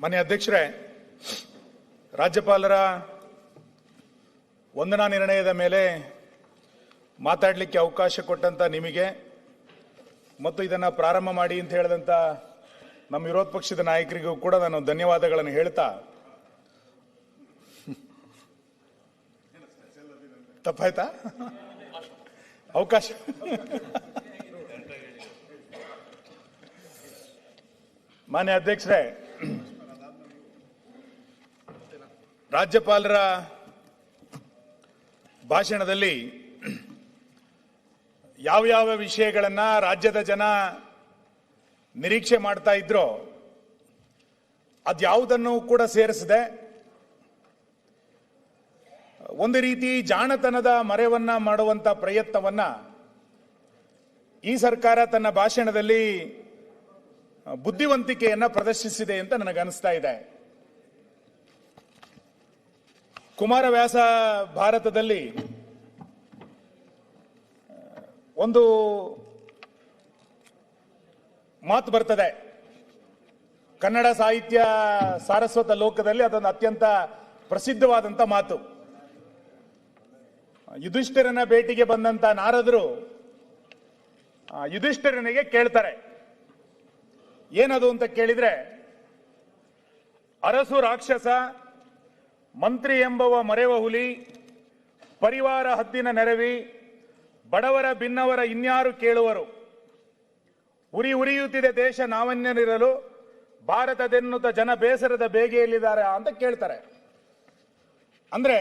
ಮಾನ್ಯ ಅಧ್ಯಕ್ಷರೇ, ರಾಜ್ಯಪಾಲರ ವಂದನಾ ನಿರ್ಣಯದ ಮೇಲೆ ಮಾತಾಡಲಿಕ್ಕೆ ಅವಕಾಶ ಕೊಟ್ಟಂತ ನಿಮಗೆ ಮತ್ತು ಇದನ್ನು ಪ್ರಾರಂಭ ಮಾಡಿ ಅಂತ ಹೇಳಿದಂತ ನಮ್ಮ ವಿರೋಧ ಪಕ್ಷದ ನಾಯಕರಿಗೂ ಕೂಡ ನಾನು ಧನ್ಯವಾದಗಳನ್ನು ಹೇಳ್ತಾ, ತಪ್ಪಾಯ್ತಾ? ಅವಕಾಶ ಮಾನ್ಯ ಅಧ್ಯಕ್ಷರೇ, ರಾಜ್ಯಪಾಲರ ಭಾಷಣದಲ್ಲಿ ಯಾವ ವಿಷಯಗಳನ್ನ ರಾಜ್ಯದ ಜನ ನಿರೀಕ್ಷೆ ಮಾಡ್ತಾ ಇದ್ರೋ ಅದ್ಯಾವುದನ್ನು ಕೂಡ ಸೇರಿಸದೆ ಒಂದು ರೀತಿ ಜಾಣತನದ ಮರೆವನ್ನ ಮಾಡುವಂತ ಪ್ರಯತ್ನವನ್ನ ಈ ಸರ್ಕಾರ ತನ್ನ ಭಾಷಣದಲ್ಲಿ ಬುದ್ಧಿವಂತಿಕೆಯನ್ನ ಪ್ರದರ್ಶಿಸಿದೆ ಅಂತ ನನಗನ್ನಿಸ್ತಾ ಇದೆ. ಕುಮಾರವ್ಯಾಸ ಭಾರತದಲ್ಲಿ ಒಂದು ಮಾತು ಬರ್ತದೆ, ಕನ್ನಡ ಸಾಹಿತ್ಯ ಸಾರಸ್ವತ ಲೋಕದಲ್ಲಿ ಅದೊಂದು ಅತ್ಯಂತ ಪ್ರಸಿದ್ಧವಾದಂತ ಮಾತು. ಯುಧಿಷ್ಠಿರನ ಭೇಟಿಗೆ ಬಂದಂತ ನಾರದರು ಯುಧಿಷ್ಠಿರನಿಗೆ ಕೇಳ್ತಾರೆ, ಏನದು ಅಂತ ಕೇಳಿದ್ರೆ, ಅರಸು ರಾಕ್ಷಸ, ಮಂತ್ರಿ ಎಂಬವ ಮರೆವ ಹುಲಿ, ಪರಿವಾರ ಹದ್ದಿನ ನೆರವಿ, ಬಡವರ ಭಿನ್ನವರ ಇನ್ಯಾರು ಕೇಳುವರು, ಉರಿಯುತ್ತಿದೆ ದೇಶ ನಾವನ್ಯರಿರಲು, ಭಾರತದೆನ್ನುತ್ತ ಜನ ಬೇಸರದ ಬೇಗೆಯಲ್ಲಿದ್ದಾರೆ ಅಂತ ಕೇಳ್ತಾರೆ. ಅಂದ್ರೆ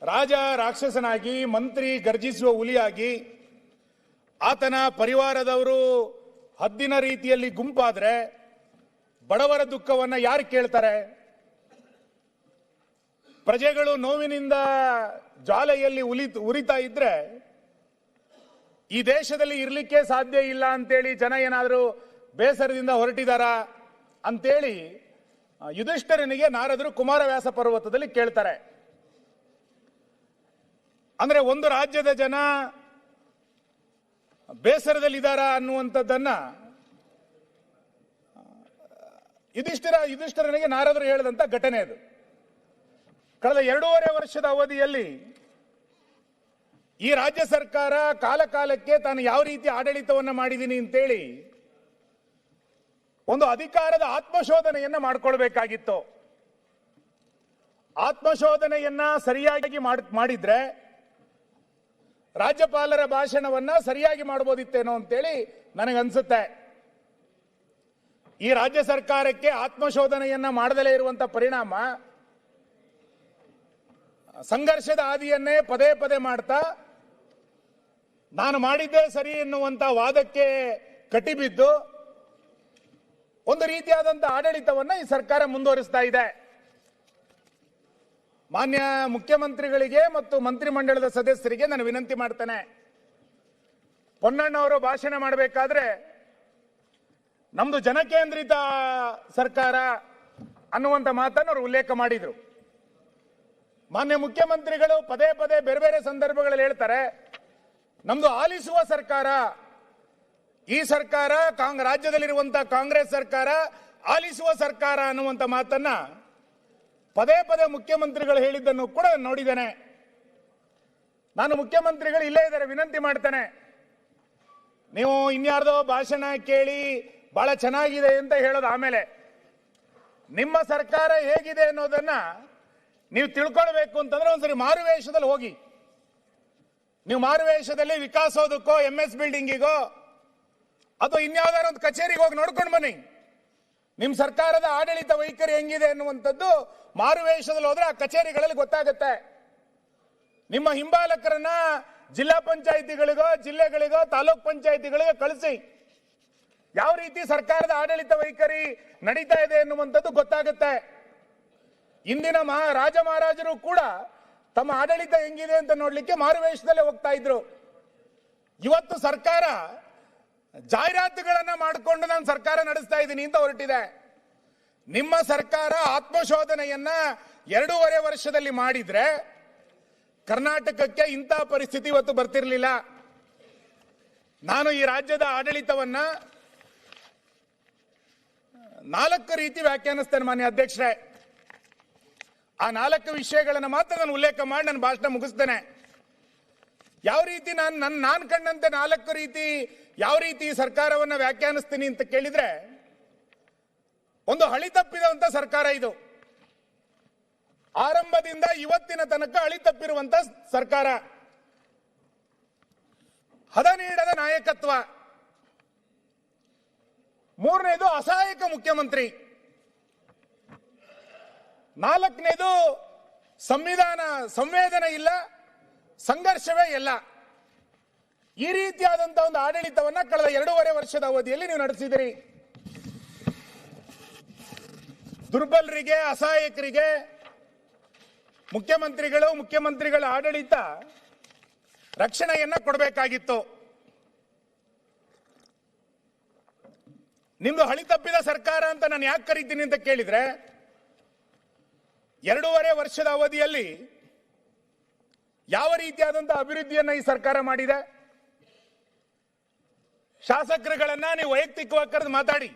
ರಾಜ ರಾಕ್ಷಸನಾಗಿ, ಮಂತ್ರಿ ಗರ್ಜಿಸುವ ಹುಲಿಯಾಗಿ, ಆತನ ಪರಿವಾರದವರು ಹದ್ದಿನ ರೀತಿಯಲ್ಲಿ ಗುಂಪಾದ್ರೆ ಬಡವರ ದುಃಖವನ್ನ ಯಾರು ಕೇಳ್ತಾರೆ? ಪ್ರಜೆಗಳು ನೋವಿನಿಂದ ಜ್ವಾಲೆಯಲ್ಲಿ ಉರಿತಾ ಇದ್ರೆ ಈ ದೇಶದಲ್ಲಿ ಇರ್ಲಿಕ್ಕೆ ಸಾಧ್ಯ ಇಲ್ಲ ಅಂತೇಳಿ ಜನ ಏನಾದರೂ ಬೇಸರದಿಂದ ಹೊರಟಿದಾರ ಅಂತೇಳಿ ಯುಧಿಷ್ಠಿರನಿಗೆ ನಾರದರು ಕುಮಾರವ್ಯಾಸ ಪರ್ವತದಲ್ಲಿ ಕೇಳ್ತಾರೆ. ಅಂದ್ರೆ ಒಂದು ರಾಜ್ಯದ ಜನ ಬೇಸರದಲ್ಲಿದ್ದಾರ ಅನ್ನುವಂಥದ್ದನ್ನ ಯುಧಿಷ್ಠಿರನಿಗೆ ನಾರದರು ಹೇಳಿದಂತ ಘಟನೆ ಅದು. ಕಳೆದ 2.5 ವರ್ಷದ ಅವಧಿಯಲ್ಲಿ ಈ ರಾಜ್ಯ ಸರ್ಕಾರ ಕಾಲಕ್ಕೆ ತಾನು ಯಾವ ರೀತಿ ಆಡಳಿತವನ್ನ ಮಾಡಿದ್ದೀನಿ ಅಂತೇಳಿ ಒಂದು ಅಧಿಕಾರದ ಆತ್ಮಶೋಧನೆಯನ್ನ ಮಾಡಿಕೊಳ್ಬೇಕಾಗಿತ್ತು. ಆತ್ಮಶೋಧನೆಯನ್ನ ಸರಿಯಾಗಿ ಮಾಡಿದ್ರೆ ರಾಜ್ಯಪಾಲರ ಭಾಷಣವನ್ನ ಸರಿಯಾಗಿ ಮಾಡಬಹುದಿತ್ತೇನೋ ಅಂತೇಳಿ ನನಗನ್ಸುತ್ತೆ. ಈ ರಾಜ್ಯ ಸರ್ಕಾರಕ್ಕೆ ಆತ್ಮಶೋಧನೆಯನ್ನ ಮಾಡದಲೇ ಇರುವಂತ ಪರಿಣಾಮ ಸಂಘರ್ಷದ ಹಾದಿಯನ್ನೇ ಪದೇ ಮಾಡ್ತಾ ನಾನು ಮಾಡಿದ್ದೇ ಸರಿ ಎನ್ನುವಂತ ವಾದಕ್ಕೆ ಕಟ್ಟಿಬಿದ್ದು ಒಂದು ರೀತಿಯಾದಂತ ಆಡಳಿತವನ್ನ ಈ ಸರ್ಕಾರ ಮುಂದುವರಿಸ್ತಾ ಇದೆ. ಮಾನ್ಯ ಮುಖ್ಯಮಂತ್ರಿಗಳಿಗೆ ಮತ್ತು ಮಂತ್ರಿಮಂಡಲದ ಸದಸ್ಯರಿಗೆ ನಾನು ವಿನಂತಿ ಮಾಡ್ತೇನೆ, ಪೊನ್ನಣ್ಣವರು ಭಾಷಣ ಮಾಡಬೇಕಾದ್ರೆ ನಮ್ದು ಜನಕೇಂದ್ರಿತ ಸರ್ಕಾರ ಅನ್ನುವಂತ ಮಾತನ್ನು ಅವರು ಉಲ್ಲೇಖ ಮಾಡಿದ್ರು. ಮಾನ್ಯ ಮುಖ್ಯಮಂತ್ರಿಗಳು ಪದೇ ಬೇರೆ ಸಂದರ್ಭಗಳಲ್ಲಿ ಹೇಳ್ತಾರೆ, ನಮ್ದು ಆಲಿಸುವ ಸರ್ಕಾರ, ಈ ಸರ್ಕಾರ ರಾಜ್ಯದಲ್ಲಿರುವಂತಹ ಕಾಂಗ್ರೆಸ್ ಸರ್ಕಾರ ಆಲಿಸುವ ಸರ್ಕಾರ ಅನ್ನುವಂತ ಮಾತನ್ನ ಪದೇ ಮುಖ್ಯಮಂತ್ರಿಗಳು ಹೇಳಿದ್ದನ್ನು ಕೂಡ ನೋಡಿದ್ದೇನೆ. ನಾನು ಮುಖ್ಯಮಂತ್ರಿಗಳು ಇಲ್ಲೇ ಇದ್ದಾರೆ, ವಿನಂತಿ ಮಾಡ್ತೇನೆ, ನೀವು ಇನ್ಯಾರ್ದೋ ಭಾಷಣ ಕೇಳಿ ಬಹಳ ಚೆನ್ನಾಗಿದೆ ಅಂತ ಹೇಳೋದು ಆಮೇಲೆ ನಿಮ್ಮ ಸರ್ಕಾರ ಹೇಗಿದೆ ಅನ್ನೋದನ್ನ ನೀವು ತಿಳ್ಕೊಳ್ಬೇಕು ಅಂತಂದ್ರೆ ಒಂದ್ಸರಿ ಮಾರುವೇಷದಲ್ಲಿ ಹೋಗಿ. ನೀವು ಮಾರುವೇಷದಲ್ಲಿ ವಿಕಾಸೋದಕ್ಕೋ MS ಬಿಲ್ಡಿಂಗಿಗೋ ಅಥವಾ ಇನ್ಯಾವುದಾದ್ರು ಒಂದು ಕಚೇರಿಗೆ ಹೋಗಿ ನೋಡ್ಕೊಂಡು ಬನ್ನಿ. ನಿಮ್ಮ ಸರ್ಕಾರದ ಆಡಳಿತ ವೈಖರಿ ಹೆಂಗಿದೆ ಅನ್ನುವಂಥದ್ದು ಮಾರುವೇಷದಲ್ಲಿ ಹೋದ್ರೆ ಆ ಕಚೇರಿಗಳಲ್ಲಿ ಗೊತ್ತಾಗುತ್ತೆ. ನಿಮ್ಮ ಹಿಂಬಾಲಕರನ್ನ ಜಿಲ್ಲಾ ಪಂಚಾಯಿತಿಗಳಿಗೋ ಜಿಲ್ಲೆಗಳಿಗೋ ತಾಲೂಕ್ ಪಂಚಾಯಿತಿಗಳಿಗೋ ಕಳಿಸಿ ಯಾವ ರೀತಿ ಸರ್ಕಾರದ ಆಡಳಿತ ವೈಖರಿ ನಡೀತಾ ಇದೆ ಎನ್ನುವಂಥದ್ದು ಗೊತ್ತಾಗುತ್ತೆ. ಇಂದಿನ ರಾಜ ಮಹಾರಾಜರು ಕೂಡ ತಮ್ಮ ಆಡಳಿತ ಹೆಂಗಿದೆ ಅಂತ ನೋಡ್ಲಿಕ್ಕೆ ಮಾರುವೇಷದಲ್ಲೇ ಹೋಗ್ತಾ ಇದ್ರು. ಇವತ್ತು ಸರ್ಕಾರ ಜಾಹೀರಾತುಗಳನ್ನ ಮಾಡಿಕೊಂಡು ನಾನು ಸರ್ಕಾರ ನಡೆಸ್ತಾ ಇದ್ದೀನಿ ಅಂತ ಹೊರಟಿದೆ. ನಿಮ್ಮ ಸರ್ಕಾರ ಆತ್ಮಶೋಧನೆಯನ್ನ 2.5 ವರ್ಷದಲ್ಲಿ ಮಾಡಿದ್ರೆ ಕರ್ನಾಟಕಕ್ಕೆ ಇಂಥ ಪರಿಸ್ಥಿತಿ ಇವತ್ತು ಬರ್ತಿರ್ಲಿಲ್ಲ. ನಾನು ಈ ರಾಜ್ಯದ ಆಡಳಿತವನ್ನ 4 ರೀತಿ ವ್ಯಾಖ್ಯಾನಿಸ್ತೇನೆ ಮಾನ್ಯ ಅಧ್ಯಕ್ಷರೇ. ಆ 4 ವಿಷಯಗಳನ್ನು ಮಾತ್ರ ನಾನು ಉಲ್ಲೇಖ ಮಾಡಿ ನನ್ನ ಭಾಷಣ ಮುಗಿಸ್ತೇನೆ. ಯಾವ ರೀತಿ ನಾನು ಕಂಡಂತೆ 4 ರೀತಿ ಯಾವ ರೀತಿ ಸರ್ಕಾರವನ್ನು ವ್ಯಾಖ್ಯಾನಿಸ್ತೀನಿ ಅಂತ ಕೇಳಿದ್ರೆ, ಒಂದು ಹಳಿ ತಪ್ಪಿದಂತ ಸರ್ಕಾರ ಇದು. ಆರಂಭದಿಂದ ಇವತ್ತಿನ ತನಕ ಹಳಿ ತಪ್ಪಿರುವಂತ ಸರ್ಕಾರ, ಹದ ನೀಡದ ನಾಯಕತ್ವ. 3ನೇದು ಅಸಹಾಯಕ ಮುಖ್ಯಮಂತ್ರಿ. 4ನೇದು ಸಂವೇದನೆ ಇಲ್ಲ, ಸಂಘರ್ಷವೇ ಇಲ್ಲ. ಈ ರೀತಿಯಾದಂತಹ ಒಂದು ಆಡಳಿತವನ್ನ ಕಳೆದ 2.5 ವರ್ಷದ ಅವಧಿಯಲ್ಲಿ ನೀವು ನಡೆಸಿದಿರಿ. ದುರ್ಬಲರಿಗೆ, ಅಸಹಾಯಕರಿಗೆ ಮುಖ್ಯಮಂತ್ರಿಗಳ ಆಡಳಿತ ರಕ್ಷಣೆಯನ್ನ ಕೊಡಬೇಕಾಗಿತ್ತು. ನಿಮ್ದು ಹಳಿ ತಪ್ಪಿದ ಸರ್ಕಾರ ಅಂತ ನಾನು ಯಾಕೆ ಕರೀತೀನಿ ಅಂತ ಕೇಳಿದ್ರೆ, 2.5 ವರ್ಷದ ಅವಧಿಯಲ್ಲಿ ಯಾವ ರೀತಿಯಾದಂತಹ ಅಭಿವೃದ್ಧಿಯನ್ನ ಈ ಸರ್ಕಾರ ಮಾಡಿದೆ? ಶಾಸಕರುಗಳನ್ನ ನೀವು ವೈಯಕ್ತಿಕವಾಗಿ ಕರೆದು ಮಾತಾಡಿ.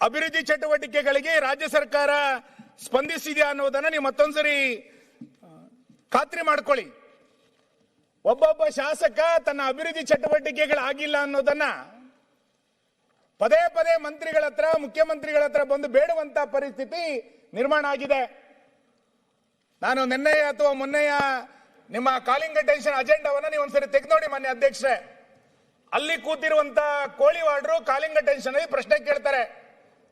ಅಭಿವೃದ್ಧಿ ಚಟುವಟಿಕೆಗಳಿಗೆ ರಾಜ್ಯ ಸರ್ಕಾರ ಸ್ಪಂದಿಸಿದೆಯಾ ಅನ್ನೋದನ್ನ ನೀವು ಮತ್ತೊಂದ್ಸರಿ ಖಾತ್ರಿ ಮಾಡ್ಕೊಳ್ಳಿ. ಒಬ್ಬೊಬ್ಬ ಶಾಸಕ ತನ್ನ ಅಭಿವೃದ್ಧಿ ಚಟುವಟಿಕೆಗಳಾಗಿಲ್ಲ ಅನ್ನೋದನ್ನ ಪದೇ ಪದೇ ಮಂತ್ರಿಗಳ ಹತ್ರ, ಮುಖ್ಯಮಂತ್ರಿಗಳ ಹತ್ರ ಬಂದು ಬೇಡುವಂತ ಪರಿಸ್ಥಿತಿ ನಿರ್ಮಾಣ ಆಗಿದೆ. ನಾನು ನಿನ್ನೆಯ ಅಥವಾ ಮೊನ್ನೆಯ ನಿಮ್ಮ ಕಾಲಿಂಗ್ ಅಟೆನ್ಷನ್ ಅಜೆಂಡಾವನ್ನ ನೀವು ಒಂದ್ಸರಿ ತೆಗೆದು ನೋಡಿ ಮಾನ್ಯ ಅಧ್ಯಕ್ಷರೇ. ಅಲ್ಲಿ ಕೂತಿರುವಂತ ಕೋಳಿವಾಡ್ರು ಕಾಲಿಂಗ್ ಅಟೆನ್ಷನ್ ಅಲ್ಲಿ ಪ್ರಶ್ನೆ ಕೇಳ್ತಾರೆ.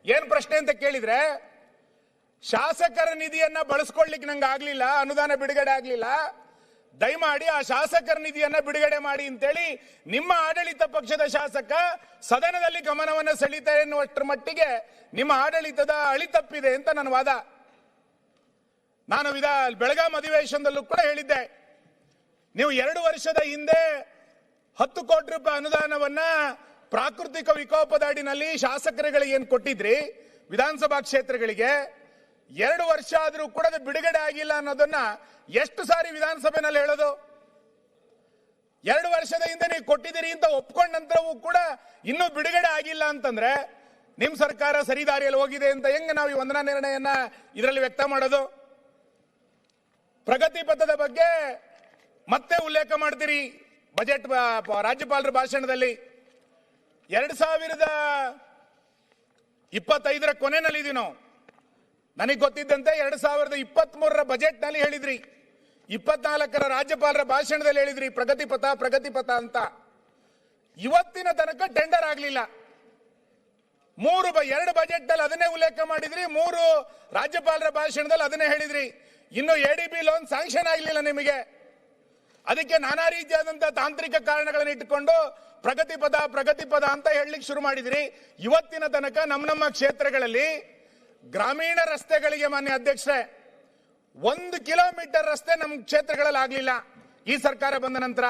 ಏನ್ ಪ್ರಶ್ನೆ ಅಂತ ಕೇಳಿದ್ರೆ, ಶಾಸಕರ ನಿಧಿಯನ್ನ ಬಳಸ್ಕೊಳ್ಳಿಕ್ಕೆ ನಂಗೆ ಆಗ್ಲಿಲ್ಲ, ಅನುದಾನ ಬಿಡುಗಡೆ ಆಗ್ಲಿಲ್ಲ, ದಯಮಾಡಿ ಆ ಶಾಸಕರ ನಿಧಿಯನ್ನ ಬಿಡುಗಡೆ ಮಾಡಿ ಅಂತೇಳಿ ನಿಮ್ಮ ಆಡಳಿತ ಪಕ್ಷದ ಶಾಸಕ ಸದನದಲ್ಲಿ ಗಮನವನ್ನು ಸೆಳೀತಾರೆ ಎನ್ನುವಷ್ಟರ ಮಟ್ಟಿಗೆ ನಿಮ್ಮ ಆಡಳಿತದ ಹಳಿ ತಪ್ಪಿದೆ ಅಂತ ನನ್ನ ವಾದ. ನಾನು ಬೆಳಗಾಂ ಅಧಿವೇಶನದಲ್ಲೂ ಕೂಡ ಹೇಳಿದ್ದೆ, ನೀವು 2 ವರ್ಷದ ಹಿಂದೆ 10 ಕೋಟಿ ರೂಪಾಯಿ ಅನುದಾನವನ್ನ ಪ್ರಾಕೃತಿಕ ವಿಕೋಪದ ಅಡಿನಲ್ಲಿ ಶಾಸಕರುಗಳಿಗೆ ಏನು ಕೊಟ್ಟಿದ್ರಿ ವಿಧಾನಸಭಾ ಕ್ಷೇತ್ರಗಳಿಗೆ, 2 ವರ್ಷ ಆದ್ರೂ ಕೂಡ ಅದು ಬಿಡುಗಡೆ ಆಗಿಲ್ಲ ಅನ್ನೋದನ್ನ ಎಷ್ಟು ಸಾರಿ ವಿಧಾನಸಭೆನಲ್ಲಿ ಹೇಳೋದು? 2 ವರ್ಷದ ಹಿಂದೆ ನೀವು ಕೊಟ್ಟಿದ್ದೀರಿ ಅಂತ ಒಪ್ಕೊಂಡ ನಂತರವೂ ಕೂಡ ಇನ್ನೂ ಬಿಡುಗಡೆ ಆಗಿಲ್ಲ ಅಂತಂದ್ರೆ ನಿಮ್ ಸರ್ಕಾರ ಸರಿದಾರಿಯಲ್ಲಿ ಹೋಗಿದೆ ಅಂತ ಹೆಂಗೆ ನಾವು ಈ ವಂದನಾ ನಿರ್ಣಯನ ಇದರಲ್ಲಿ ವ್ಯಕ್ತ ಮಾಡೋದು? ಪ್ರಗತಿ ಪಥದ ಬಗ್ಗೆ ಮತ್ತೆ ಉಲ್ಲೇಖ ಮಾಡ್ತೀರಿ ಬಜೆಟ್ ರಾಜ್ಯಪಾಲರ ಭಾಷಣದಲ್ಲಿ. 2025ರ ಕೊನೆಯಲ್ಲಿ ಇದೀವಿ ನಾವು. ನನಗೆ ಗೊತ್ತಿದ್ದಂತೆ 2023ರ ಬಜೆಟ್ ನಲ್ಲಿ ಹೇಳಿದ್ರಿ, 24ರ ರಾಜ್ಯಪಾಲರ ಭಾಷಣದಲ್ಲಿ ಹೇಳಿದ್ರಿ ಪ್ರಗತಿ ಪಥ ಅಂತ. ಇವತ್ತಿನ ತನಕ ಟೆಂಡರ್ ಆಗಲಿಲ್ಲ. 2 ಬಜೆಟ್ ನಲ್ಲಿ ಅದನ್ನೇ ಉಲ್ಲೇಖ ಮಾಡಿದ್ರಿ, 3 ರಾಜ್ಯಪಾಲರ ಭಾಷಣದಲ್ಲಿ ಅದನ್ನೇ ಹೇಳಿದ್ರಿ. ಇನ್ನು ADB ಲೋನ್ ಸ್ಯಾಂಕ್ಷನ್ ಆಗಲಿಲ್ಲ ನಿಮಗೆ. ಅದಕ್ಕೆ ನಾನಾ ರೀತಿಯಾದಂತಹ ತಾಂತ್ರಿಕ ಕಾರಣಗಳನ್ನು ಇಟ್ಟುಕೊಂಡು ಪ್ರಗತಿ ಪಥ ಅಂತ ಹೇಳಲಿಕ್ಕೆ ಶುರು ಮಾಡಿದ್ರಿ. ಇವತ್ತಿನ ತನಕ ನಮ್ಮ ಕ್ಷೇತ್ರಗಳಲ್ಲಿ ಗ್ರಾಮೀಣ ರಸ್ತೆಗಳಿಗೆ ಮಾನ್ಯ ಅಧ್ಯಕ್ಷರೇ 1 ಕಿಲೋಮೀಟರ್ ರಸ್ತೆ ನಮ್ಮ ಕ್ಷೇತ್ರಗಳಲ್ಲಿ ಆಗ್ಲಿಲ್ಲ. ಈ ಸರ್ಕಾರ ಬಂದ ನಂತರ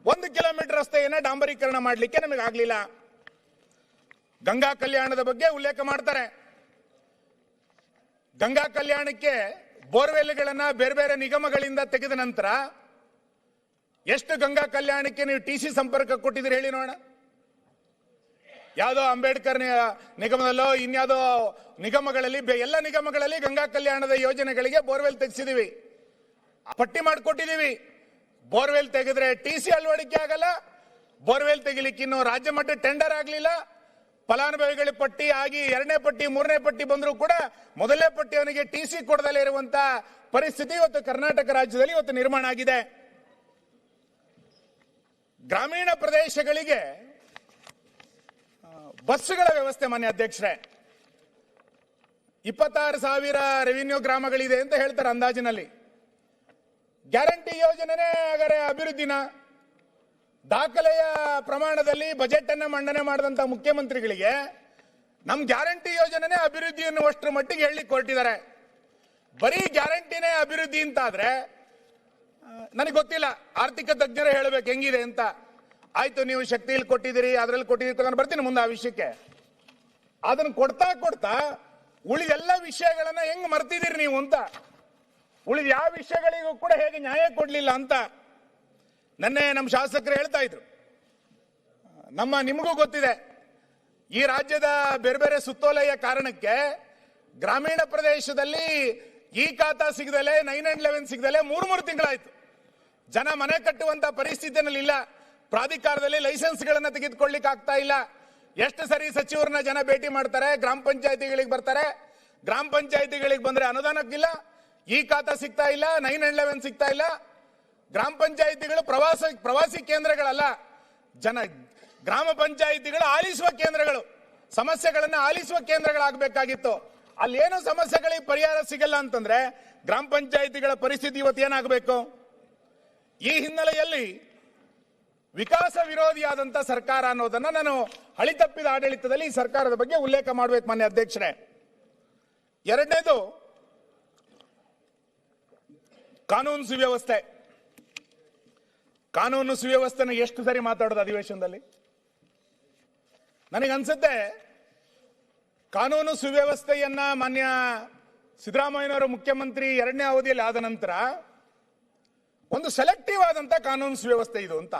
1 ಕಿಲೋಮೀಟರ್ ರಸ್ತೆಯನ್ನ ಡಾಂಬರೀಕರಣ ಮಾಡಲಿಕ್ಕೆ ನಮಗೆ ಆಗ್ಲಿಲ್ಲ. ಗಂಗಾ ಕಲ್ಯಾಣದ ಬಗ್ಗೆ ಉಲ್ಲೇಖ ಮಾಡ್ತಾರೆ. ಗಂಗಾ ಕಲ್ಯಾಣಕ್ಕೆ ಬೋರ್ವೆಲ್ಗಳನ್ನ ಬೇರೆ ಬೇರೆ ನಿಗಮಗಳಿಂದ ತೆಗೆದ ನಂತರ ಎಷ್ಟು ಗಂಗಾ ಕಲ್ಯಾಣಕ್ಕೆ ನೀವು TC ಸಂಪರ್ಕ ಕೊಟ್ಟಿದ್ದೀರಿ ಹೇಳಿ ನೋಡೋಣ. ಯಾವುದೋ ಅಂಬೇಡ್ಕರ್ ನಿಗಮದಲ್ಲೋ ಇನ್ಯಾವುದೋ ನಿಗಮಗಳಲ್ಲಿ, ಎಲ್ಲ ನಿಗಮಗಳಲ್ಲಿ ಗಂಗಾ ಕಲ್ಯಾಣದ ಯೋಜನೆಗಳಿಗೆ ಬೋರ್ವೆಲ್ ತೆಗೆಸಿದೀವಿ, ಪಟ್ಟಿ ಮಾಡಿಕೊಟ್ಟಿದ್ದೀವಿ. ಬೋರ್ವೆಲ್ ತೆಗೆದ್ರೆ TC ಅಳವಡಿಕೆ ಆಗಲ್ಲ, ಬೋರ್ವೆಲ್ ತೆಗಿಲಿಕ್ಕೆ ಇನ್ನು ರಾಜ್ಯ ಮಟ್ಟ ಟೆಂಡರ್ ಆಗಲಿಲ್ಲ. ಫಲಾನುಭವಿಗಳ ಪಟ್ಟಿ ಆಗಿ 2ನೇ ಪಟ್ಟಿ 3ನೇ ಪಟ್ಟಿ ಬಂದರೂ ಕೂಡ 1ನೇ ಪಟ್ಟಿಯವನಿಗೆ TC ಕೊಡದಲ್ಲೇ ಇರುವಂತ ಪರಿಸ್ಥಿತಿ ಇವತ್ತು ಕರ್ನಾಟಕ ರಾಜ್ಯದಲ್ಲಿ ಇವತ್ತು ನಿರ್ಮಾಣ ಆಗಿದೆ. ಗ್ರಾಮೀಣ ಪ್ರದೇಶಗಳಿಗೆ ಬಸ್ಸುಗಳ ವ್ಯವಸ್ಥೆ ಮಾನ್ಯ ಅಧ್ಯಕ್ಷರೇ, 26,000 ರೆವಿನ್ಯೂ ಗ್ರಾಮಗಳಿದೆ ಅಂತ ಹೇಳ್ತಾರೆ ಅಂದಾಜಿನಲ್ಲಿ. ಗ್ಯಾರಂಟಿ ಯೋಜನೆ ಹಾಗಾದ್ರೆ ಅಭಿವೃದ್ಧಿನ ದಾಖಲೆಯ ಪ್ರಮಾಣದಲ್ಲಿ ಬಜೆಟ್ ಅನ್ನ ಮಂಡನೆ ಮಾಡಿದಂತ ಮುಖ್ಯಮಂತ್ರಿಗಳಿಗೆ ನಮ್ ಗ್ಯಾರಂಟಿ ಯೋಜನೆ ಅಭಿವೃದ್ಧಿ ಎನ್ನುವಷ್ಟರ ಮಟ್ಟಿಗೆ ಹೇಳಲಿಕ್ಕೆ ಹೊರಟಿದ್ದಾರೆ. ಬರೀ ಗ್ಯಾರಂಟಿನೇ ಅಭಿವೃದ್ಧಿ ಅಂತ ಆದ್ರೆ ನನಗೆ ಗೊತ್ತಿಲ್ಲ, ಆರ್ಥಿಕ ತಜ್ಞರು ಹೇಳಬೇಕು ಹೆಂಗಿದೆ ಅಂತ. ಆಯ್ತು, ನೀವು ಶಕ್ತಿಯಲ್ಲಿ ಕೊಟ್ಟಿದ್ದೀರಿ, ಅದರಲ್ಲಿ ಕೊಟ್ಟಿದ್ದೀರಿ, ತಗೊಂಡು ಬರ್ತೀನಿ ಮುಂದೆ ಆ ವಿಷಯಕ್ಕೆ. ಅದನ್ನು ಕೊಡ್ತಾ ಉಳಿದೆಲ್ಲ ವಿಷಯಗಳನ್ನ ಹೆಂಗ್ ಮರ್ತಿದ್ದೀರಿ ನೀವು ಅಂತ, ಉಳಿದ ಯಾವ ವಿಷಯಗಳಿಗೂ ಕೂಡ ಹೇಗೆ ನ್ಯಾಯ ಕೊಡ್ಲಿಲ್ಲ ಅಂತ ನನ್ನೆ ನಮ್ಮ ಶಾಸಕರು ಹೇಳ್ತಾ ಇದ್ರು. ನಿಮಗೂ ಗೊತ್ತಿದೆ, ಈ ರಾಜ್ಯದ ಬೇರೆ ಬೇರೆ ಸುತ್ತೋಲೆಯ ಕಾರಣಕ್ಕೆ ಗ್ರಾಮೀಣ ಪ್ರದೇಶದಲ್ಲಿ ಈ ಖಾತಾ ಸಿಗದಲೆ 911 ಸಿಗದಲೆ 3 ತಿಂಗಳಾಯ್ತು. ಜನ ಮನೆ ಕಟ್ಟುವಂತ ಪರಿಸ್ಥಿತಿಯಲ್ಲಿ ಇಲ್ಲ. ಪ್ರಾಧಿಕಾರದಲ್ಲಿ ಲೈಸೆನ್ಸ್ಗಳನ್ನು ತೆಗೆದುಕೊಳ್ಳಿಕ್ಕೆ ಆಗ್ತಾ ಇಲ್ಲ. ಎಷ್ಟು ಸರಿ ಸಚಿವರನ್ನ ಜನ ಭೇಟಿ ಮಾಡ್ತಾರೆ, ಗ್ರಾಮ ಪಂಚಾಯತಿಗಳಿಗೆ ಬರ್ತಾರೆ. ಗ್ರಾಮ ಪಂಚಾಯತಿಗಳಿಗೆ ಬಂದ್ರೆ ಅನುದಾನಕ್ಕಿಲ್ಲ, ಈ ಖಾತಾ ಸಿಗ್ತಾ ಇಲ್ಲ, 911 ಸಿಗ್ತಾ ಇಲ್ಲ. ಗ್ರಾಮ ಪಂಚಾಯತಿಗಳು ಪ್ರವಾಸಿ ಕೇಂದ್ರಗಳಲ್ಲ, ಗ್ರಾಮ ಪಂಚಾಯತಿಗಳು ಆಲಿಸುವ ಕೇಂದ್ರಗಳು, ಸಮಸ್ಯೆಗಳನ್ನು ಆಲಿಸುವ ಕೇಂದ್ರಗಳಾಗಬೇಕಾಗಿತ್ತು. ಅಲ್ಲಿ ಏನು ಸಮಸ್ಯೆಗಳಿಗೆ ಪರಿಹಾರ ಸಿಗಲ್ಲ ಅಂತಂದ್ರೆ ಗ್ರಾಮ ಪಂಚಾಯತಿಗಳ ಪರಿಸ್ಥಿತಿ ಇವತ್ತು ಏನಾಗಬೇಕು? ಈ ಹಿನ್ನೆಲೆಯಲ್ಲಿ ವಿಕಾಸ ವಿರೋಧಿಯಾದಂತ ಸರ್ಕಾರ ಅನ್ನೋದನ್ನ ನಾನು ಹಳಿತಪ್ಪಿದ ಆಡಳಿತದಲ್ಲಿ ಈ ಸರ್ಕಾರದ ಬಗ್ಗೆ ಉಲ್ಲೇಖ ಮಾಡಬೇಕು ಮಾನ್ಯ ಅಧ್ಯಕ್ಷರೇ. ಎರಡನೇದು ಕಾನೂನು ಸುವ್ಯವಸ್ಥೆ. ಕಾನೂನು ಸುವ್ಯವಸ್ಥೆನ ಎಷ್ಟು ಸರಿ ಮಾತಾಡೋದು ಅಧಿವೇಶನದಲ್ಲಿ? ನನಗನ್ಸುತ್ತೆ ಕಾನೂನು ಸುವ್ಯವಸ್ಥೆಯನ್ನ ಮಾನ್ಯ ಸಿದ್ದರಾಮಯ್ಯನವರು ಮುಖ್ಯಮಂತ್ರಿ 2ನೇ ಅವಧಿಯಲ್ಲಿ ಆದ ನಂತರ ಒಂದು ಸೆಲೆಕ್ಟಿವ್ ಆದಂತ ಕಾನೂನು ಸುವ್ಯವಸ್ಥೆ ಇದು ಅಂತ.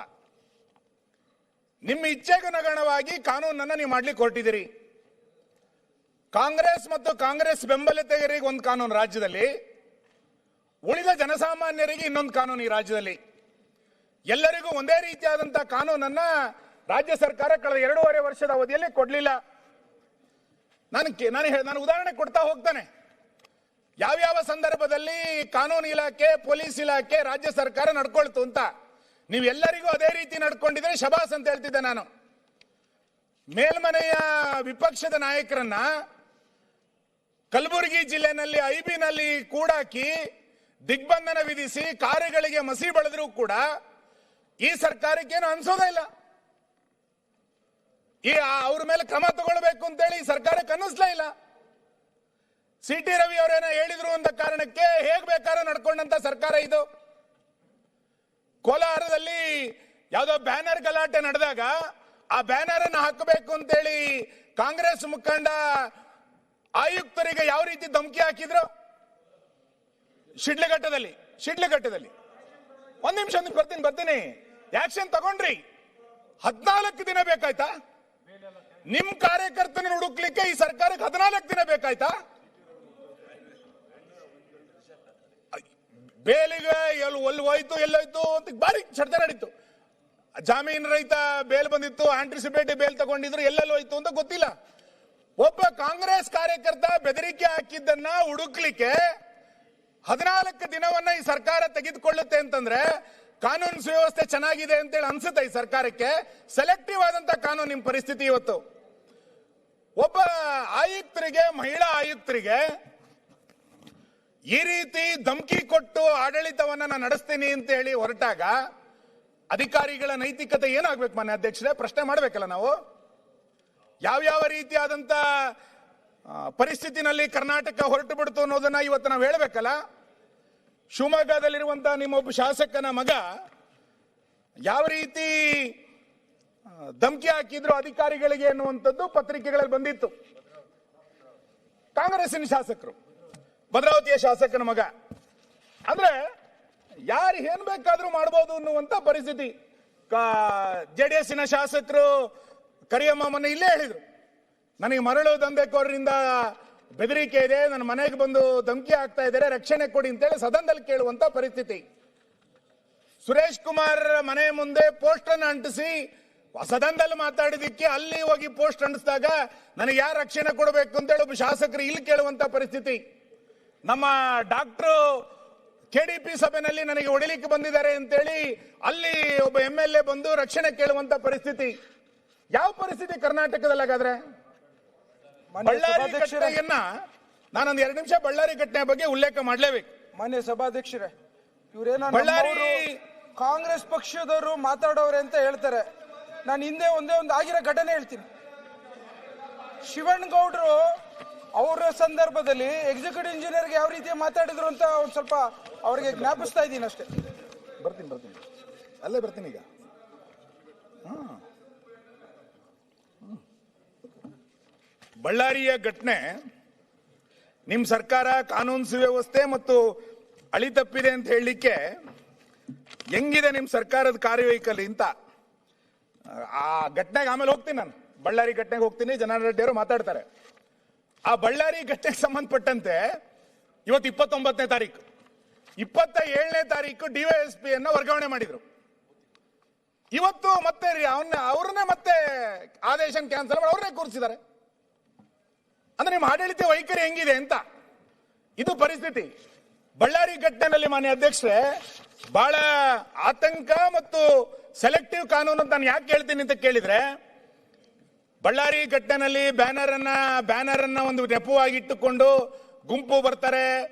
ನಿಮ್ಮ ಇಚ್ಛೆಗನುಗುಣವಾಗಿ ಕಾನೂನನ್ನ ನೀವು ಮಾಡ್ಲಿಕ್ಕೆ ಹೊರಟಿದ್ದೀರಿ. ಕಾಂಗ್ರೆಸ್ ಮತ್ತು ಕಾಂಗ್ರೆಸ್ ಬೆಂಬಲಿತರಿಗೆ ಒಂದು ಕಾನೂನು ರಾಜ್ಯದಲ್ಲಿ, ಉಳಿದ ಜನಸಾಮಾನ್ಯರಿಗೆ ಇನ್ನೊಂದು ಕಾನೂನು ಈ ರಾಜ್ಯದಲ್ಲಿ. ಎಲ್ಲರಿಗೂ ಒಂದೇ ರೀತಿಯಾದಂತಹ ಕಾನೂನನ್ನ ರಾಜ್ಯ ಸರ್ಕಾರ ಕಳೆದ 2.5 ವರ್ಷದ ಅವಧಿಯಲ್ಲಿ ಕೊಡಲಿಲ್ಲ. ನಾನು ಉದಾಹರಣೆ ಕೊಡ್ತಾ ಹೋಗ್ತಾನೆ. ಯಾವ್ಯಾವ ಸಂದರ್ಭದಲ್ಲಿ ಕಾನೂನು ಇಲಾಖೆ, ಪೊಲೀಸ್ ಇಲಾಖೆ, ರಾಜ್ಯ ಸರ್ಕಾರ ನಡ್ಕೊಳ್ತು ಅಂತ. ನೀವೆಲ್ಲರಿಗೂ ಅದೇ ರೀತಿ ನಡ್ಕೊಂಡಿದ್ರೆ ಶಬಾಸ್ ಅಂತ ಹೇಳ್ತಿದ್ದೆ ನಾನು. ಮೇಲ್ಮನೆಯ ವಿಪಕ್ಷದ ನಾಯಕರನ್ನ ಕಲಬುರಗಿ ಜಿಲ್ಲೆನಲ್ಲಿ ಐಬಿನಲ್ಲಿ ಕೂಡಾಕಿ ದಿಗ್ಬಂಧನ ವಿಧಿಸಿ ಕಾರುಗಳಿಗೆ ಮಸಿ ಬಳಿದ್ರೂ ಕೂಡ ಈ ಸರ್ಕಾರಕ್ಕೇನು ಅನ್ಸೋದೇ ಇಲ್ಲ. ಅವ್ರ ಮೇಲೆ ಕ್ರಮ ತಗೊಳ್ಬೇಕು ಅಂತೇಳಿ ಸರ್ಕಾರಕ್ಕೆ ಅನ್ನಿಸ್ಲೇ ಇಲ್ಲ. ಸಿ.ಟಿ. ರವಿ ಅವರೇನೋ ಹೇಳಿದ್ರು ಅಂತ ಕಾರಣಕ್ಕೆ ಹೇಗ್ ಬೇಕಾದ್ರೂ ನಡ್ಕೊಂಡಂತ ಸರ್ಕಾರ ಇದು. ಕೋಲಾರದಲ್ಲಿ ಯಾವ್ದೋ ಬ್ಯಾನರ್ ಗಲಾಟೆ ನಡೆದಾಗ ಆ ಬ್ಯಾನರ್ ಅನ್ನು ಹಾಕಬೇಕು ಅಂತೇಳಿ ಕಾಂಗ್ರೆಸ್ ಮುಖಂಡ ಆಯುಕ್ತರಿಗೆ ಯಾವ ರೀತಿ ಧಮಕಿ ಹಾಕಿದ್ರು? ಶಿಡ್ಲಘಟ್ಟದಲ್ಲಿ ಒಂದ್ ನಿಮಿಷ ಬರ್ತೀನಿ. ಆಕ್ಷನ್ ತಗೊಂಡ್ರಿ, 14 ದಿನ ಬೇಕಾಯ್ತಾ? ನಿಮ್ ಕಾರ್ಯಕರ್ತನ ಹುಡುಕ್ಲಿಕ್ಕೆ ಈ ಸರ್ಕಾರಕ್ಕೆ 14 ದಿನ ಬೇಕಾಯ್ತಾ? ಬೇಲಿಗೆ ಎಲ್ಲಿ ಹೋಯ್ತು ಎಲ್ಲೋಯ್ತು ಅಂತ ಬಾರಿ ಚರ್ಚೆ ನಡೀತು. ಜಾಮೀನು ರಹಿತ ಬೇಲ್ ಬಂದಿತ್ತು, ಆಂಟಿಸಿಪೇಟಿ ಬೇಲ್ ತಗೊಂಡಿದ್ರು, ಎಲ್ಲೆಲ್ಲಿ ಹೋಯ್ತು ಅಂತ ಗೊತ್ತಿಲ್ಲ. ಒಬ್ಬ ಕಾಂಗ್ರೆಸ್ ಕಾರ್ಯಕರ್ತ ಬೆದರಿಕೆ ಹಾಕಿದ್ದನ್ನ ಹುಡುಕ್ಲಿಕ್ಕೆ 14 ದಿನವನ್ನ ಈ ಸರ್ಕಾರ ತೆಗೆದುಕೊಳ್ಳುತ್ತೆ ಅಂತಂದ್ರೆ ಕಾನೂನು ಸುವ್ಯವಸ್ಥೆ ಚೆನ್ನಾಗಿದೆ ಅಂತೇಳಿ ಅನ್ಸುತ್ತೆ ಈ ಸರ್ಕಾರಕ್ಕೆ. ಸೆಲೆಕ್ಟಿವ್ ಆದಂತ ಕಾನೂನು ನಿಮ್ಮ ಪರಿಸ್ಥಿತಿ ಇವತ್ತು. ಒಬ್ಬ ಆಯುಕ್ತರಿಗೆ, ಮಹಿಳಾ ಆಯುಕ್ತರಿಗೆ ಈ ರೀತಿ ಧಮಕಿ ಕೊಟ್ಟು ಆಡಳಿತವನ್ನ ನಾನು ನಡೆಸ್ತೀನಿ ಅಂತ ಹೇಳಿ ಹೊರಟಾಗ ಅಧಿಕಾರಿಗಳ ನೈತಿಕತೆ ಏನಾಗ್ಬೇಕು ಮಾನ್ಯ ಅಧ್ಯಕ್ಷರೇ? ಪ್ರಶ್ನೆ ಮಾಡ್ಬೇಕಲ್ಲ ನಾವು. ಯಾವ್ಯಾವ ರೀತಿಯಾದಂತ ಪರಿಸ್ಥಿತಿನಲ್ಲಿ ಕರ್ನಾಟಕ ಹೊರಟು ಬಿಡ್ತು ಅನ್ನೋದನ್ನ ಇವತ್ತು ನಾವು ಹೇಳಬೇಕಲ್ಲ. ಶಿವಮೊಗ್ಗದಲ್ಲಿರುವಂತಹ ನಿಮ್ಮೊಬ್ಬ ಶಾಸಕನ ಮಗ ಯಾವ ರೀತಿ ಧಮಕಿ ಹಾಕಿದ್ರು ಅಧಿಕಾರಿಗಳಿಗೆ ಎನ್ನುವಂಥದ್ದು ಪತ್ರಿಕೆಗಳಲ್ಲಿ ಬಂದಿತ್ತು. ಕಾಂಗ್ರೆಸ್ಸಿನ ಶಾಸಕರು, ಭದ್ರಾವತಿಯ ಶಾಸಕನ ಮಗ. ಅಂದ್ರೆ ಯಾರು ಏನ್ ಬೇಕಾದ್ರೂ ಮಾಡಬಹುದು ಅನ್ನುವಂತ ಪರಿಸ್ಥಿತಿ. ಜೆಡಿಎಸ್ಸಿನ ಶಾಸಕರು ಕರಿಯಮ್ಮ ಮೊನ್ನೆ ಇಲ್ಲೇ ಹೇಳಿದ್ರು, ನನಗೆ ಮರಳು ದಂಧೆಕೋರರಿಂದ ಬೆದರಿಕೆ ಇದೆ, ನನ್ನ ಮನೆಗೆ ಬಂದು ಧಮಕಿ ಆಗ್ತಾ ಇದ್ದಾರೆ, ರಕ್ಷಣೆ ಕೊಡಿ ಅಂತೇಳಿ ಸದನದಲ್ಲಿ ಕೇಳುವಂತ ಪರಿಸ್ಥಿತಿ. ಸುರೇಶ್ ಕುಮಾರ್ ಮನೆ ಮುಂದೆ ಪೋಸ್ಟ್ ಅನ್ನು ಅಂಟಿಸಿ ಸದನದಲ್ಲಿ ಮಾತಾಡಿದಕ್ಕೆ ಅಲ್ಲಿ ಹೋಗಿ ಪೋಸ್ಟ್ ಅಂಟಿಸಿದಾಗ ನನಗೆ ಯಾರು ರಕ್ಷಣೆ ಕೊಡಬೇಕು ಅಂತೇಳಿ ಒಬ್ಬ ಶಾಸಕರು ಇಲ್ಲಿ ಕೇಳುವಂತ ಪರಿಸ್ಥಿತಿ. ನಮ್ಮ ಡಾಕ್ಟರ್ ಕೆಡಿಪಿ ಸಭೆಯಲ್ಲಿ ನನಗೆ ಹೊಡಿಲಿಕ್ಕೆ ಬಂದಿದ್ದಾರೆ ಅಂತೇಳಿ ಅಲ್ಲಿ ಒಬ್ಬ MLA ಬಂದು ರಕ್ಷಣೆ ಕೇಳುವಂತ ಪರಿಸ್ಥಿತಿ. ಯಾವ ಪರಿಸ್ಥಿತಿ ಕರ್ನಾಟಕದಲ್ಲಿ ಹಾಗಾದ್ರೆ? ಬಳ್ಳಾರಿ ಘಟನೆಯನ್ನ ನಾನೊಂದು 2 ನಿಮಿಷ ಬಳ್ಳಾರಿ ಘಟನೆ ಬಗ್ಗೆ ಉಲ್ಲೇಖ ಮಾಡಲೇಬೇಕು. ಮಾನ್ಯ ಸಭಾಧ್ಯಕ್ಷರೇ, ಇವರೇನೋ ಬಳ್ಳಾರಿ ಕಾಂಗ್ರೆಸ್ ಪಕ್ಷದವರು ಮಾತಾಡೋರೆ ಅಂತ ಹೇಳ್ತಾರೆ. ನಾನು ಹಿಂದೆ ಒಂದೇ ಒಂದು ಆಗಿರೋ ಘಟನೆ ಹೇಳ್ತೀನಿ. ಶಿವಣ್ಣಗೌಡರು ಅವರ ಸಂದರ್ಭದಲ್ಲಿ ಎಕ್ಸಿಕ್ಯೂಟಿವ್ ಇಂಜಿನಿಯರ್ಗೆ ಯಾವ ರೀತಿ ಮಾತಾಡಿದ್ರು ಅಂತ ಒಂದು ಸ್ವಲ್ಪ ಅವರಿಗೆ ಜ್ಞಾಪಿಸ್ತಾ ಇದ್ದೀನಿ ಅಷ್ಟೇ. ಬರ್ತೀನಿ ಅಲ್ಲೇ ಬರ್ತೀನಿ ಈಗ. ಬಳ್ಳಾರಿಯ ಘಟನೆ, ನಿಮ್ ಸರ್ಕಾರ ಕಾನೂನು ಸುವ್ಯವಸ್ಥೆ ಮತ್ತು ಅಳಿ ತಪ್ಪಿದೆ ಅಂತ ಹೇಳಲಿಕ್ಕೆ ಹೆಂಗಿದೆ ನಿಮ್ ಸರ್ಕಾರದ ಕಾರ್ಯವೈಖರಿ ಅಂತ. ಆ ಘಟನೆಗೆ ಆಮೇಲೆ ಹೋಗ್ತೀನಿ ನಾನು. ಬಳ್ಳಾರಿ ಘಟನೆಗೆ ಹೋಗ್ತೀನಿ, ಜನಾರ್ದನ್ ರೆಡ್ಡಿ ಅವರು ಮಾತಾಡ್ತಾರೆ. ಆ ಬಳ್ಳಾರಿ ಘಟನೆಗೆ ಸಂಬಂಧಪಟ್ಟಂತೆ ಇವತ್ತು 29ನೇ ತಾರೀಕು, 27ನೇ ತಾರೀಕು ಡಿವೈಎಸ್ಪಿ ಅನ್ನ ವರ್ಗಾವಣೆ ಮಾಡಿದ್ರು. ಇವತ್ತು ಮತ್ತೆ ಅವ್ರನ್ನೇ ಮತ್ತೆ ಆದೇಶ ಕ್ಯಾನ್ಸಲ್ ಮಾಡಿ ಅವ್ರನ್ನೇ ಕೂರಿಸಿದ್ದಾರೆ. ಅಂದ್ರೆ ನಿಮ್ಮ ಆಡಳಿತ ವೈಖರಿ ಹೆಂಗಿದೆ ಅಂತ ಇದು ಪರಿಸ್ಥಿತಿ. ಬಳ್ಳಾರಿ ಘಟನೆಯಲ್ಲಿ ಮಾನ್ಯ ಅಧ್ಯಕ್ಷರೇ ಬಹಳ ಆತಂಕ ಮತ್ತು ಸೆಲೆಕ್ಟಿವ್ ಕಾನೂನು ಅಂತ ನಾನು ಯಾಕೆ ಹೇಳ್ತೀನಿ ಅಂತ ಕೇಳಿದ್ರೆ, ಬಳ್ಳಾರಿ ಘಟನೆಯಲ್ಲಿ ಬ್ಯಾನರ್ ಅನ್ನ ಒಂದು ನೆಪವಾಗಿಟ್ಟುಕೊಂಡು ಗುಂಪು ಬರ್ತಾರೆ,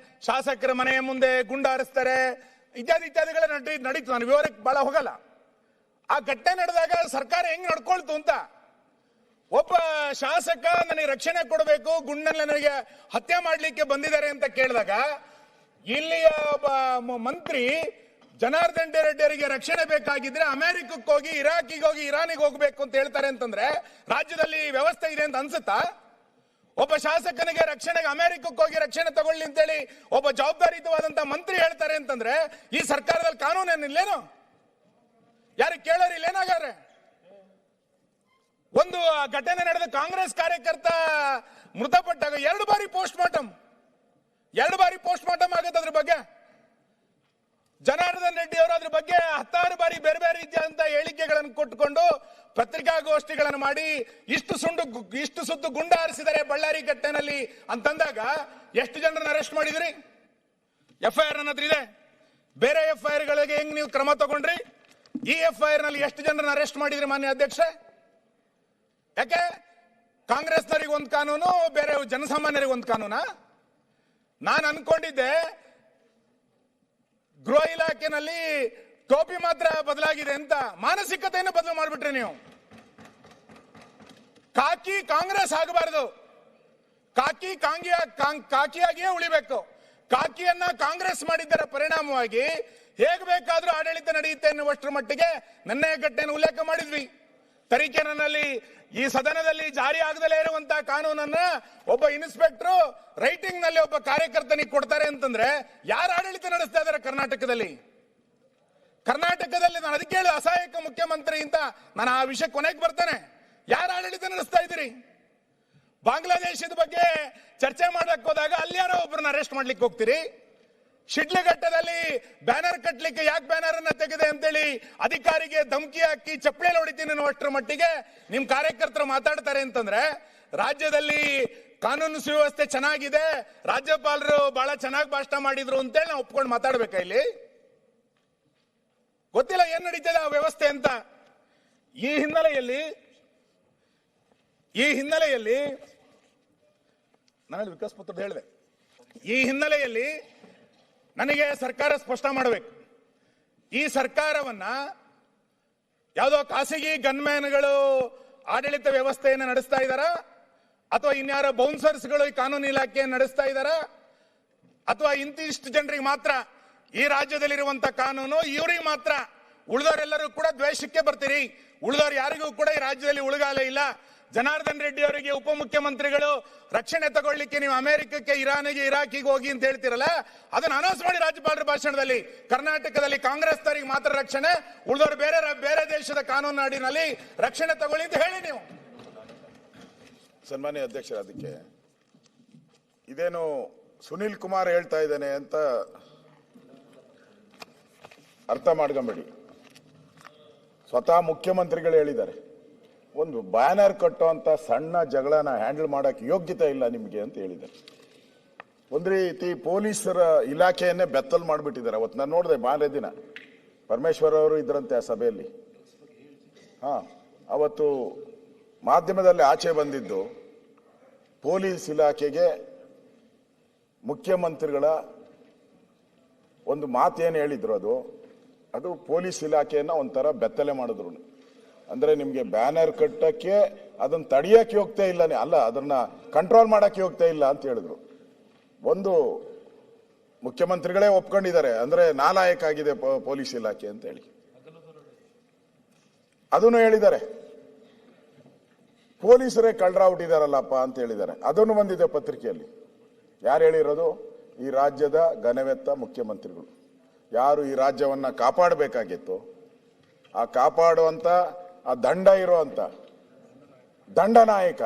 ಶಾಸಕರ ಮನೆಯ ಮುಂದೆ ಗುಂಡು ಹಾರಿಸ್ತಾರೆ, ಇತ್ಯಾದಿಗಳ ನಡೀತು. ನಾನು ವಿವರಕ್ಕೆ ಬಹಳ ಹೋಗಲ್ಲ. ಆ ಘಟನೆ ನಡೆದಾಗ ಸರ್ಕಾರ ಹೆಂಗ್ ನಡ್ಕೊಳ್ತು ಅಂತ, ಒಬ್ಬ ಶಾಸಕ ನನಗೆ ರಕ್ಷಣೆ ಕೊಡಬೇಕು, ಗುಂಡಲ್ಲಿ ನನಗೆ ಹತ್ಯೆ ಮಾಡಲಿಕ್ಕೆ ಬಂದಿದ್ದಾರೆ ಅಂತ ಕೇಳಿದಾಗ ಇಲ್ಲಿಯ ಒಬ್ಬ ಮಂತ್ರಿ ಜನಾರ್ದನ್ ರೆಡ್ಡಿ ಅವರಿಗೆ ರಕ್ಷಣೆ ಬೇಕಾಗಿದ್ರೆ ಅಮೆರಿಕಕ್ಕೆ ಹೋಗಿ, ಇರಾಕಿಗೆ ಹೋಗಿ, ಇರಾನಿಗೆ ಹೋಗ್ಬೇಕು ಅಂತ ಹೇಳ್ತಾರೆ ಅಂತಂದ್ರೆ ರಾಜ್ಯದಲ್ಲಿ ವ್ಯವಸ್ಥೆ ಇದೆ ಅಂತ ಅನ್ಸುತ್ತಾ? ಒಬ್ಬ ಶಾಸಕನಿಗೆ ರಕ್ಷಣೆಗೆ ಅಮೆರಿಕಕ್ಕೆ ಹೋಗಿ ರಕ್ಷಣೆ ತಗೊಳ್ಳಿ ಅಂತೇಳಿ ಒಬ್ಬ ಜವಾಬ್ದಾರಿಯುತವಾದಂತ ಮಂತ್ರಿ ಹೇಳ್ತಾರೆ ಅಂತಂದ್ರೆ ಈ ಸರ್ಕಾರದಲ್ಲಿ ಕಾನೂನೇನಿಲ್ಲೇನು? ಯಾರು ಕೇಳೋರಿಲ್ಲೇನಾಗಾದ್ರೆ? ಒಂದು ಘಟನೆ ನಡೆದ ಕಾಂಗ್ರೆಸ್ ಕಾರ್ಯಕರ್ತ ಮೃತಪಟ್ಟಾಗ 2 ಬಾರಿ ಪೋಸ್ಟ್ ಮಾರ್ಟಮ್ ಆಗುತ್ತೆ ಅದ್ರ ಬಗ್ಗೆ. ಜನಾರ್ದನ್ ರೆಡ್ಡಿ ಅವರು ಅದ್ರ ಬಗ್ಗೆ 10 ಬಾರಿ ಬೇರೆ ಬೇರೆ ರೀತಿಯಾದಂತಹ ಹೇಳಿಕೆಗಳನ್ನು ಕೊಟ್ಟುಕೊಂಡು ಪತ್ರಿಕಾಗೋಷ್ಠಿಗಳನ್ನು ಮಾಡಿ ಇಷ್ಟು ಸುತ್ತು ಗುಂಡ ಹಾರಿಸಿದ್ದಾರೆ ಬಳ್ಳಾರಿ ಘಟನೆಯಲ್ಲಿ ಅಂತಂದಾಗ ಎಷ್ಟು ಜನರನ್ನ ಅರೆಸ್ಟ್ ಮಾಡಿದ್ರಿ? ಎಫ್ಐಆರ್ ಅನ್ನೋದ್ರ ಇದೆ. ಬೇರೆ ಎಫ್ಐಆರ್ ಗಳಿಗೆ ಹೆಂಗ್ ನೀವು ಕ್ರಮ ತಗೊಂಡ್ರಿ? ಈ ಎಫ್ಐಆರ್ ನಲ್ಲಿ ಎಷ್ಟು ಜನರನ್ನ ಅರೆಸ್ಟ್ ಮಾಡಿದ್ರಿ ಮಾನ್ಯ ಅಧ್ಯಕ್ಷ? ಯಾಕೆ ಕಾಂಗ್ರೆಸ್ನವರಿಗೆ ಒಂದು ಕಾನೂನು, ಬೇರೆ ಜನಸಾಮಾನ್ಯರಿಗೆ ಒಂದು ಕಾನೂನಾ? ನಾನು ಅನ್ಕೊಂಡಿದ್ದೆ ಗೃಹ ಇಲಾಖೆನಲ್ಲಿ ಟೋಪಿ ಮಾತ್ರ ಬದಲಾಗಿದೆ ಅಂತ. ಮಾನಸಿಕತೆಯನ್ನು ಬದಲು ಮಾಡಿಬಿಟ್ರಿ ನೀವು. ಕಾಕಿ ಕಾಂಗ್ರೆಸ್ ಆಗಬಾರದು, ಕಾಕಿಯಾಗಿಯೇ ಉಳಿಬೇಕು. ಕಾಕಿಯನ್ನ ಕಾಂಗ್ರೆಸ್ ಮಾಡಿದ್ದರ ಪರಿಣಾಮವಾಗಿ ಹೇಗೆ ಬೇಕಾದ್ರೂ ಆಡಳಿತ ನಡೆಯುತ್ತೆ ಎನ್ನುವಷ್ಟರ ಮಟ್ಟಿಗೆ ನಿನ್ನೆ ಘಟನೆಯನ್ನು ಉಲ್ಲೇಖ ಮಾಡಿದ್ವಿ. ತರೀಕೆರೆನಲ್ಲಿ ಈ ಸದನದಲ್ಲಿ ಜಾರಿ ಆಗದಲೇ ಇರುವಂತಹ ಕಾನೂನನ್ನ ಒಬ್ಬ ಇನ್ಸ್ಪೆಕ್ಟರ್ ರೈಟಿಂಗ್ ನಲ್ಲಿ ಒಬ್ಬ ಕಾರ್ಯಕರ್ತನಿಗೆ ಕೊಡ್ತಾರೆ ಅಂತಂದ್ರೆ ಯಾರು ಆಡಳಿತ ನಡೆಸ್ತಾ ಇದ್ದಾರೆ ಕರ್ನಾಟಕದಲ್ಲಿ? ನಾನು ಅದಕ್ಕೆ ಹೇಳಿ ಅಸಹಾಯಕ ಮುಖ್ಯಮಂತ್ರಿ ಅಂತ ನಾನು ಆ ವಿಷಯ ಕೊನೆಗೆ ಬರ್ತೇನೆ. ಯಾರು ಆಡಳಿತ ನಡೆಸ್ತಾ ಇದ್ದೀರಿ? ಬಾಂಗ್ಲಾದೇಶದ ಬಗ್ಗೆ ಚರ್ಚೆ ಮಾಡಕ್ ಹೋದಾಗ ಅಲ್ಲಿ ಯಾರೋ ಒಬ್ಬರನ್ನ ಅರೆಸ್ಟ್ ಮಾಡ್ಲಿಕ್ಕೆ ಹೋಗ್ತೀರಿ. ಶಿಡ್ಲಘಟ್ಟದಲ್ಲಿ ಬ್ಯಾನರ್ ಕಟ್ಟಲಿಕ್ಕೆ ಯಾಕೆ ಬ್ಯಾನರ್ ಅನ್ನ ತೆಗೆದೆ ಅಂತೇಳಿ ಅಧಿಕಾರಿಗೆ ಧಮಕಿ ಹಾಕಿ ಚಪ್ಪಲಿ ಹೊಡಿತೀನಿ ಅನ್ನುವಷ್ಟರ ಮಟ್ಟಿಗೆ ನಿಮ್ ಕಾರ್ಯಕರ್ತರು ಮಾತಾಡ್ತಾರೆ ಅಂತಂದ್ರೆ ರಾಜ್ಯದಲ್ಲಿ ಕಾನೂನು ಸುವ್ಯವಸ್ಥೆ ಚೆನ್ನಾಗಿದೆ, ರಾಜ್ಯಪಾಲರು ಬಹಳ ಚೆನ್ನಾಗಿ ಭಾಷಣ ಮಾಡಿದ್ರು ಅಂತೇಳಿ ನಾವು ಒಪ್ಕೊಂಡು ಮಾತಾಡ್ಬೇಕಾ ಇಲ್ಲಿ? ಗೊತ್ತಿಲ್ಲ ಏನ್ ನಡೀತದೆ ಆ ವ್ಯವಸ್ಥೆ ಅಂತ. ಈ ಹಿನ್ನೆಲೆಯಲ್ಲಿ ನಾನು ವಿಕಾಸ್ ಪುತ್ರ ಹೇಳಿದೆ. ಈ ಹಿನ್ನೆಲೆಯಲ್ಲಿ ನನಗೆ ಸರ್ಕಾರ ಸ್ಪಷ್ಟ ಮಾಡಬೇಕು. ಈ ಸರ್ಕಾರವನ್ನ ಯಾವುದೋ ಖಾಸಗಿ ಗನ್ಮ್ಯಾನ್ಗಳು ಆಡಳಿತ ವ್ಯವಸ್ಥೆಯನ್ನು ನಡೆಸ್ತಾ ಇದ್ದಾರಾ, ಅಥವಾ ಇನ್ಯಾರೋ ಬೌನ್ಸರ್ಸ್ಗಳು ಈ ಕಾನೂನು ಇಲಾಖೆ ನಡೆಸ್ತಾ ಇದ್ದಾರಾ, ಅಥವಾ ಇಂತಿಷ್ಟು ಜನರಿಗೆ ಮಾತ್ರ ಈ ರಾಜ್ಯದಲ್ಲಿರುವಂತ ಕಾನೂನು ಇವರಿಗೆ ಮಾತ್ರ, ಉಳಿದವರೆಲ್ಲರೂ ಕೂಡ ದ್ವೇಷಕ್ಕೆ ಬರ್ತೀರಿ, ಉಳಿದವರು ಯಾರಿಗೂ ಕೂಡ ಈ ರಾಜ್ಯದಲ್ಲಿ ಉಳುಗಾಲ ಇಲ್ಲ. ಜನಾರ್ದನ್ ರೆಡ್ಡಿ ಅವರಿಗೆ ಉಪಮುಖ್ಯಮಂತ್ರಿಗಳು ರಕ್ಷಣೆ ತಗೊಳ್ಳಿಕ್ಕೆ ನೀವು ಅಮೆರಿಕಕ್ಕೆ, ಇರಾನಿಗೆ, ಇರಾಕಿಗೆ ಹೋಗಿ ಅಂತ ಹೇಳ್ತಿರಲ್ಲ, ಅದನ್ನು ಅನೌನ್ಸ್ ಮಾಡಿ ರಾಜ್ಯಪಾಲರ ಭಾಷಣದಲ್ಲಿ. ಕರ್ನಾಟಕದಲ್ಲಿ ಕಾಂಗ್ರೆಸ್ನವರಿಗೆ ಮಾತ್ರ ರಕ್ಷಣೆ, ಉಳಿದವರು ಬೇರೆ ದೇಶದ ಕಾನೂನು ನಾಡಿನಲ್ಲಿ ರಕ್ಷಣೆ ತಗೊಳ್ಳಿ ಅಂತ ಹೇಳಿ ನೀವು. ಸನ್ಮಾನ್ಯ ಅಧ್ಯಕ್ಷರ, ಅದಕ್ಕೆ ಇದೇನು ಸುನೀಲ್ ಕುಮಾರ್ ಹೇಳ್ತಾ ಇದ್ದೇನೆ ಅಂತ ಅರ್ಥ ಮಾಡ್ಕೊಂಬೇಡಿ. ಸ್ವತಃ ಮುಖ್ಯಮಂತ್ರಿಗಳು ಹೇಳಿದ್ದಾರೆ, ಒಂದು ಬ್ಯಾನರ್ ಕಟ್ಟುವಂತ ಸಣ್ಣ ಜಗಳನ ಹ್ಯಾಂಡಲ್ ಮಾಡಕ್ ಯೋಗ್ಯತೆ ಇಲ್ಲ ನಿಮ್ಗೆ ಅಂತ ಹೇಳಿದ್ದಾರೆ. ಒಂದ್ ರೀತಿ ಪೊಲೀಸರ ಇಲಾಖೆಯನ್ನೇ ಬೆತ್ತಲ್ ಮಾಡ್ಬಿಟ್ಟಿದ್ದಾರೆ. ಅವತ್ತು ನಾನು ನೋಡಿದೆ, ಮಾರನೇ ದಿನ ಪರಮೇಶ್ವರ್ ಅವರು ಇದ್ರಂತೆ ಆ ಸಭೆಯಲ್ಲಿ. ಅವತ್ತು ಮಾಧ್ಯಮದಲ್ಲಿ ಆಚೆ ಬಂದಿದ್ದು ಪೊಲೀಸ್ ಇಲಾಖೆಗೆ ಮುಖ್ಯಮಂತ್ರಿಗಳ ಒಂದು ಮಾತೇನು ಹೇಳಿದ್ರು, ಅದು ಪೊಲೀಸ್ ಇಲಾಖೆಯನ್ನ ಒಂಥರ ಬೆತ್ತಲೆ ಮಾಡಿದ್ರು. ಅಂದ್ರೆ ನಿಮ್ಗೆ ಬ್ಯಾನರ್ ಕಟ್ಟಕ್ಕೆ ಅದನ್ನ ತಡೆಯಕ್ಕೆ ಹೋಗ್ತಾ ಇಲ್ಲ, ಅಲ್ಲ ಅದನ್ನ ಕಂಟ್ರೋಲ್ ಮಾಡಕ್ಕೆ ಹೋಗ್ತಾ ಇಲ್ಲ ಅಂತ ಹೇಳಿದ್ರು. ಒಂದು ಮುಖ್ಯಮಂತ್ರಿಗಳೇ ಒಪ್ಕೊಂಡಿದ್ದಾರೆ, ಅಂದ್ರೆ ನಾಲಾಯಕ ಆಗಿದೆ ಪೊಲೀಸ್ ಇಲಾಖೆ ಅಂತ ಹೇಳಿ ಅದನ್ನು ಹೇಳಿದ್ದಾರೆ. ಪೊಲೀಸರೇ ಕಳ್ಳರಾಗ್ಬಿಟ್ಟಿದಾರಲ್ಲಪ್ಪ ಅಂತ ಹೇಳಿದ್ದಾರೆ, ಅದನ್ನು ಬಂದಿದೆ ಪತ್ರಿಕೆಯಲ್ಲಿ. ಯಾರು ಹೇಳಿರೋದು? ಈ ರಾಜ್ಯದ ಘನವೆತ್ತ ಮುಖ್ಯಮಂತ್ರಿಗಳು. ಯಾರು ಈ ರಾಜ್ಯವನ್ನ ಕಾಪಾಡಬೇಕಾಗಿತ್ತು, ಆ ಕಾಪಾಡುವಂತ ಆ ದಂಡ ಇರುವಂತ ದಂಡನಾಯಕ,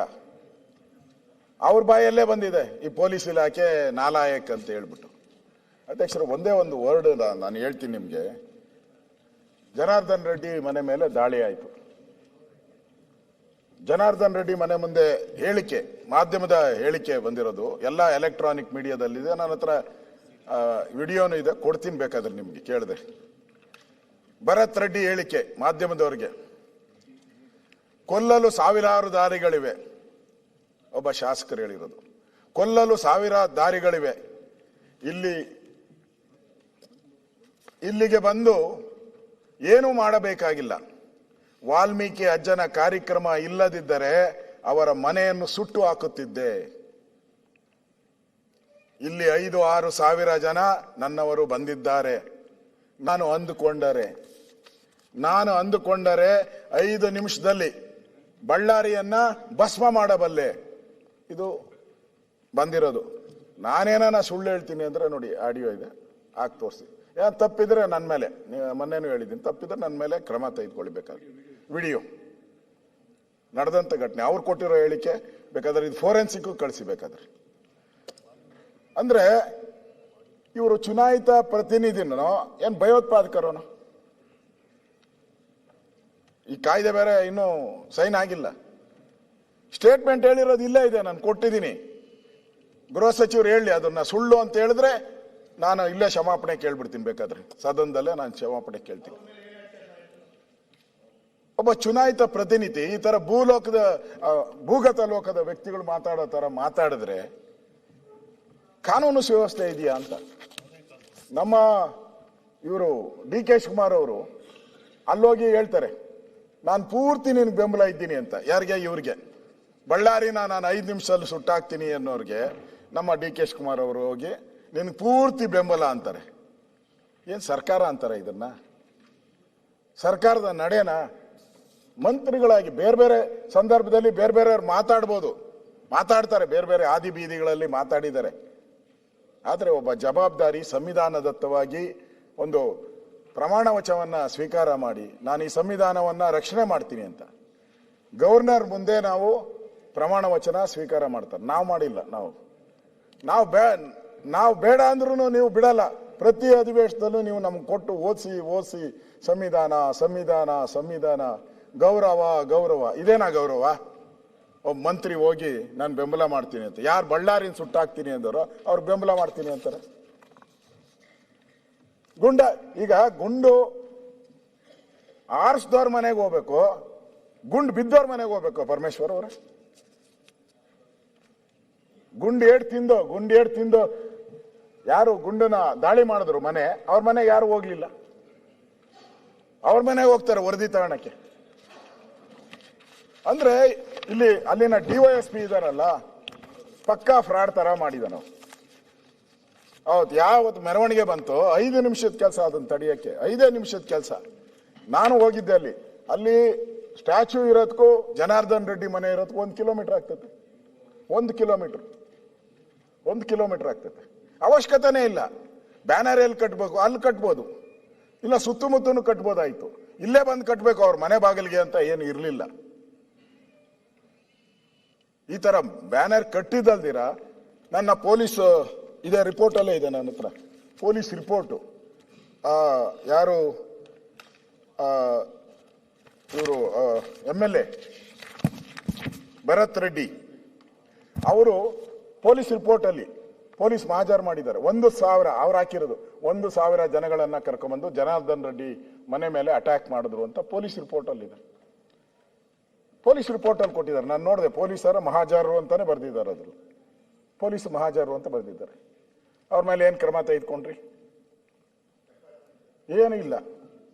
ಅವ್ರ ಬಾಯಲ್ಲೇ ಬಂದಿದೆ ಈ ಪೊಲೀಸ್ ಇಲಾಖೆ ನಾಲಾಯಕ್ ಅಂತ ಹೇಳ್ಬಿಟ್ಟು. ಅಧ್ಯಕ್ಷರು, ಒಂದೇ ಒಂದು ವರ್ಡ್ ನಾನು ಹೇಳ್ತೀನಿ ನಿಮ್ಗೆ. ಜನಾರ್ದನ್ ರೆಡ್ಡಿ ಮನೆ ಮೇಲೆ ದಾಳಿ ಆಯಿತು. ಜನಾರ್ದನ್ ರೆಡ್ಡಿ ಮನೆ ಮುಂದೆ ಹೇಳಿಕೆ, ಮಾಧ್ಯಮದ ಹೇಳಿಕೆ ಬಂದಿರೋದು, ಎಲ್ಲ ಎಲೆಕ್ಟ್ರಾನಿಕ್ ಮೀಡಿಯಾದಲ್ಲಿದೆ. ನನ್ನ ಹತ್ರ ವಿಡಿಯೋನು ಇದೆ, ಕೊಡ್ತೀನಿ ಬೇಕಾದ್ರೆ ನಿಮ್ಗೆ ಕೇಳಿದೆ. ಭರತ್ ರೆಡ್ಡಿ ಹೇಳಿಕೆ ಮಾಧ್ಯಮದವರಿಗೆ, ಕೊಲ್ಲಲು ಸಾವಿರಾರು ದಾರಿಗಳಿವೆ. ಒಬ್ಬ ಶಾಸಕರು ಹೇಳಿರೋದು, ಕೊಲ್ಲಲು ಸಾವಿರ ದಾರಿಗಳಿವೆ. ಇಲ್ಲಿಗೆ ಬಂದು ಏನೂ ಮಾಡಬೇಕಾಗಿಲ್ಲ. ವಾಲ್ಮೀಕಿ ಅಜ್ಜನ ಕಾರ್ಯಕ್ರಮ ಇಲ್ಲದಿದ್ದರೆ ಅವರ ಮನೆಯನ್ನು ಸುಟ್ಟು ಹಾಕುತ್ತಿದ್ದೆ. ಇಲ್ಲಿ 5-6 ಸಾವಿರ ಜನ ನನ್ನವರು ಬಂದಿದ್ದಾರೆ. ನಾನು ಅಂದುಕೊಂಡರೆ 5 ನಿಮಿಷದಲ್ಲಿ ಬಳ್ಳಾರಿಯನ್ನ ಭಸ್ಮ ಮಾಡಬಲ್ಲೆ. ಇದು ಬಂದಿರೋದು. ನಾನೇನ ಸುಳ್ಳು ಹೇಳ್ತೀನಿ ಅಂದ್ರೆ ನೋಡಿ, ಆಡಿಯೋ ಇದೆ, ಹಾಕಿ ತೋರಿಸಿ. ತಪ್ಪಿದ್ರೆ ನನ್ನ ಮೇಲೆ, ಮೊನ್ನೆನೂ ಹೇಳಿದ್ದೀನಿ, ತಪ್ಪಿದ್ರೆ ನನ್ನ ಮೇಲೆ ಕ್ರಮ ತೆಗೆದುಕೊಳ್ಬೇಕಾದ್ರೆ. ವಿಡಿಯೋ ನಡೆದಂತ ಘಟನೆ, ಅವ್ರು ಕೊಟ್ಟಿರೋ ಹೇಳಿಕೆ ಬೇಕಾದ್ರೆ ಇದು ಫೋರೆನ್ಸಿಕ್ ಕಳಿಸಿ ಬೇಕಾದ್ರೆ. ಅಂದ್ರೆ ಇವರು ಚುನಾಯಿತ ಪ್ರತಿನಿಧಿನೋ ಏನ್ ಭಯೋತ್ಪಾದಕರೋನೋ? ಈ ಕಾಯ್ದೆ ಬೇರೆ ಇನ್ನೂ ಸೈನ್ ಆಗಿಲ್ಲ. ಸ್ಟೇಟ್ಮೆಂಟ್ ಹೇಳಿರೋದು ಇಲ್ಲೇ ಇದೆ, ನಾನು ಕೊಟ್ಟಿದ್ದೀನಿ. ಗೃಹ ಸಚಿವರು ಹೇಳಿ, ಅದನ್ನ ಸುಳ್ಳು ಅಂತ ಹೇಳಿದ್ರೆ ನಾನು ಇಲ್ಲೇ ಕ್ಷಮಾಪಣೆ ಕೇಳ್ಬಿಡ್ತೀನಿ. ಬೇಕಾದ್ರೆ ಸದನದಲ್ಲೇ ನಾನು ಕ್ಷಮಾಪಣೆ ಕೇಳ್ತೀನಿ. ಒಬ್ಬ ಚುನಾಯಿತ ಪ್ರತಿನಿಧಿ ಈ ತರ ಭೂಗತ ಲೋಕದ ವ್ಯಕ್ತಿಗಳು ಮಾತಾಡೋ ತರ ಮಾತಾಡಿದ್ರೆ ಕಾನೂನು ಸುವ್ಯವಸ್ಥೆ ಇದೆಯಾ ಅಂತ. ನಮ್ಮ ಇವರು DK ಶಿವಕುಮಾರ್ ಅವರು ಅಲ್ಲೋಗಿ ಹೇಳ್ತಾರೆ, ನಾನು ಪೂರ್ತಿ ನಿನ್ಗೆ ಬೆಂಬಲ ಇದ್ದೀನಿ ಅಂತ. ಯಾರಿಗೆ? ಇವ್ರಿಗೆ. ಬಳ್ಳಾರಿನ ನಾನು 5 ನಿಮಿಷದಲ್ಲಿ ಸುಟ್ಟಾಕ್ತೀನಿ ಅನ್ನೋರಿಗೆ ನಮ್ಮ DK ಶಿವಕುಮಾರ್ ಅವರು ಹೋಗಿ ನಿನ್ಗೆ ಪೂರ್ತಿ ಬೆಂಬಲ ಅಂತಾರೆ. ಏನ್ ಸರ್ಕಾರ ಅಂತಾರೆ ಇದನ್ನ? ಸರ್ಕಾರದ ನಡೆನಾ? ಮಂತ್ರಿಗಳಾಗಿ ಬೇರೆ ಬೇರೆ ಸಂದರ್ಭದಲ್ಲಿ ಬೇರೆ ಬೇರೆಯವ್ರು ಮಾತಾಡ್ತಾರೆ, ಬೇರೆ ಬೇರೆ ಆದಿ ಬೀದಿಗಳಲ್ಲಿ ಮಾತಾಡಿದ್ದಾರೆ. ಆದರೆ ಒಬ್ಬ ಜವಾಬ್ದಾರಿ ಸಂವಿಧಾನದತ್ತವಾಗಿ ಒಂದು ಪ್ರಮಾಣ ವಚನವನ್ನ ಸ್ವೀಕಾರ ಮಾಡಿ, ನಾನು ಈ ಸಂವಿಧಾನವನ್ನ ರಕ್ಷಣೆ ಮಾಡ್ತೀನಿ ಅಂತ ಗವರ್ನರ್ ಮುಂದೆ ನಾವು ಪ್ರಮಾಣ ವಚನ ಸ್ವೀಕಾರ ಮಾಡ್ತಾರೆ. ನಾವು ಮಾಡಿಲ್ಲ. ನಾವು ಬೇಡ ಅಂದ್ರೂ ನೀವು ಬಿಡಲ್ಲ. ಪ್ರತಿ ಅಧಿವೇಶನದಲ್ಲೂ ನೀವು ನಮ್ಗೆ ಕೊಟ್ಟು ಓದಿಸಿ ಸಂವಿಧಾನ ಗೌರವ. ಇದೇನಾ ಗೌರವ? ಒಬ್ಬ ಮಂತ್ರಿ ಹೋಗಿ ನಾನು ಬೆಂಬಲ ಮಾಡ್ತೀನಿ ಅಂತ, ಯಾರು ಬಳ್ಳಾರಿನ ಸುಟ್ಟಾಕ್ತೀನಿ ಅಂದವರು ಅವ್ರು ಬೆಂಬಲ ಮಾಡ್ತೀನಿ ಅಂತಾರೆ. ಈಗ ಗುಂಡು ಆರಿಸಿದವ್ರ ಮನೆಗೆ ಹೋಗ್ಬೇಕು, ಗುಂಡು ಬಿದ್ದವ್ರ ಮನೆಗೆ ಹೋಗ್ಬೇಕು. ಪರಮೇಶ್ವರ್ ಅವರೇ, ಗುಂಡು ಏಟ್ ತಿಂದು ಯಾರು ಗುಂಡನ ದಾಳಿ ಮಾಡಿದ್ರು ಮನೆ, ಅವ್ರ ಮನೆಗೆ ಯಾರು ಹೋಗ್ಲಿಲ್ಲ. ಅವ್ರ ಮನೆಗೆ ಹೋಗ್ತಾರೆ ವರದಿ ತಗೊಳಕ್ಕೆ. ಅಂದ್ರೆ ಅಲ್ಲಿನ DYSP ಇದಾರಲ್ಲ, ಪಕ್ಕಾ ಫ್ರಾಡ್ ತರ ಮಾಡಿದ. ನಾವು ಯಾವತ್ತು ಮೆರವಣಿಗೆ ಬಂತು 5 ನಿಮಿಷದ ಕೆಲಸ, ಅದನ್ನ ತಡೆಯಕ್ಕೆ 5 ನಿಮಿಷದ ಕೆಲಸ. ನಾನು ಹೋಗಿದ್ದೆ ಅಲ್ಲಿ ಸ್ಟ್ಯಾಚ್ಯೂ ಇರೋದಕ್ಕೂ ಜನಾರ್ದನ್ ರೆಡ್ಡಿ ಮನೆ ಇರೋದಕ್ಕೂ 1 ಕಿಲೋಮೀಟರ್ ಆಗ್ತದೆ. 1 ಕಿಲೋಮೀಟರ್ ಆಗ್ತದೆ. ಅವಶ್ಯಕತೆನೇ ಇಲ್ಲ. ಬ್ಯಾನರ್ ಎಲ್ಲಿ ಕಟ್ಬೇಕು ಅಲ್ಲಿ ಕಟ್ಬೋದು, ಇಲ್ಲ ಸುತ್ತಮುತ್ತನು ಕಟ್ಬೋದಾಯ್ತು. ಇಲ್ಲೇ ಬಂದು ಕಟ್ಬೇಕು ಅವ್ರ ಮನೆ ಬಾಗಿಲಿಗೆ ಅಂತ ಏನು ಇರಲಿಲ್ಲ. ಈ ತರ ಬ್ಯಾನರ್ ಕಟ್ಟಿದಲ್ದಿರ ನನ್ನ ಪೊಲೀಸ್ ಇದೆ, ರಿಪೋರ್ಟ್ ಅಲ್ಲೇ ಇದೆ ನನ್ನ ಹತ್ರ, ಪೊಲೀಸ್ ರಿಪೋರ್ಟು. ಯಾರು ಇವರು MLA ಭರತ್ ರೆಡ್ಡಿ ಅವರು ಪೊಲೀಸ್ ರಿಪೋರ್ಟ್ ಅಲ್ಲಿ ಪೊಲೀಸ್ ಮಹಾಜರು ಮಾಡಿದ್ದಾರೆ. 1,000 ಅವ್ರು ಹಾಕಿರೋದು 1,000 ಜನಗಳನ್ನ ಕರ್ಕೊಂಡ್ಬಂದು ಜನಾರ್ದನ್ ರೆಡ್ಡಿ ಮನೆ ಮೇಲೆ ಅಟ್ಯಾಕ್ ಮಾಡಿದ್ರು ಅಂತ ಪೊಲೀಸ್ ರಿಪೋರ್ಟ್ ಅಲ್ಲಿ ಇದೆ. ಪೊಲೀಸ್ ರಿಪೋರ್ಟ್ ಅಲ್ಲಿ ಕೊಟ್ಟಿದ್ದಾರೆ, ನಾನು ನೋಡಿದೆ. ಪೊಲೀಸರ ಮಹಾಜರು ಅಂತಾನೆ ಬರ್ದಿದ್ದಾರೆ, ಅದ್ರಲ್ಲಿ ಪೊಲೀಸ್ ಮಹಾಜರು ಅಂತ ಬರ್ದಿದ್ದಾರೆ. ಅವ್ರ ಮೇಲೆ ಏನ್ ಕ್ರಮ ತೆಗೆದುಕೊಂಡ್ರಿ? ಏನೂ ಇಲ್ಲ.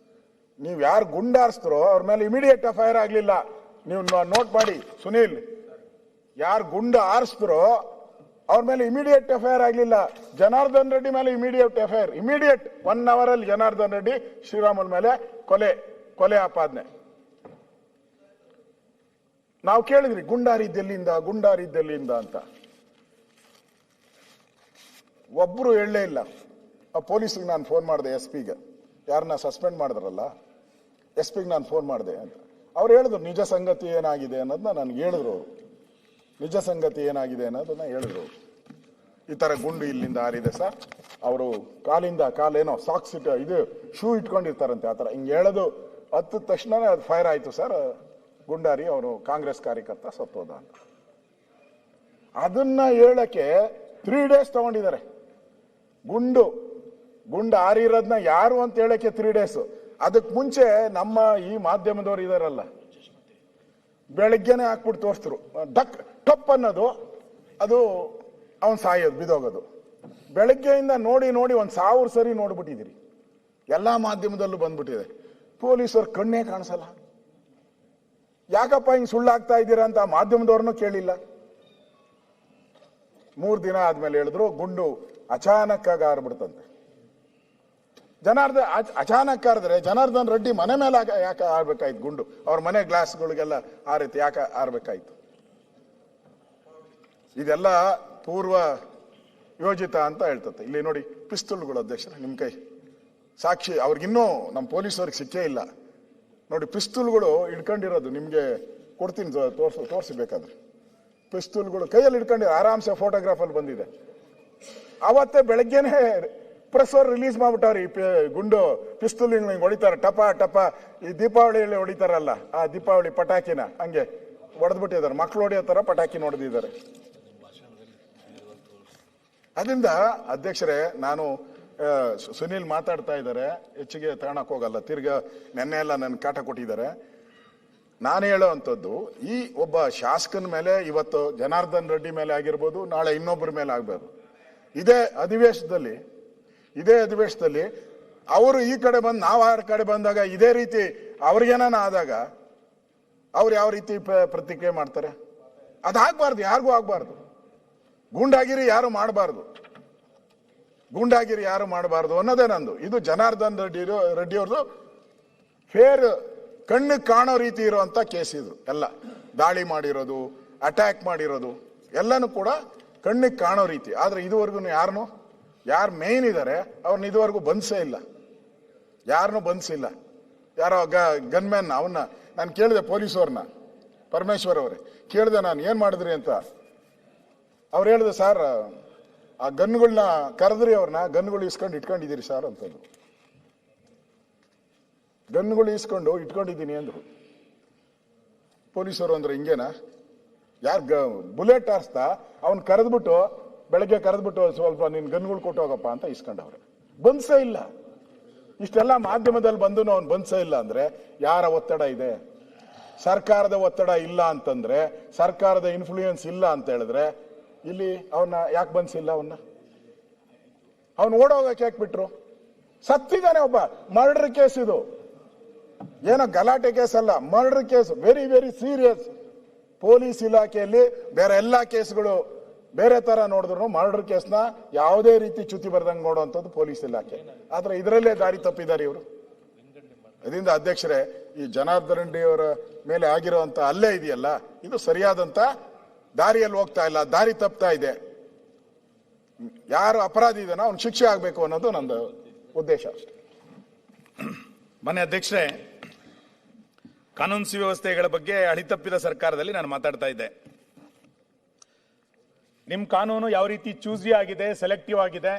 ನೀವು ಯಾರು ಗುಂಡಾರಿಸ್ತಾರೋ ಅವ್ರ ಮೇಲೆ ಇಮಿಡಿಯೇಟ್ FIR ಆಗ್ಲಿಲ್ಲ. ನೀವು ನೋಟ್ ಮಾಡಿ ಸುನೀಲ್, ಯಾರು ಗುಂಡ ಆರಿಸ್ತಾರೋ ಅವ್ರ ಮೇಲೆ ಇಮಿಡಿಯೇಟ್ FIR ಆಗ್ಲಿಲ್ಲ. ಜನಾರ್ದನ್ ರೆಡ್ಡಿ ಮೇಲೆ ಇಮಿಡಿಯೇಟ್ FIR, ಇಮಿಡಿಯೇಟ್ 1 hour ಅಲ್ಲಿ ಜನಾರ್ದನ್ ರೆಡ್ಡಿ ಶ್ರೀರಾಮುಲ್ ಮೇಲೆ ಕೊಲೆ ಆಪಾದನೆ. ನಾವು ಕೇಳಿದ್ರಿ ಗುಂಡಾರಿದ್ದೆಲ್ಲಿಂದ ಅಂತ. ಒಬ್ರು ಹೇಳಲೇ ಇಲ್ಲ. ಆ ಪೊಲೀಸ್ಗೆ ನಾನು ಫೋನ್ ಮಾಡಿದೆ, SP ಗೆ, ಯಾರನ್ನ ಸಸ್ಪೆಂಡ್ ಮಾಡಿದ್ರಲ್ಲ SP ಗೆ ನಾನು ಫೋನ್ ಮಾಡಿದೆ ಅಂತ. ಅವ್ರು ಹೇಳಿದ್ರು ನಿಜ ಸಂಗತಿ ಏನಾಗಿದೆ ಅನ್ನೋದನ್ನ ನನಗೆ ಹೇಳಿದ್ರು ಅವರು. ನಿಜ ಸಂಗತಿ ಏನಾಗಿದೆ ಅನ್ನೋದನ್ನ ಹೇಳಿದ್ರು. ಈ ತರ ಗುಂಡು ಇಲ್ಲಿಂದ ಹಾರಿದೆ ಸರ್, ಅವರು ಕಾಲೇನೋ ಸಾಕ್ಸ್ ಇದು ಶೂ ಇಟ್ಕೊಂಡಿರ್ತಾರಂತೆ, ಆ ಥರ ಹಿಂಗೆ ಹೇಳೋದು ಹತ್ತಿದ ತಕ್ಷಣ ಅದು ಫೈರ್ ಆಯ್ತು ಸರ್, ಗುಂಡಾರಿ ಅವರು ಕಾಂಗ್ರೆಸ್ ಕಾರ್ಯಕರ್ತ ಸತ್ತೋದ ಅಂತ. ಅದನ್ನ ಹೇಳಕ್ಕೆ 3 days ತಗೊಂಡಿದ್ದಾರೆ. ಗುಂಡು ಹಾರಿರೋದನ್ನ ಯಾರು ಅಂತ ಹೇಳಕ್ಕೆ 3 days. ಅದಕ್ಕೆ ಮುಂಚೆ ನಮ್ಮ ಈ ಮಾಧ್ಯಮದವ್ರು ಇದಾರಲ್ಲ, ಬೆಳಗ್ಗೆನೆ ಹಾಕ್ಬಿಟ್ಟು ತೋರಿಸ್ತರು, ಟಪ್ ಅನ್ನೋದು ಅದು ಅವನ್ ಸಾಯೋದು, ಬಿದೋಗೋದು. ಬೆಳಗ್ಗೆಯಿಂದ ನೋಡಿ 1000 ಸರಿ ನೋಡ್ಬಿಟ್ಟಿದ್ದೀರಿ, ಎಲ್ಲಾ ಮಾಧ್ಯಮದಲ್ಲೂ ಬಂದ್ಬಿಟ್ಟಿದೆ. ಪೊಲೀಸರು ಕಣ್ಣೇ ಕಾಣಿಸಲ್ಲ. ಯಾಕಪ್ಪ ಹಿಂಗ್ ಸುಳ್ಳಾಗ್ತಾ ಇದ್ದೀರಾ ಅಂತ ಮಾಧ್ಯಮದವ್ರನ್ನೂ ಕೇಳಿಲ್ಲ. 3 ದಿನ ಆದ್ಮೇಲೆ ಹೇಳಿದ್ರು ಗುಂಡು ಅಚಾನಕ್ ಆಗಿ ಹಾರ್ಬಿಡ್ತಂತೆ. ಅಚಾನಕ್ ಹಾರಿದ್ರೆ ಜನಾರ್ದನ್ ರೆಡ್ಡಿ ಮನೆ ಮೇಲೆ ಯಾಕೆ ಹಾರ್ಬೇಕಾಯ್ತು ಗುಂಡು? ಅವ್ರ ಮನೆ ಗ್ಲಾಸ್ಗಳಿಗೆಲ್ಲ ಹಾರಿತ್ತು, ಯಾಕೆ ಹಾರ್ಬೇಕಾಯ್ತು? ಇದೆಲ್ಲ ಪೂರ್ವ ಯೋಜಿತ ಅಂತ ಹೇಳ್ತತೆ. ಇಲ್ಲಿ ನೋಡಿ ಪಿಸ್ತೂಲ್ಗಳು ಅಧ್ಯಕ್ಷರ ನಿಮ್ ಕೈ ಸಾಕ್ಷಿ, ಅವ್ರಿಗಿನ್ನೂ ನಮ್ಮ ಪೊಲೀಸವ್ರಿಗೆ ಸಿಕ್ಕೇ ಇಲ್ಲ. ನೋಡಿ ಪಿಸ್ತೂಲ್ಗಳು ಇಟ್ಕೊಂಡಿರೋದು ನಿಮ್ಗೆ ಕೊಡ್ತೀನಿ, ತೋರಿಸಬೇಕಾದ್ರೆ. ಪಿಸ್ತೂಲ್ಗಳು ಕೈಯಲ್ಲಿ ಇಟ್ಕೊಂಡಿರೋ ಆರಾಮ್ಸೆ ಫೋಟೋಗ್ರಾಫಲ್ಲಿ ಬಂದಿದೆ. ಅವತ್ತೇ ಬೆಳಗ್ಗೆನೆ ಪ್ರೆಸ್ ಅವ್ರು ರಿಲೀಸ್ ಮಾಡ್ಬಿಟ್ಟವ್ರಿ. ಗುಂಡು ಪಿಸ್ತೂಲ್ ಹಿಂಗ್ ಹೊಡಿತಾರ, ಟಪ ಈ ದೀಪಾವಳಿಯಲ್ಲಿ ಹೊಡಿತಾರಲ್ಲ, ಆ ದೀಪಾವಳಿ ಪಟಾಕಿನ ಹಂಗೆ ಹೊಡೆದ್ಬಿಟ್ಟಿದ್ದಾರೆ. ಮಕ್ಳು ಹೊಡೆಯೋ ತರ ಪಟಾಕಿ ಹೊಡೆದಿದ್ದಾರೆ. ಅದರಿಂದ ಅಧ್ಯಕ್ಷರೇ, ನಾನು ಸುನೀಲ್ ಮಾತಾಡ್ತಾ ಇದ್ದಾರೆ, ಹೆಚ್ಚಿಗೆ ತಗೊಳಕ್ ಹೋಗಲ್ಲ. ತಿರ್ಗಾ ನೆನ್ನೆ ಎಲ್ಲ ನನ್ ಕಾಟ ಕೊಟ್ಟಿದ್ದಾರೆ. ನಾನು ಹೇಳೋ ಅಂಥದ್ದು, ಈ ಒಬ್ಬ ಶಾಸಕನ ಮೇಲೆ ಇವತ್ತು ಜನಾರ್ದನ್ ರೆಡ್ಡಿ ಮೇಲೆ ಆಗಿರ್ಬೋದು, ನಾಳೆ ಇನ್ನೊಬ್ಬರ ಮೇಲೆ ಆಗ್ಬೋದು. ಇದೇ ಅಧಿವೇಶನದಲ್ಲಿ ಅವರು ಈ ಕಡೆ ಬಂದು ನಾವು ಆ ಕಡೆ ಬಂದಾಗ ಇದೇ ರೀತಿ ಅವ್ರಿಗೇನಾನ ಆದಾಗ ಅವ್ರು ಯಾವ ರೀತಿ ಪ್ರತಿಕ್ರಿಯೆ ಮಾಡ್ತಾರೆ? ಅದಾಗಬಾರ್ದು, ಯಾರಿಗೂ ಆಗ್ಬಾರ್ದು. ಗೂಂಡಾಗಿರಿ ಯಾರು ಮಾಡಬಾರ್ದು ಅನ್ನೋದೇ ನಂದು. ಇದು ಜನಾರ್ದನ್ ರೆಡ್ಡಿ ಅವ್ರದ್ದು ಫೇರ್, ಕಣ್ಣಿಗೆ ಕಾಣೋ ರೀತಿ ಇರುವಂತ ಕೇಸ್. ಇದು ಎಲ್ಲ ದಾಳಿ ಮಾಡಿರೋದು, ಅಟ್ಯಾಕ್ ಮಾಡಿರೋದು ಎಲ್ಲನೂ ಕೂಡ ಕಣ್ಣಿಗೆ ಕಾಣೋ ರೀತಿ. ಆದ್ರೆ ಇದುವರೆಗೂ ಯಾರು ಮೇನ್ ಇದ್ದಾರೆ ಅವ್ರನ್ನ ಇದುವರೆಗೂ ಬಂಧಿಸಿಲ್ಲ. ಯಾರೋ ಗನ್ಮ್ಯಾನ್ ಅವನ್ನ ನಾನು ಕೇಳಿದೆ, ಪೊಲೀಸವ್ರನ್ನ, ಪರಮೇಶ್ವರ್ ಅವರೇ ಕೇಳಿದೆ, ನಾನು ಏನ್ ಮಾಡಿದ್ರಿ ಅಂತ. ಅವ್ರು ಹೇಳಿದೆ, ಸರ್ ಆ ಗನ್ಗಳನ್ನ ಕರೆದ್ರಿ, ಅವ್ರನ್ನ ಗನ್ಗಳು ಇಟ್ಕೊಂಡಿದ್ದೀರಿ ಸರ್ ಅಂತಂದ್ರು. ಗನ್ಗಳು ಇಟ್ಕೊಂಡಿದ್ದೀನಿ ಅಂದ್ರು. ಪೊಲೀಸರು ಅಂದ್ರೆ ಹಿಂಗೇನಾ? ಬುಲೆಟ್ ಹಾರಿಸ್ತಾ ಅವ್ನ್ ಬೆಳಗ್ಗೆ ಕರೆದ್ಬಿಟ್ಟು ಸ್ವಲ್ಪ ನಿನ್ ಗನ್ಗಳು ಕೊಟ್ಟೋಗಪ್ಪ ಅಂತ ಇಸ್ಕೊಂಡವ್ರೆ. ಬಂದ್ಸೇ ಇಲ್ಲ. ಇಷ್ಟೆಲ್ಲ ಮಾಧ್ಯಮದಲ್ಲಿ ಬಂದು ಅವ್ನು ಬಂದ್ಸೇ ಇಲ್ಲ ಅಂದ್ರೆ ಯಾರ ಒತ್ತಡ ಇದೆ? ಸರ್ಕಾರದ ಒತ್ತಡ ಇಲ್ಲ ಅಂತಂದ್ರೆ, ಸರ್ಕಾರದ ಇನ್ಫ್ಲೂಯೆನ್ಸ್ ಇಲ್ಲ ಅಂತ ಹೇಳಿದ್ರೆ ಇಲ್ಲಿ ಅವನ್ನ ಯಾಕೆ ಬಂಧಿಸಿಲ್ಲ? ಅವನು ಓಡೋಗಕ್ಕೆ ಯಾಕೆ ಬಿಟ್ರು? ಸತ್ತಿದ್ದಾನೆ ಒಬ್ಬ. ಮರ್ಡರ್ ಕೇಸ್ ಇದು, ಏನೋ ಗಲಾಟೆ ಕೇಸ್ ಅಲ್ಲ, murder case. Very very serious. Police ಇಲಾಖೆಯಲ್ಲಿ ಬೇರೆ ಎಲ್ಲಾ ಕೇಸ್ಗಳು ಬೇರೆ ತರ ನೋಡಿದ್ರು, ಮರ್ಡರ್ ಕೇಸ್ನ ಯಾವುದೇ ರೀತಿ ಚ್ಯುತಿ ಬರ್ದಂಗೆ ನೋಡುವಂಥದ್ದು ಪೊಲೀಸ್ ಇಲಾಖೆ. ಆದ್ರೆ ಇದರಲ್ಲೇ ದಾರಿ ತಪ್ಪಿದ್ದಾರೆ ಇವರು. ಇದರಿಂದ ಅಧ್ಯಕ್ಷರೇ, ಈ ಜನಾರ್ದನ್ ರೆಡ್ಡಿ ಅವರ ಮೇಲೆ ಆಗಿರುವಂತ ಹಲ್ಲೆ ಇದೆಯಲ್ಲ, ಇದು ಸರಿಯಾದಂತ ದಾರಿಯಲ್ಲಿ ಹೋಗ್ತಾ ಇಲ್ಲ, ದಾರಿ ತಪ್ತಾ ಇದೆ. ಯಾರು ಅಪರಾಧಿ ಇದನ್ನ ಅವ್ನು ಶಿಕ್ಷೆ ಆಗ್ಬೇಕು ಅನ್ನೋದು ನಂದು ಉದ್ದೇಶ ಅಷ್ಟೇ. ಮನೆ ಅಧ್ಯಕ್ಷರೇ, ಕಾನೂನು ಸುವ್ಯವಸ್ಥೆಗಳ ಬಗ್ಗೆ ಅಳಿತಪ್ಪಿದ ಸರ್ಕಾರದಲ್ಲಿ ನಾನು ಮಾತಾಡ್ತಾ ಇದ್ದೆ. ನಿಮ್ ಕಾನೂನು ಯಾವ ರೀತಿ ಚೂಸಿ ಆಗಿದೆ, ಸೆಲೆಕ್ಟಿವ್ ಆಗಿದೆ,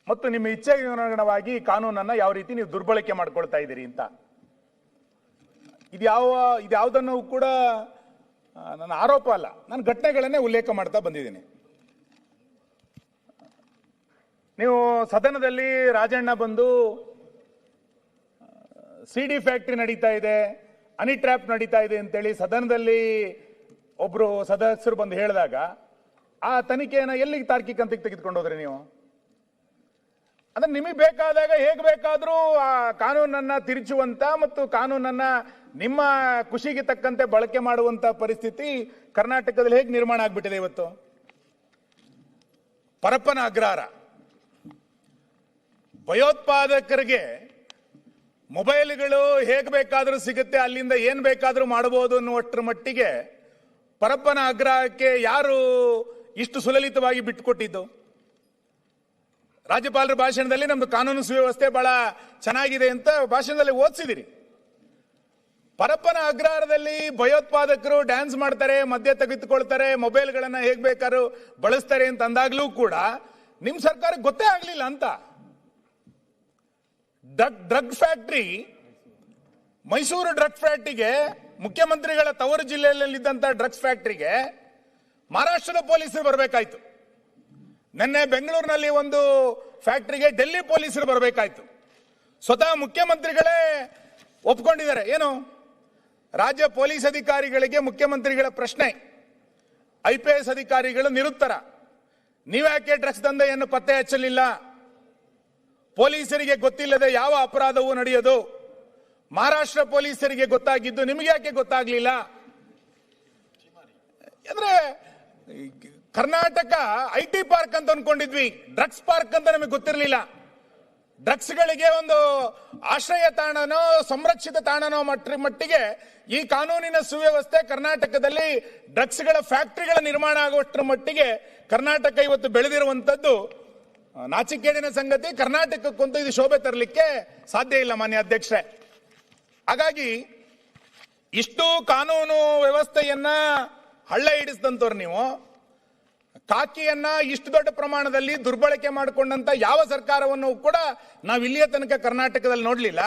ಮತ್ತು ನಿಮ್ಮ ಇಚ್ಛೆಗೆ ಅನುಗುಣವಾಗಿ ಕಾನೂನನ್ನ ಯಾವ ರೀತಿ ನೀವು ದುರ್ಬಳಕೆ ಮಾಡ್ಕೊಳ್ತಾ ಇದ್ದೀರಿ ಅಂತ. ಇದ್ಯಾವುದನ್ನು ಕೂಡ ನನ್ನ ಆರೋಪ ಅಲ್ಲ, ನಾನು ಘಟನೆಗಳನ್ನೇ ಉಲ್ಲೇಖ ಮಾಡ್ತಾ ಬಂದಿದ್ದೀನಿ. ನೀವು ಸದನದಲ್ಲಿ ರಾಜಣ್ಣ ಬಂದು ಸಿಡಿ ಫ್ಯಾಕ್ಟರಿ ನಡೀತಾ ಇದೆ, ಹನಿ ಟ್ರ್ಯಾಪ್ ನಡೀತಾ ಇದೆ ಅಂತೇಳಿ ಸದನದಲ್ಲಿ ಒಬ್ರು ಸದಸ್ಯರು ಬಂದು ಹೇಳಿದಾಗ ಆ ತನಿಖೆಯನ್ನು ಎಲ್ಲಿಗೆ ತಾರ್ಕಿಕ ಹಂತಕ್ಕೆ ತೆಗೆದುಕೊಂಡು ಹೋದ್ರಿ ನೀವು? ಅಂದ್ರೆ ನಿಮಗೆ ಬೇಕಾದಾಗ ಹೇಗೆ ಬೇಕಾದ್ರೂ ಆ ಕಾನೂನನ್ನ ತಿರುಚುವಂತ ಮತ್ತು ಕಾನೂನನ್ನ ನಿಮ್ಮ ಖುಷಿಗೆ ತಕ್ಕಂತೆ ಬಳಕೆ ಮಾಡುವಂತ ಪರಿಸ್ಥಿತಿ ಕರ್ನಾಟಕದಲ್ಲಿ ಹೇಗೆ ನಿರ್ಮಾಣ ಆಗ್ಬಿಟ್ಟಿದೆ ಇವತ್ತು? ಪರಪ್ಪನ ಅಗ್ರಹಾರ, ಭಯೋತ್ಪಾದಕರಿಗೆ ಮೊಬೈಲ್ಗಳು ಹೇಗೆ ಬೇಕಾದ್ರೂ ಸಿಗುತ್ತೆ, ಅಲ್ಲಿಂದ ಏನ್ ಬೇಕಾದ್ರೂ ಮಾಡಬಹುದು ಅನ್ನುವಷ್ಟರ ಮಟ್ಟಿಗೆ ಪರಪ್ಪನ ಆಗ್ರಹಕ್ಕೆ ಯಾರು ಇಷ್ಟು ಸುಲಲಿತವಾಗಿ ಬಿಟ್ಟುಕೊಟ್ಟಿದ್ದು? ರಾಜ್ಯಪಾಲರ ಭಾಷಣದಲ್ಲಿ ನಮ್ದು ಕಾನೂನು ಸುವ್ಯವಸ್ಥೆ ಬಹಳ ಚೆನ್ನಾಗಿದೆ ಅಂತ ಭಾಷಣದಲ್ಲಿ ಓದಿಸಿದಿರಿ. ಪರಪ್ಪನ ಅಗ್ರಹಾರದಲ್ಲಿ ಭಯೋತ್ಪಾದಕರು ಡ್ಯಾನ್ಸ್ ಮಾಡ್ತಾರೆ, ಮದ್ಯ ತೆಗೆದುಕೊಳ್ತಾರೆ, ಮೊಬೈಲ್ಗಳನ್ನ ಹೇಗ್ ಬೇಕಾದ್ರೂ ಬಳಸ್ತಾರೆ ಅಂತ ಅಂದಾಗ್ಲೂ ಕೂಡ ನಿಮ್ ಸರ್ಕಾರಕ್ಕೆ ಗೊತ್ತೇ ಆಗ್ಲಿಲ್ಲ ಅಂತ. ಡ್ರಗ್ ಫ್ಯಾಕ್ಟ್ರಿ, ಮೈಸೂರು ಡ್ರಗ್ ಫ್ಯಾಕ್ಟ್ರಿಗೆ, ಮುಖ್ಯಮಂತ್ರಿಗಳ ತವರು ಜಿಲ್ಲೆಯಲ್ಲಿದ್ದಂತ ಡ್ರಗ್ಸ್ ಫ್ಯಾಕ್ಟ್ರಿಗೆ ಮಹಾರಾಷ್ಟ್ರದ ಪೊಲೀಸರು ಬರಬೇಕಾಯ್ತು. ನಿನ್ನೆ ಬೆಂಗಳೂರಿನಲ್ಲಿ ಒಂದು ಫ್ಯಾಕ್ಟ್ರಿಗೆ ಡೆಲ್ಲಿ ಪೊಲೀಸರು ಬರಬೇಕಾಯ್ತು. ಸ್ವತಃ ಮುಖ್ಯಮಂತ್ರಿಗಳೇ ಒಪ್ಕೊಂಡಿದ್ದಾರೆ. ಏನು, ರಾಜ್ಯ ಪೊಲೀಸ್ ಅಧಿಕಾರಿಗಳಿಗೆ ಮುಖ್ಯಮಂತ್ರಿಗಳ ಪ್ರಶ್ನೆ, IPS ಅಧಿಕಾರಿಗಳು ನಿರುತ್ತರ. ನೀವ್ಯಾಕೆ ಡ್ರಗ್ಸ್ ದಂಧೆಯನ್ನು ಪತ್ತೆ ಹಚ್ಚಲಿಲ್ಲ? ಪೊಲೀಸರಿಗೆ ಗೊತ್ತಿಲ್ಲದೆ ಯಾವ ಅಪರಾಧವೂ ನಡೆಯೋದು? ಮಹಾರಾಷ್ಟ್ರ ಪೊಲೀಸರಿಗೆ ಗೊತ್ತಾಗಿದ್ದು ನಿಮಗೆ ಯಾಕೆ ಗೊತ್ತಾಗ್ಲಿಲ್ಲ? ಅಂದ್ರೆ ಕರ್ನಾಟಕ IT ಪಾರ್ಕ್ ಅಂತ ಅನ್ಕೊಂಡಿದ್ವಿ, ಡ್ರಗ್ಸ್ ಪಾರ್ಕ್ ಅಂತ ನಮಗೆ ಗೊತ್ತಿರಲಿಲ್ಲ. ಡ್ರಗ್ಸ್ಗಳಿಗೆ ಒಂದು ಆಶ್ರಯ ತಾಣನೋ ಸಂರಕ್ಷಿತ ತಾಣನೋ ಮಟ್ಟಿಗೆ ಈ ಕಾನೂನಿನ ಸುವ್ಯವಸ್ಥೆ ಕರ್ನಾಟಕದಲ್ಲಿ ಡ್ರಗ್ಸ್ಗಳ ಫ್ಯಾಕ್ಟರಿಗಳ ನಿರ್ಮಾಣ ಆಗುವಷ್ಟರ ಮಟ್ಟಿಗೆ ಕರ್ನಾಟಕ ಇವತ್ತು ಬೆಳೆದಿರುವಂತದ್ದು ನಾಚಿಕೇಡಿನ ಸಂಗತಿ. ಕರ್ನಾಟಕಕ್ಕಂತೂ ಇದು ಶೋಭೆ ತರಲಿಕ್ಕೆ ಸಾಧ್ಯ ಇಲ್ಲ ಮಾನ್ಯ ಅಧ್ಯಕ್ಷರೇ. ಹಾಗಾಗಿ ಇಷ್ಟು ಕಾನೂನು ವ್ಯವಸ್ಥೆಯನ್ನ ಹಳ್ಳ ಹಿಡಿಸಿದಂತವ್ರು ನೀವು, ಕಾಕಿಯನ್ನ ಇಷ್ಟು ದೊಡ್ಡ ಪ್ರಮಾಣದಲ್ಲಿ ದುರ್ಬಳಕೆ ಮಾಡಿಕೊಂಡಂತ ಯಾವ ಸರ್ಕಾರವನ್ನು ಕೂಡ ನಾವು ಇಲ್ಲಿಯ ತನಕ ಕರ್ನಾಟಕದಲ್ಲಿ ನೋಡಲಿಲ್ಲ.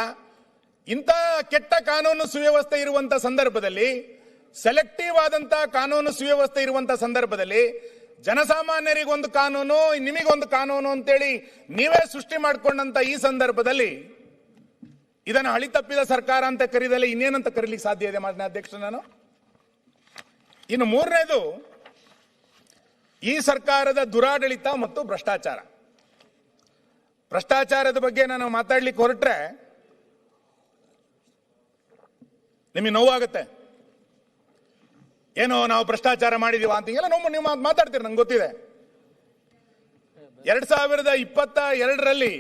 ಇಂಥ ಕೆಟ್ಟ ಕಾನೂನು ಸುವ್ಯವಸ್ಥೆ ಇರುವಂತ ಸಂದರ್ಭದಲ್ಲಿ, ಸೆಲೆಕ್ಟಿವ್ ಆದಂತ ಕಾನೂನು ಸುವ್ಯವಸ್ಥೆ ಇರುವಂತ ಸಂದರ್ಭದಲ್ಲಿ, ಜನಸಾಮಾನ್ಯರಿಗೊಂದು ಕಾನೂನು ನಿಮಗೊಂದು ಕಾನೂನು ಅಂತೇಳಿ ನೀವೇ ಸೃಷ್ಟಿ ಮಾಡಿಕೊಂಡಂತ ಈ ಸಂದರ್ಭದಲ್ಲಿ ಇದನ್ನು ಹಳಿ ತಪ್ಪಿದ ಸರ್ಕಾರ ಅಂತ ಕರೀದಲ್ಲ ಇನ್ನೇನಂತ ಕರೀಲಿಕ್ಕೆ ಸಾಧ್ಯ ಇದೆ ಮಾನ್ಯ ಅಧ್ಯಕ್ಷ ನಾನು. ಇನ್ನು ಮೂರನೇದು, ಈ ಸರ್ಕಾರದ ದುರಾಡಳಿತ ಮತ್ತು ಭ್ರಷ್ಟಾಚಾರ. ಭ್ರಷ್ಟಾಚಾರದ ಬಗ್ಗೆ ನಾನು ಮಾತಾಡ್ಲಿಕ್ಕೆ ಹೊರಟ್ರೆ ನಿಮಗೆ ನೋವಾಗುತ್ತೆ. ಏನೋ ನಾವು ಭ್ರಷ್ಟಾಚಾರ ಮಾಡಿದೀವ ಅಂತ ಹಿಂಗೆಲ್ಲ ನೀವು ಮಾತಾಡ್ತೀರಿ, ನಂಗೆ ಗೊತ್ತಿದೆ. 2022ರಲ್ಲಿ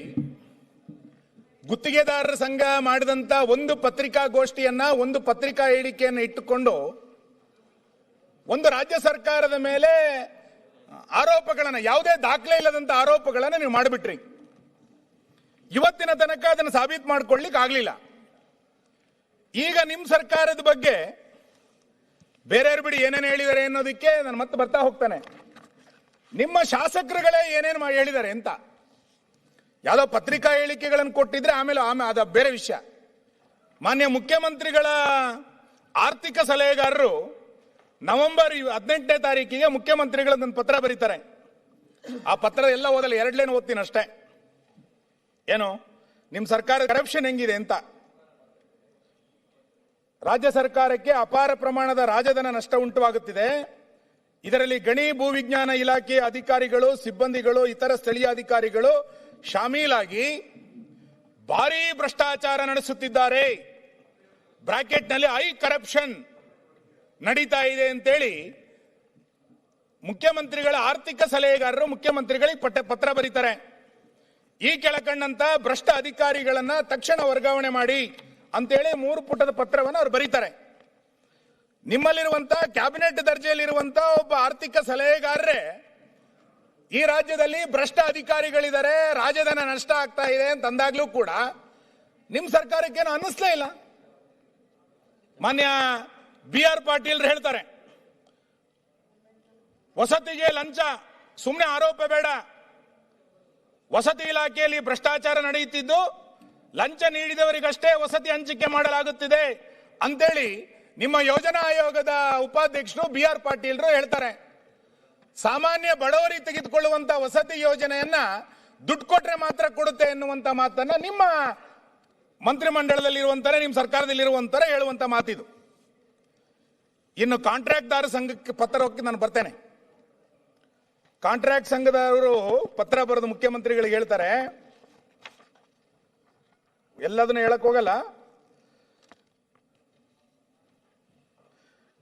ಗುತ್ತಿಗೆದಾರರ ಸಂಘ ಮಾಡಿದಂತ ಒಂದು ಪತ್ರಿಕಾಗೋಷ್ಠಿಯನ್ನ, ಒಂದು ಪತ್ರಿಕಾ ಹೇಳಿಕೆಯನ್ನು ಇಟ್ಟುಕೊಂಡು ಒಂದು ರಾಜ್ಯ ಸರ್ಕಾರದ ಮೇಲೆ ಆರೋಪಗಳನ್ನ, ಯಾವುದೇ ದಾಖಲೆ ಇಲ್ಲದಂತ ಆರೋಪಗಳನ್ನ ನೀವು ಮಾಡಿಬಿಟ್ರಿ. ಇವತ್ತಿನ ತನಕ ಅದನ್ನು ಸಾಬೀತು ಮಾಡ್ಕೊಳ್ಳಿಕ್ಕೆ ಆಗ್ಲಿಲ್ಲ. ಈಗ ನಿಮ್ ಸರ್ಕಾರದ ಬಗ್ಗೆ ಬೇರೆಯವ್ರು ಬಿಡಿ ಏನೇನು ಹೇಳಿದ್ದಾರೆ ಅನ್ನೋದಕ್ಕೆ ನಾನು ಮತ್ತೆ ಬರ್ತಾ ಹೋಗ್ತಾನೆ. ನಿಮ್ಮ ಶಾಸಕರುಗಳೇ ಏನೇನು ಹೇಳಿದ್ದಾರೆ ಅಂತ ಯಾವುದೋ ಪತ್ರಿಕಾ ಹೇಳಿಕೆಗಳನ್ನು ಕೊಟ್ಟಿದ್ರೆ ಆಮೇಲೆ ಅದ ಬೇರೆ ವಿಷಯ. ಮಾನ್ಯ ಮುಖ್ಯಮಂತ್ರಿಗಳ ಆರ್ಥಿಕ ಸಲಹೆಗಾರರು ನವೆಂಬರ್ 18ನೇ ತಾರೀಕಿಗೆ ಮುಖ್ಯಮಂತ್ರಿಗಳದೊಂದು ಪತ್ರ ಬರೀತಾರೆ. ಆ ಪತ್ರ ಎಲ್ಲ ಓದಲ್ಲ, 2 ಲೈನ್ ಓದ್ತೀನಿ ಅಷ್ಟೇ. ಏನು, ನಿಮ್ ಸರ್ಕಾರ ಕರಪ್ಷನ್ ಹೆಂಗಿದೆ ಅಂತ. ರಾಜ್ಯ ಸರ್ಕಾರಕ್ಕೆ ಅಪಾರ ಪ್ರಮಾಣದ ರಾಜಧನ ನಷ್ಟ ಉಂಟುವಾಗುತ್ತಿದೆ. ಇದರಲ್ಲಿ ಗಣಿ ಭೂವಿಜ್ಞಾನ ಇಲಾಖೆ ಅಧಿಕಾರಿಗಳು, ಸಿಬ್ಬಂದಿಗಳು, ಇತರ ಸ್ಥಳೀಯ ಅಧಿಕಾರಿಗಳು ಶಾಮೀಲಾಗಿ ಭಾರೀ ಭ್ರಷ್ಟಾಚಾರ ನಡೆಸುತ್ತಿದ್ದಾರೆ. ಬ್ರಾಕೆಟ್ನಲ್ಲಿ ಹೈ ಕರಪ್ಷನ್ ನಡೀತಾ ಇದೆ ಅಂತೇಳಿ ಮುಖ್ಯಮಂತ್ರಿಗಳ ಆರ್ಥಿಕ ಸಲಹೆಗಾರರು ಮುಖ್ಯಮಂತ್ರಿಗಳಿಗೆ ಪತ್ರ ಬರೀತಾರೆ. ಈ ಕೆಳಕಂಡಂತ ಭ್ರಷ್ಟ ಅಧಿಕಾರಿಗಳನ್ನ ತಕ್ಷಣ ವರ್ಗಾವಣೆ ಮಾಡಿ ಅಂತೇಳಿ 3 ಪುಟದ ಪತ್ರವನ್ನು ಅವರು ಬರೀತಾರೆ. ನಿಮ್ಮಲ್ಲಿರುವಂತ ಕ್ಯಾಬಿನೆಟ್ ದರ್ಜೆಯಲ್ಲಿರುವಂತ ಒಬ್ಬ ಆರ್ಥಿಕ ಸಲಹೆಗಾರರೇ ಈ ರಾಜ್ಯದಲ್ಲಿ ಭ್ರಷ್ಟ ಅಧಿಕಾರಿಗಳಿದ್ದಾರೆ, ರಾಜಧನ ನಷ್ಟ ಆಗ್ತಾ ಇದೆ ಅಂತ ಅಂದಾಗ್ಲೂ ಕೂಡ ನಿಮ್ ಸರ್ಕಾರಕ್ಕೇನು ಅನ್ನಿಸ್ಲೇ ಇಲ್ಲ. ಮಾನ್ಯ BR ಪಾಟೀಲ್ ಹೇಳ್ತಾರೆ, ವಸತಿಗೆ ಲಂಚ, ಸುಮ್ಮನೆ ಆರೋಪ ಬೇಡ, ವಸತಿ ಇಲಾಖೆಯಲ್ಲಿ ಭ್ರಷ್ಟಾಚಾರ ನಡೆಯುತ್ತಿದ್ದು ಲಂಚ ನೀಡಿದವರಿಗಷ್ಟೇ ವಸತಿ ಹಂಚಿಕೆ ಮಾಡಲಾಗುತ್ತಿದೆ ಅಂತೇಳಿ ನಿಮ್ಮ ಯೋಜನಾ ಆಯೋಗದ ಉಪಾಧ್ಯಕ್ಷರು BR ಪಾಟೀಲ್ರು ಹೇಳ್ತಾರೆ. ಸಾಮಾನ್ಯ ಬಡವರಿಗೆ ತೆಗೆದುಕೊಳ್ಳುವಂತ ವಸತಿ ಯೋಜನೆಯನ್ನ ದುಡ್ಡು ಕೊಟ್ರೆ ಮಾತ್ರ ಕೊಡುತ್ತೆ ಎನ್ನುವಂತ ಮಾತನ್ನ ನಿಮ್ಮ ಮಂತ್ರಿಮಂಡಲದಲ್ಲಿರುವಂತಾರೆ, ನಿಮ್ಮ ಸರ್ಕಾರದಲ್ಲಿರುವಂತಾರೆ ಹೇಳುವಂತ ಮಾತಿದು. ಇನ್ನು ಕಾಂಟ್ರಾಕ್ಟ್ದಾರ ಸಂಘಕ್ಕೆ ಪತ್ರ ಹೋಗಿ ನಾನು ಬರ್ತೇನೆ. ಕಾಂಟ್ರಾಕ್ಟ್ ಸಂಘದವರು ಪತ್ರ ಬರೆದು ಮುಖ್ಯಮಂತ್ರಿಗಳಿಗೆ ಹೇಳ್ತಾರೆ, ಎಲ್ಲದನ್ನು ಹೇಳಕ್ ಹೋಗಲ್ಲ,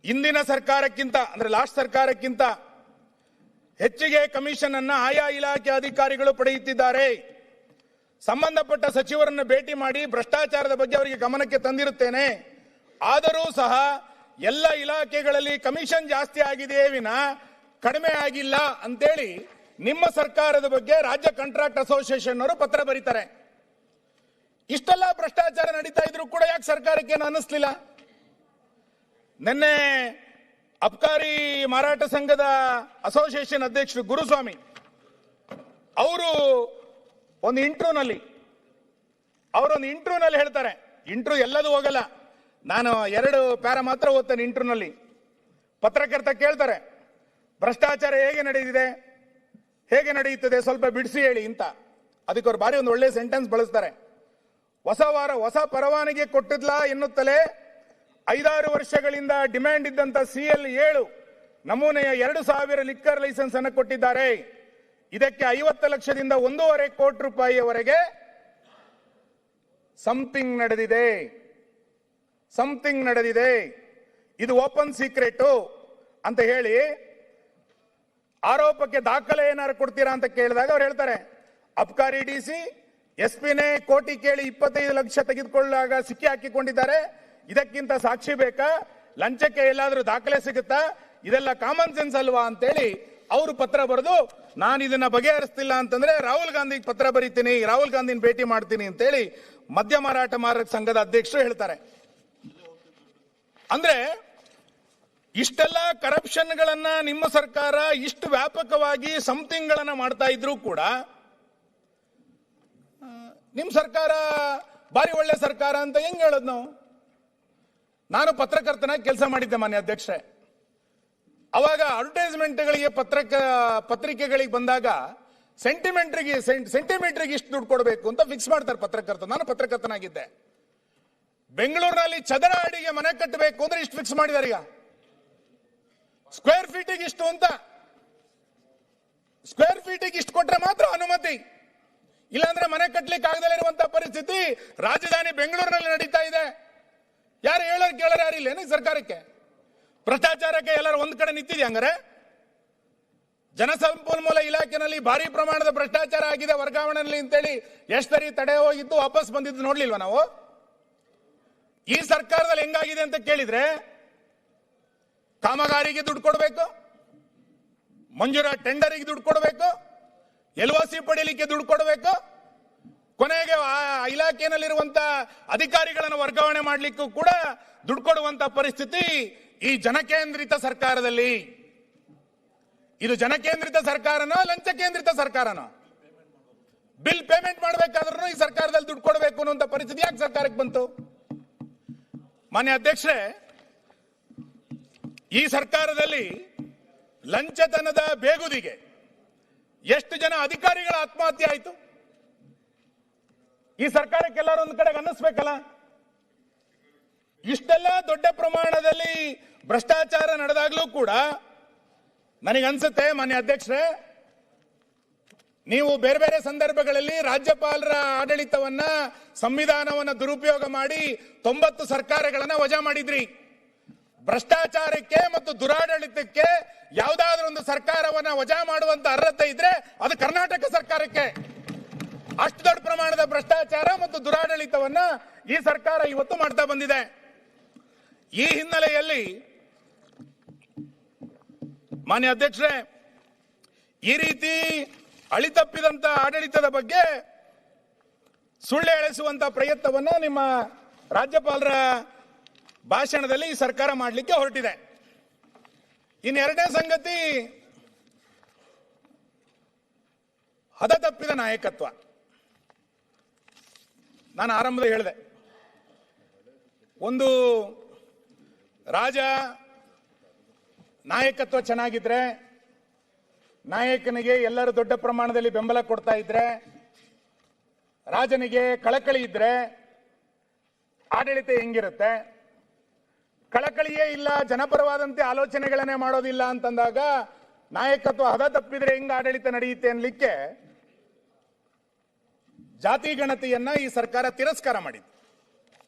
ಇಂದಿನ ಸರ್ಕಾರಕ್ಕಿಂತ ಅಂದ್ರೆ ಲಾಸ್ಟ್ ಸರ್ಕಾರಕ್ಕಿಂತ ಹೆಚ್ಚಿಗೆ ಕಮಿಷನ್ ಅನ್ನ ಆಯಾ ಇಲಾಖೆ ಅಧಿಕಾರಿಗಳು ಪಡೆಯುತ್ತಿದ್ದಾರೆ. ಸಂಬಂಧಪಟ್ಟ ಸಚಿವರನ್ನು ಭೇಟಿ ಮಾಡಿ ಭ್ರಷ್ಟಾಚಾರದ ಬಗ್ಗೆ ಅವರಿಗೆ ಗಮನಕ್ಕೆ ತಂದಿರುತ್ತೇನೆ. ಆದರೂ ಸಹ ಎಲ್ಲ ಇಲಾಖೆಗಳಲ್ಲಿ ಕಮಿಷನ್ ಜಾಸ್ತಿ ಆಗಿದೆಯೇ ವಿನ ಕಡಿಮೆ ಆಗಿಲ್ಲ ಅಂತೇಳಿ ನಿಮ್ಮ ಸರ್ಕಾರದ ಬಗ್ಗೆ ರಾಜ್ಯ ಕಾಂಟ್ರಾಕ್ಟ್ ಅಸೋಸಿಯೇಷನ್ ಅವರು ಪತ್ರ ಬರೀತಾರೆ. ಇಷ್ಟೆಲ್ಲ ಭ್ರಷ್ಟಾಚಾರ ನಡೀತಾ ಇದ್ರು ಕೂಡ ಯಾಕೆ ಸರ್ಕಾರಕ್ಕೆ ಏನು ಅನ್ನಿಸ್ಲಿಲ್ಲ? ನಿನ್ನೆ ಅಬ್ಕಾರಿ ಮಾರಾಟ ಸಂಘದ ಅಸೋಸಿಯೇಷನ್ ಅಧ್ಯಕ್ಷರು ಗುರುಸ್ವಾಮಿ ಅವರು ಒಂದು ಇಂಟರ್ವ್ಯೂನಲ್ಲಿ ಹೇಳ್ತಾರೆ, ಇಂಟರ್ವ್ಯೂ ಎಲ್ಲದೂ ಹೋಗಲ್ಲ, ನಾನು 2 ಪ್ಯಾರ ಮಾತ್ರ ಓದ್ತೇನೆ ಇಂಟರ್ವ್ಯೂನಲ್ಲಿ. ಪತ್ರಕರ್ತ ಕೇಳ್ತಾರೆ, ಭ್ರಷ್ಟಾಚಾರ ಹೇಗೆ ನಡೆಯುತ್ತದೆ ಸ್ವಲ್ಪ ಬಿಡಿಸಿ ಹೇಳಿ ಅಂತ. ಅದಕ್ಕೆ ಅವ್ರು ಬಾರಿ ಒಂದು ಒಳ್ಳೆ ಸೆಂಟೆನ್ಸ್ ಬಳಸ್ತಾರೆ. ಹೊಸ ಪರವಾನಗಿ ಕೊಟ್ಟಿದ್ಲಾ ಎನ್ನುತ್ತಲೇ 5-6 ವರ್ಷಗಳಿಂದ ಡಿಮ್ಯಾಂಡ್ ಇದ್ದಂತ CL7 ನಮೂನೆಯ 2,000 ಲಿಕ್ಕರ್ ಲೈಸೆನ್ಸ್ ಅನ್ನು ಕೊಟ್ಟಿದ್ದಾರೆ. ಇದಕ್ಕೆ 50 ಲಕ್ಷದಿಂದ 1.5 ಕೋಟಿ ರೂಪಾಯಿಯವರೆಗೆ ಸಮಥಿಂಗ್ ನಡೆದಿದೆ, ಇದು ಓಪನ್ ಸೀಕ್ರೆಟ್ ಅಂತ ಹೇಳಿ ಆರೋಪಕ್ಕೆ ದಾಖಲೆ ಏನಾದ್ರು ಕೊಡ್ತೀರಾ ಅಂತ ಕೇಳಿದಾಗ ಅವ್ರು ಹೇಳ್ತಾರೆ, ಅಬ್ಕಾರಿ DC SP-ನೇ ಕೋಟಿ ಕೇಳಿ 25 ಲಕ್ಷ ತೆಗೆದುಕೊಳ್ಳಾಗ ಸಿಕ್ಕಿ ಹಾಕಿಕೊಂಡಿದ್ದಾರೆ, ಇದಕ್ಕಿಂತ ಸಾಕ್ಷಿ ಬೇಕಾ, ಲಂಚಕ್ಕೆ ಎಲ್ಲಾದ್ರೂ ದಾಖಲೆ ಸಿಗುತ್ತಾ, ಇದೆಲ್ಲ ಕಾಮನ್ ಸೆನ್ಸ್ ಅಲ್ವಾ ಅಂತೇಳಿ ಅವರು ಪತ್ರ ಬರೆದು, ನಾನು ಇದನ್ನ ಬಗೆಹರಿಸ್ತಿಲ್ಲ ಅಂತಂದ್ರೆ ರಾಹುಲ್ ಗಾಂಧಿಗೆ ಪತ್ರ ಬರೀತೀನಿ, ರಾಹುಲ್ ಗಾಂಧಿನ ಭೇಟಿ ಮಾಡ್ತೀನಿ ಅಂತೇಳಿ ಮದ್ಯ ಮಾರಾಟ ಸಂಘದ ಅಧ್ಯಕ್ಷರು ಹೇಳ್ತಾರೆ. ಅಂದ್ರೆ ಇಷ್ಟೆಲ್ಲ ಕರಪ್ಷನ್ಗಳನ್ನ ನಿಮ್ಮ ಸರ್ಕಾರ ಇಷ್ಟು ವ್ಯಾಪಕವಾಗಿ ಸಮಥಿಂಗ್ಗಳನ್ನ ಮಾಡ್ತಾ ಇದ್ರೂ ಕೂಡ ನಿಮ್ ಸರ್ಕಾರ ಬಾರಿ ಒಳ್ಳೆ ಸರ್ಕಾರ ಅಂತ ಹೆಂಗ್ ಹೇಳೋದು ನಾವು? ನಾನು ಪತ್ರಕರ್ತನ ಕೆಲಸ ಮಾಡಿದ್ದೆ ಮಾನ್ಯ ಅಧ್ಯಕ್ಷರೇ. ಅವಾಗ ಅಡ್ವರ್ಟೈಸ್ಮೆಂಟ್ಗಳಿಗೆ ಪತ್ರಿಕೆಗಳಿಗೆ ಬಂದಾಗ ಸೆಂಟಿಮೀಟರ್ಗೆ ಇಷ್ಟು ದುಡ್ಡು ಕೊಡಬೇಕು ಅಂತ ಫಿಕ್ಸ್ ಮಾಡ್ತಾರೆ ಪತ್ರಕರ್ತ. ನಾನು ಪತ್ರಕರ್ತನಾಗಿದ್ದೆ. ಬೆಂಗಳೂರಿನಲ್ಲಿ ಚದರ ಅಡಿಗೆ ಮನೆ ಕಟ್ಟಬೇಕು ಅಂದ್ರೆ ಇಷ್ಟು ಫಿಕ್ಸ್ ಮಾಡಿದ್ದಾರೆ. ಈಗ ಸ್ಕ್ವೇರ್ ಫೀಟಿಗೆ ಇಷ್ಟು ಅಂತ, ಸ್ಕ್ವೇರ್ ಫೀಟಿಗೆ ಇಷ್ಟು ಕೊಟ್ರೆ ಮಾತ್ರ ಅನುಮತಿ, ಇಲ್ಲಾಂದ್ರೆ ಮನೆ ಕಟ್ಟಲಿಕ್ಕೆ ಆಗದಲ್ಲೇ ಇರುವಂತಹ ಪರಿಸ್ಥಿತಿ ರಾಜಧಾನಿ ಬೆಂಗಳೂರಿನಲ್ಲಿ ನಡೀತಾ ಇದೆ. ಯಾರು ಕೇಳೋರು ಯಾರಿಲ್ಲ ಸರ್ಕಾರಕ್ಕೆ? ಭ್ರಷ್ಟಾಚಾರಕ್ಕೆ ಎಲ್ಲರೂ ಒಂದ್ ಕಡೆ ನಿಂತಿದೆ. ಹಂಗಾರೆ ಜಲಸಂಪನ್ಮೂಲ ಇಲಾಖೆನಲ್ಲಿ ಭಾರಿ ಪ್ರಮಾಣದ ಭ್ರಷ್ಟಾಚಾರ ಆಗಿದೆ ವರ್ಗಾವಣೆಯಲ್ಲಿ ಅಂತೇಳಿ ಎಷ್ಟು ಸರಿ ತಡೆ ಹೋಗಿದ್ದು ವಾಪಸ್ ಬಂದಿದ್ದು ನೋಡ್ಲಿಲ್ವಾ ನಾವು? ಈ ಸರ್ಕಾರದಲ್ಲಿ ಹೆಂಗಾಗಿದೆ ಅಂತ ಕೇಳಿದ್ರೆ, ಕಾಮಗಾರಿಗೆ ದುಡ್ಡು ಕೊಡಬೇಕು, ಮಂಜೂರಾ ಟೆಂಡರಿಗೆ ದುಡ್ಡು ಕೊಡಬೇಕು, LOC ಪಡೆಯಲಿಕ್ಕೆ ದುಡ್ಡು ಕೊಡಬೇಕು, ಕೊನೆಗೆ ಆ ಇಲಾಖೆಯಲ್ಲಿರುವಂತಹ ಅಧಿಕಾರಿಗಳನ್ನು ವರ್ಗಾವಣೆ ಮಾಡಲಿಕ್ಕೂ ಕೂಡ ದುಡ್ಡು ಕೊಡುವಂತ ಪರಿಸ್ಥಿತಿ ಈ ಜನಕೇಂದ್ರಿತ ಸರ್ಕಾರದಲ್ಲಿ. ಇದು ಜನಕೇಂದ್ರಿತ ಸರ್ಕಾರನೋ ಲಂಚ ಕೇಂದ್ರಿತ ಸರ್ಕಾರನೋ? ಬಿಲ್ ಪೇಮೆಂಟ್ ಮಾಡಬೇಕಾದ್ರೂ ಈ ಸರ್ಕಾರದಲ್ಲಿ ದುಡ್ಡು ಕೊಡಬೇಕು ಅನ್ನುವಂತ ಪರಿಸ್ಥಿತಿ ಯಾಕೆ ಸರ್ಕಾರಕ್ಕೆ ಬಂತು? ಮಾನ್ಯ ಅಧ್ಯಕ್ಷರೇ, ಈ ಸರ್ಕಾರದಲ್ಲಿ ಲಂಚತನದ ಬೇಗುದಿಗೆ ಎಷ್ಟು ಜನ ಅಧಿಕಾರಿಗಳ ಆತ್ಮಹತ್ಯೆ ಆಯಿತು? ಈ ಸರ್ಕಾರಕ್ಕೆ ಎಲ್ಲರೂ ಒಂದು ಕಡೆಗೆ ಅನ್ನಿಸ್ಬೇಕಲ್ಲ. ಇಷ್ಟೆಲ್ಲ ದೊಡ್ಡ ಪ್ರಮಾಣದಲ್ಲಿ ಭ್ರಷ್ಟಾಚಾರ ನಡೆದಾಗ್ಲೂ ಕೂಡ ನನಗನ್ಸುತ್ತೆ ಮಾನ್ಯ ಅಧ್ಯಕ್ಷರೇ, ನೀವು ಬೇರೆ ಬೇರೆ ಸಂದರ್ಭಗಳಲ್ಲಿ ರಾಜ್ಯಪಾಲರ ಆಡಳಿತವನ್ನ, ಸಂವಿಧಾನವನ್ನ ದುರುಪಯೋಗ ಮಾಡಿ 90 ಸರ್ಕಾರಗಳನ್ನ ವಜಾ ಮಾಡಿದ್ರಿ. ಭ್ರಷ್ಟಾಚಾರಕ್ಕೆ ಮತ್ತು ದುರಾಡಳಿತಕ್ಕೆ ಯಾವುದಾದ್ರೂ ಒಂದು ಸರ್ಕಾರವನ್ನ ವಜಾ ಮಾಡುವಂತ ಅರ್ಹತೆ ಇದ್ರೆ ಅದು ಕರ್ನಾಟಕ ಸರ್ಕಾರಕ್ಕೆ. ಅಷ್ಟು ದೊಡ್ಡ ಪ್ರಮಾಣದ ಭ್ರಷ್ಟಾಚಾರ ಮತ್ತು ದುರಾಡಳಿತವನ್ನ ಈ ಸರ್ಕಾರ ಇವತ್ತು ಮಾಡ್ತಾ ಬಂದಿದೆ. ಈ ಹಿನ್ನೆಲೆಯಲ್ಲಿ ಮಾನ್ಯ ಅಧ್ಯಕ್ಷರೇ, ಈ ರೀತಿ ಅಳಿತಪ್ಪಿದಂತ ಆಡಳಿತದ ಬಗ್ಗೆ ಸುಳ್ಳು ಎಳೆಸುವಂತ ಪ್ರಯತ್ನವನ್ನ ನಿಮ್ಮ ರಾಜ್ಯಪಾಲರ ಭಾಷಣದಲ್ಲಿ ಈ ಸರ್ಕಾರ ಮಾಡಲಿಕ್ಕೆ ಹೊರಟಿದೆ. ಇನ್ನೆರಡನೇ ಸಂಗತಿ, ಹದತಪ್ಪಿದ ನಾಯಕತ್ವ. ನಾನು ಆರಂಭದಲ್ಲಿ ಹೇಳಿದೆ, ಒಂದು ರಾಜ ನಾಯಕತ್ವ ಚೆನ್ನಾಗಿದ್ರೆ, ನಾಯಕನಿಗೆ ಎಲ್ಲರೂ ದೊಡ್ಡ ಪ್ರಮಾಣದಲ್ಲಿ ಬೆಂಬಲ ಕೊಡ್ತಾ ಇದ್ರೆ, ರಾಜನಿಗೆ ಕಳಕಳಿ ಇದ್ರೆ ಆಡಳಿತ ಹೆಂಗಿರುತ್ತೆ? ಕಳಕಳಿಯೇ ಇಲ್ಲ, ಜನಪರವಾದಂತೆ ಆಲೋಚನೆಗಳನ್ನೇ ಮಾಡೋದಿಲ್ಲ ಅಂತಂದಾಗ ನಾಯಕತ್ವ ಹದ ತಪ್ಪಿದ್ರೆ ಹೆಂಗ ಆಡಳಿತ ನಡೆಯುತ್ತೆ ಅನ್ಲಿಕ್ಕೆ ಜಾತಿ ಗಣತಿಯನ್ನ ಈ ಸರ್ಕಾರ ತಿರಸ್ಕಾರ ಮಾಡಿದೆ.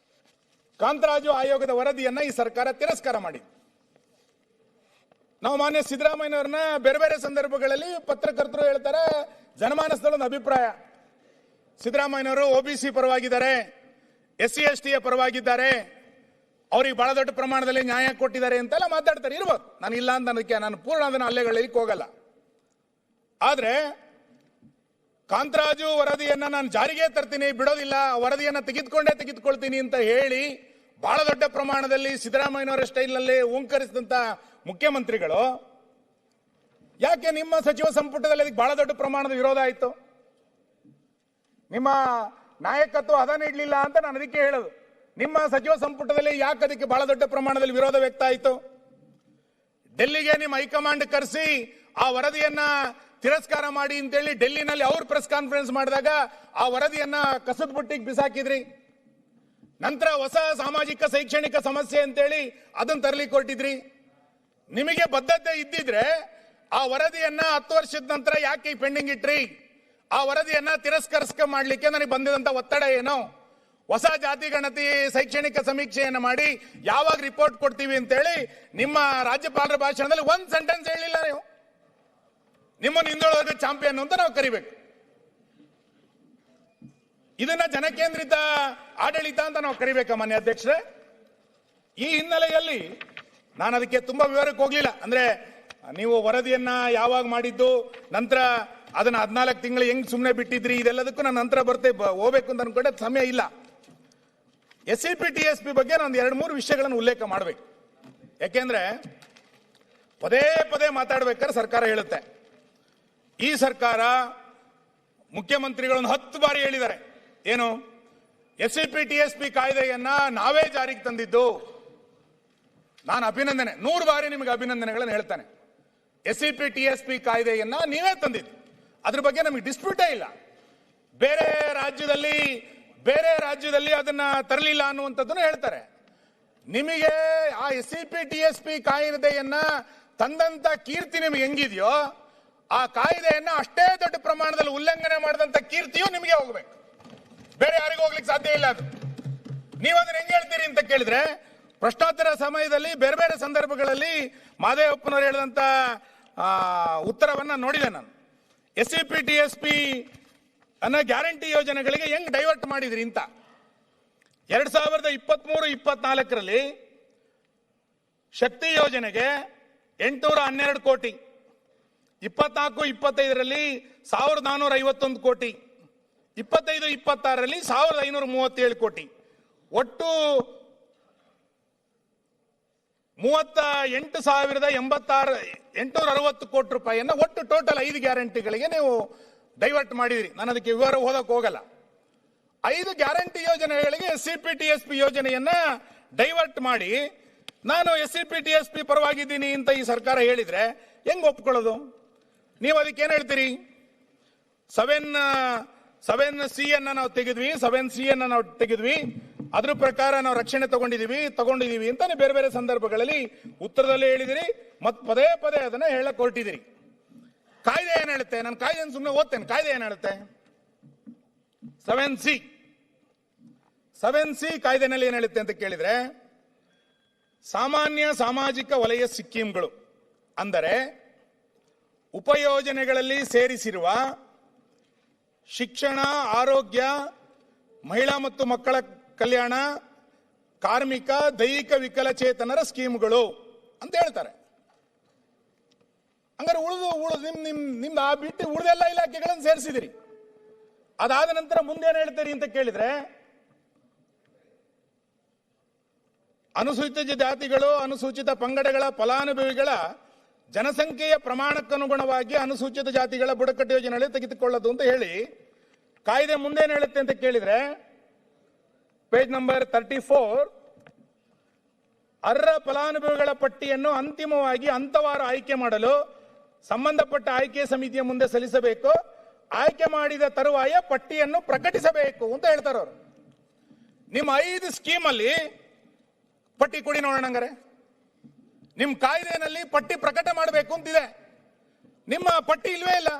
ಕಾಂತರಾಜು ಆಯೋಗದ ವರದಿಯನ್ನ ಈ ಸರ್ಕಾರ ತಿರಸ್ಕಾರ ಮಾಡಿದೆ. ನಾವು ಮಾನ್ಯ ಸಿದ್ದರಾಮಯ್ಯನವ್ರನ್ನ ಬೇರೆ ಬೇರೆ ಸಂದರ್ಭಗಳಲ್ಲಿ ಪತ್ರಕರ್ತರು ಹೇಳ್ತಾರೆ, ಜನಮಾನಸದ ಒಂದು ಅಭಿಪ್ರಾಯ, ಸಿದ್ದರಾಮಯ್ಯನವರು OBC ಪರವಾಗಿದ್ದಾರೆ, SC ST ಪರವಾಗಿದ್ದಾರೆ, ಅವ್ರಿಗೆ ಬಹಳ ದೊಡ್ಡ ಪ್ರಮಾಣದಲ್ಲಿ ನ್ಯಾಯ ಕೊಟ್ಟಿದ್ದಾರೆ ಅಂತೆಲ್ಲ ಮಾತಾಡ್ತಾರೆ. ಇರ್ಬೋದು, ನಾನು ಇಲ್ಲ ಅಂತ ಅನ್ನೋದಕ್ಕೆ ನಾನು ಪೂರ್ಣ ಅದನ್ನು ಅಲ್ಲೆಗಳಿಗೆ ಹೋಗಲ್ಲ. ಆದ್ರೆ ಕಾಂತರಾಜು ವರದಿಯನ್ನ ನಾನು ಜಾರಿಗೆ ತರ್ತೀನಿ, ಬಿಡೋದಿಲ್ಲ, ವರದಿಯನ್ನ ತೆಗೆದುಕೊಳ್ತೀನಿ ಅಂತ ಹೇಳಿ ಬಹಳ ದೊಡ್ಡ ಪ್ರಮಾಣದಲ್ಲಿ ಸಿದ್ದರಾಮಯ್ಯನವರ ಸ್ಟೈಲ್ನಲ್ಲಿ ಓಂಕರಿಸಿದಂತ ಮುಖ್ಯಮಂತ್ರಿಗಳು ಯಾಕೆ ನಿಮ್ಮ ಸಚಿವ ಸಂಪುಟದಲ್ಲಿ ಅದಕ್ಕೆ ಬಹಳ ದೊಡ್ಡ ಪ್ರಮಾಣದ ವಿರೋಧ ಆಯಿತು? ನಿಮ್ಮ ನಾಯಕತ್ವ ಹದ ನೀಡಲಿಲ್ಲ ಅಂತ ನಾನು ಅದಕ್ಕೆ ಹೇಳೋದು. ನಿಮ್ಮ ಸಚಿವ ಸಂಪುಟದಲ್ಲಿ ಯಾಕೆ ಅದಕ್ಕೆ ಬಹಳ ದೊಡ್ಡ ಪ್ರಮಾಣದಲ್ಲಿ ವಿರೋಧ ವ್ಯಕ್ತ ಆಯಿತು? ಡೆಲ್ಲಿಗೆ ನಿಮ್ಮ ಹೈಕಮಾಂಡ್ ಕರೆಸಿ ಆ ವರದಿಯನ್ನ ತಿರಸ್ಕಾರ ಮಾಡಿ ಅಂತೇಳಿ ಡೆಲ್ಲಿನಲ್ಲಿ ಅವ್ರು ಪ್ರೆಸ್ ಕಾನ್ಫರೆನ್ಸ್ ಮಾಡಿದಾಗ ಆ ವರದಿಯನ್ನ ಕಸದ ಬುಟ್ಟಿಗೆ ಬಿಸಾಕಿದ್ರಿ. ನಂತರ ಹೊಸ ಸಾಮಾಜಿಕ ಶೈಕ್ಷಣಿಕ ಸಮಸ್ಯೆ ಅಂತೇಳಿ ಅದನ್ನ ತರಲಿಕ್ಕೆ ಹೊರಟಿದ್ರಿ. ನಿಮಗೆ ಬದ್ಧತೆ ಇದ್ದಿದ್ರೆ ಆ ವರದಿಯನ್ನ 10 ವರ್ಷದ ನಂತರ ಯಾಕೆ ಪೆಂಡಿಂಗ್ ಇಟ್ರಿ? ಆ ವರದಿಯನ್ನ ತಿರಸ್ಕರಿಸ ಮಾಡ್ಲಿಕ್ಕೆ ನನಗೆ ಬಂದಿದಂತ ಒತ್ತಡ ಏನು? ಹೊಸ ಜಾತಿ ಗಣತಿ ಶೈಕ್ಷಣಿಕ ಸಮೀಕ್ಷೆಯನ್ನು ಮಾಡಿ ಯಾವಾಗ ರಿಪೋರ್ಟ್ ಕೊಡ್ತೀವಿ ಅಂತೇಳಿ ನಿಮ್ಮ ರಾಜ್ಯಪಾಲರ ಭಾಷಣದಲ್ಲಿ ಒಂದ್ ಸೆಂಟೆನ್ಸ್ ಹೇಳಿಲ್ಲ. ನೀವು ನಿಮ್ಮನ್ನು ಹಿಂದುಳಿದ ಚಾಂಪಿಯನ್ ಅಂತ ನಾವು ಕರಿಬೇಕು. ಇದನ್ನ ಜನಕೇಂದ್ರಿತ ಆಡಳಿತ ಅಂತ ನಾವು ಕರಿಬೇಕಾ ಮಾನ್ಯ ಅಧ್ಯಕ್ಷರೇ? ಈ ಹಿನ್ನೆಲೆಯಲ್ಲಿ ನಾನು ಅದಕ್ಕೆ ತುಂಬಾ ವಿವರಕ್ಕೆ ಹೋಗ್ಲಿಲ್ಲ. ಅಂದ್ರೆ ನೀವು ವರದಿಯನ್ನ ಯಾವಾಗ ಮಾಡಿದ್ದು, ನಂತರ ಅದನ್ನ 14 ತಿಂಗಳು ಹೆಂಗ್ ಸುಮ್ಮನೆ ಬಿಟ್ಟಿದ್ರಿ, ಇದೆಲ್ಲದಕ್ಕೂ ನಾನು ನಂತರ ಹೋಗ್ಬೇಕು ಅಂತ ಅನ್ಕೊಂಡೆ. ಸಮಯ ಇಲ್ಲ. SCP TSP ಬಗ್ಗೆ ನಾನು 2-3 ವಿಷಯಗಳನ್ನು ಉಲ್ಲೇಖ ಮಾಡಬೇಕು. ಯಾಕೆಂದ್ರೆ ಪದೇ ಪದೇ ಮಾತಾಡ್ಬೇಕಾದ್ರೆ ಸರ್ಕಾರ ಹೇಳುತ್ತೆ, ಈ ಸರ್ಕಾರ ಮುಖ್ಯಮಂತ್ರಿಗಳನ್ನು 10 ಬಾರಿ ಹೇಳಿದ್ದಾರೆ. ಏನು? SCP TSP ಕಾಯ್ದೆಯನ್ನ ನಾವೇ ಜಾರಿಗೆ ತಂದಿದ್ದು. ನಾನು ಅಭಿನಂದನೆ 100 ಬಾರಿ ನಿಮಗೆ ಅಭಿನಂದನೆಗಳನ್ನು ಹೇಳ್ತಾನೆ. SCP TSP ಕಾಯ್ದೆಯನ್ನ ನೀವೇ ತಂದಿದ್ದು, ಅದ್ರ ಬಗ್ಗೆ ನಮಗೆ ಡಿಸ್ಪ್ಯೂಟೇ ಇಲ್ಲ. ಬೇರೆ ರಾಜ್ಯದಲ್ಲಿ ಅದನ್ನ ತರಲಿಲ್ಲ ಅನ್ನುವಂಥದ್ದನ್ನು ಹೇಳ್ತಾರೆ. ನಿಮಗೆ ಆ SCP TSP ಕಾಯ್ದೆಯನ್ನ ತಂದಂತ ಕೀರ್ತಿ ನಿಮಗೆ ಹೆಂಗಿದೆಯೋ, ಆ ಕಾಯ್ದೆಯನ್ನ ಅಷ್ಟೇ ದೊಡ್ಡ ಪ್ರಮಾಣದಲ್ಲಿ ಉಲ್ಲಂಘನೆ ಮಾಡಿದಂತ ಕೀರ್ತಿಯು ನಿಮಗೆ ಹೋಗ್ಬೇಕು. ಬೇರೆ ಯಾರಿಗೂ ಹೋಗ್ಲಿಕ್ಕೆ ಸಾಧ್ಯ ಇಲ್ಲ. ಅದು ನೀವು ಅದನ್ನ ಹೆಂಗ್ ಹೇಳ್ತೀರಿ ಅಂತ ಕೇಳಿದ್ರೆ, ಪ್ರಶ್ನೋತ್ತರ ಸಮಯದಲ್ಲಿ ಬೇರೆ ಬೇರೆ ಸಂದರ್ಭಗಳಲ್ಲಿ ಮಾದೇವಪ್ಪನವರು ಹೇಳಿದಂತ ಉತ್ತರವನ್ನ ನೋಡಿದೆ ನಾನು. SCP TSP ಅನ್ನ ಗ್ಯಾರಂಟಿ ಯೋಜನೆಗಳಿಗೆ ಹೆಂಗ್ ಡೈವರ್ಟ್ ಮಾಡಿದ್ರಿ ಅಂತ. 2023-24ರಲ್ಲಿ ಶಕ್ತಿ ಯೋಜನೆಗೆ 812 ಕೋಟಿ, 24-25ರಲ್ಲಿ 1451 ಕೋಟಿ, 25-26ರಲ್ಲಿ 1537 ಕೋಟಿ, ಒಟ್ಟು 38,860 ಕೋಟಿ ರೂಪಾಯಿಯನ್ನ ಒಟ್ಟು ಟೋಟಲ್ 5 ಗ್ಯಾರಂಟಿಗಳಿಗೆ ನೀವು ಡೈವರ್ಟ್ ಮಾಡಿದ್ರಿ. ನಾನು ಅದಕ್ಕೆ ವಿವರ ಓದಕ್ಕೆ ಹೋಗಲ್ಲ. 5 ಗ್ಯಾರಂಟಿ ಯೋಜನೆಗಳಿಗೆ SCP TSP ಯೋಜನೆಯನ್ನ ಡೈವರ್ಟ್ ಮಾಡಿ ನಾನು SCP TSP ಪರವಾಗಿದ್ದೀನಿ ಅಂತ ಈ ಸರ್ಕಾರ ಹೇಳಿದ್ರೆ ಹೆಂಗ್ ಒಪ್ಕೊಳ್ಳೋದು? ನೀವು ಅದಕ್ಕೆ ಏನ್ ಹೇಳ್ತೀರಿ? 7C ಅನ್ನ ನಾವು ತೆಗೆದ್ವಿ, ಅದ್ರ ಪ್ರಕಾರ ನಾವು ರಕ್ಷಣೆ ತಗೊಂಡಿದೀವಿ ಅಂತ ಬೇರೆ ಬೇರೆ ಸಂದರ್ಭಗಳಲ್ಲಿ ಉತ್ತರದಲ್ಲಿ ಹೇಳಿದಿರಿ, ಮತ್ತೆ ಪದೇ ಪದೇ ಅದನ್ನ ಹೇಳಕ್ ಹೊರಟಿದಿರಿ. ಕಾಯ್ದೆ ಏನ್ ಹೇಳುತ್ತೆ? ನಾನು ಕಾಯ್ದೆ ಸುಮ್ಮನೆ ಓದ್ತೇನೆ. ಕಾಯ್ದೆ ಏನ್ ಹೇಳುತ್ತೆ? 7C ಕಾಯ್ದೆನಲ್ಲಿ ಏನ್ ಹೇಳುತ್ತೆ ಅಂತ ಕೇಳಿದ್ರೆ, ಸಾಮಾನ್ಯ ಸಾಮಾಜಿಕ ವಲಯ ಸ್ಕೀಮ್ಗಳು ಅಂದರೆ ಉಪಯೋಜನೆಗಳಲ್ಲಿ ಸೇರಿಸಿರುವ ಶಿಕ್ಷಣ, ಆರೋಗ್ಯ, ಮಹಿಳಾ ಮತ್ತು ಮಕ್ಕಳ ಕಲ್ಯಾಣ, ಕಾರ್ಮಿಕ, ದೈಹಿಕ ವಿಕಲಚೇತನರ ಸ್ಕೀಮ್ಗಳು ಅಂತ ಹೇಳ್ತಾರೆ. ಹಂಗಾರೆ ಉಳಿದು ನಿಮ್ದು ಆ ಬಿಟ್ಟು ಉಳಿದೆಲ್ಲ ಇಲಾಖೆಗಳನ್ನು ಸೇರಿಸಿದಿರಿ. ಅದಾದ ನಂತರ ಮುಂದೇನು ಹೇಳ್ತೀರಿ ಅಂತ ಕೇಳಿದ್ರೆ, ಅನುಸೂಚಿತ ಜಾತಿಗಳು, ಅನುಸೂಚಿತ ಪಂಗಡಗಳ ಫಲಾನುಭವಿಗಳ ಜನಸಂಖ್ಯೆಯ ಪ್ರಮಾಣಕ್ಕನುಗುಣವಾಗಿ ಅನುಸೂಚಿತ ಜಾತಿಗಳ ಬುಡಕಟ್ಟು ಯೋಜನೆಯಲ್ಲಿ ತೆಗೆದುಕೊಳ್ಳೋದು ಅಂತ ಹೇಳಿ ಕಾಯ್ದೆ ಮುಂದೇನು ಹೇಳುತ್ತೆ ಅಂತ ಕೇಳಿದ್ರೆ, ಪೇಜ್ ನಂಬರ್ 34, ಅರ್ಹ ಫಲಾನುಭವಿಗಳ ಪಟ್ಟಿಯನ್ನು ಅಂತಿಮವಾಗಿ ಹಂತವಾರು ಆಯ್ಕೆ ಮಾಡಲು ಸಂಬಂಧಪಟ್ಟ ಆಯ್ಕೆ ಸಮಿತಿಯ ಮುಂದೆ ಸಲ್ಲಿಸಬೇಕು. ಆಯ್ಕೆ ಮಾಡಿದ ತರುವಾಯ ಪಟ್ಟಿಯನ್ನು ಪ್ರಕಟಿಸಬೇಕು ಅಂತ ಹೇಳ್ತಾರೆ ಅವರು. ನಿಮ್ಮ 5 ಸ್ಕೀಮ್ ಅಲ್ಲಿ ಪಟ್ಟಿ ಕೊಡಿ ನೋಡೋಣ. ಹಂಗಾರೆ ನಿಮ್ಮ ಕಾಯ್ದೆನಲ್ಲಿ ಪಟ್ಟಿ ಪ್ರಕಟ ಮಾಡಬೇಕು ಅಂತಿದೆ, ನಿಮ್ಮ ಪಟ್ಟಿ ಇಲ್ವೇ ಇಲ್ಲ.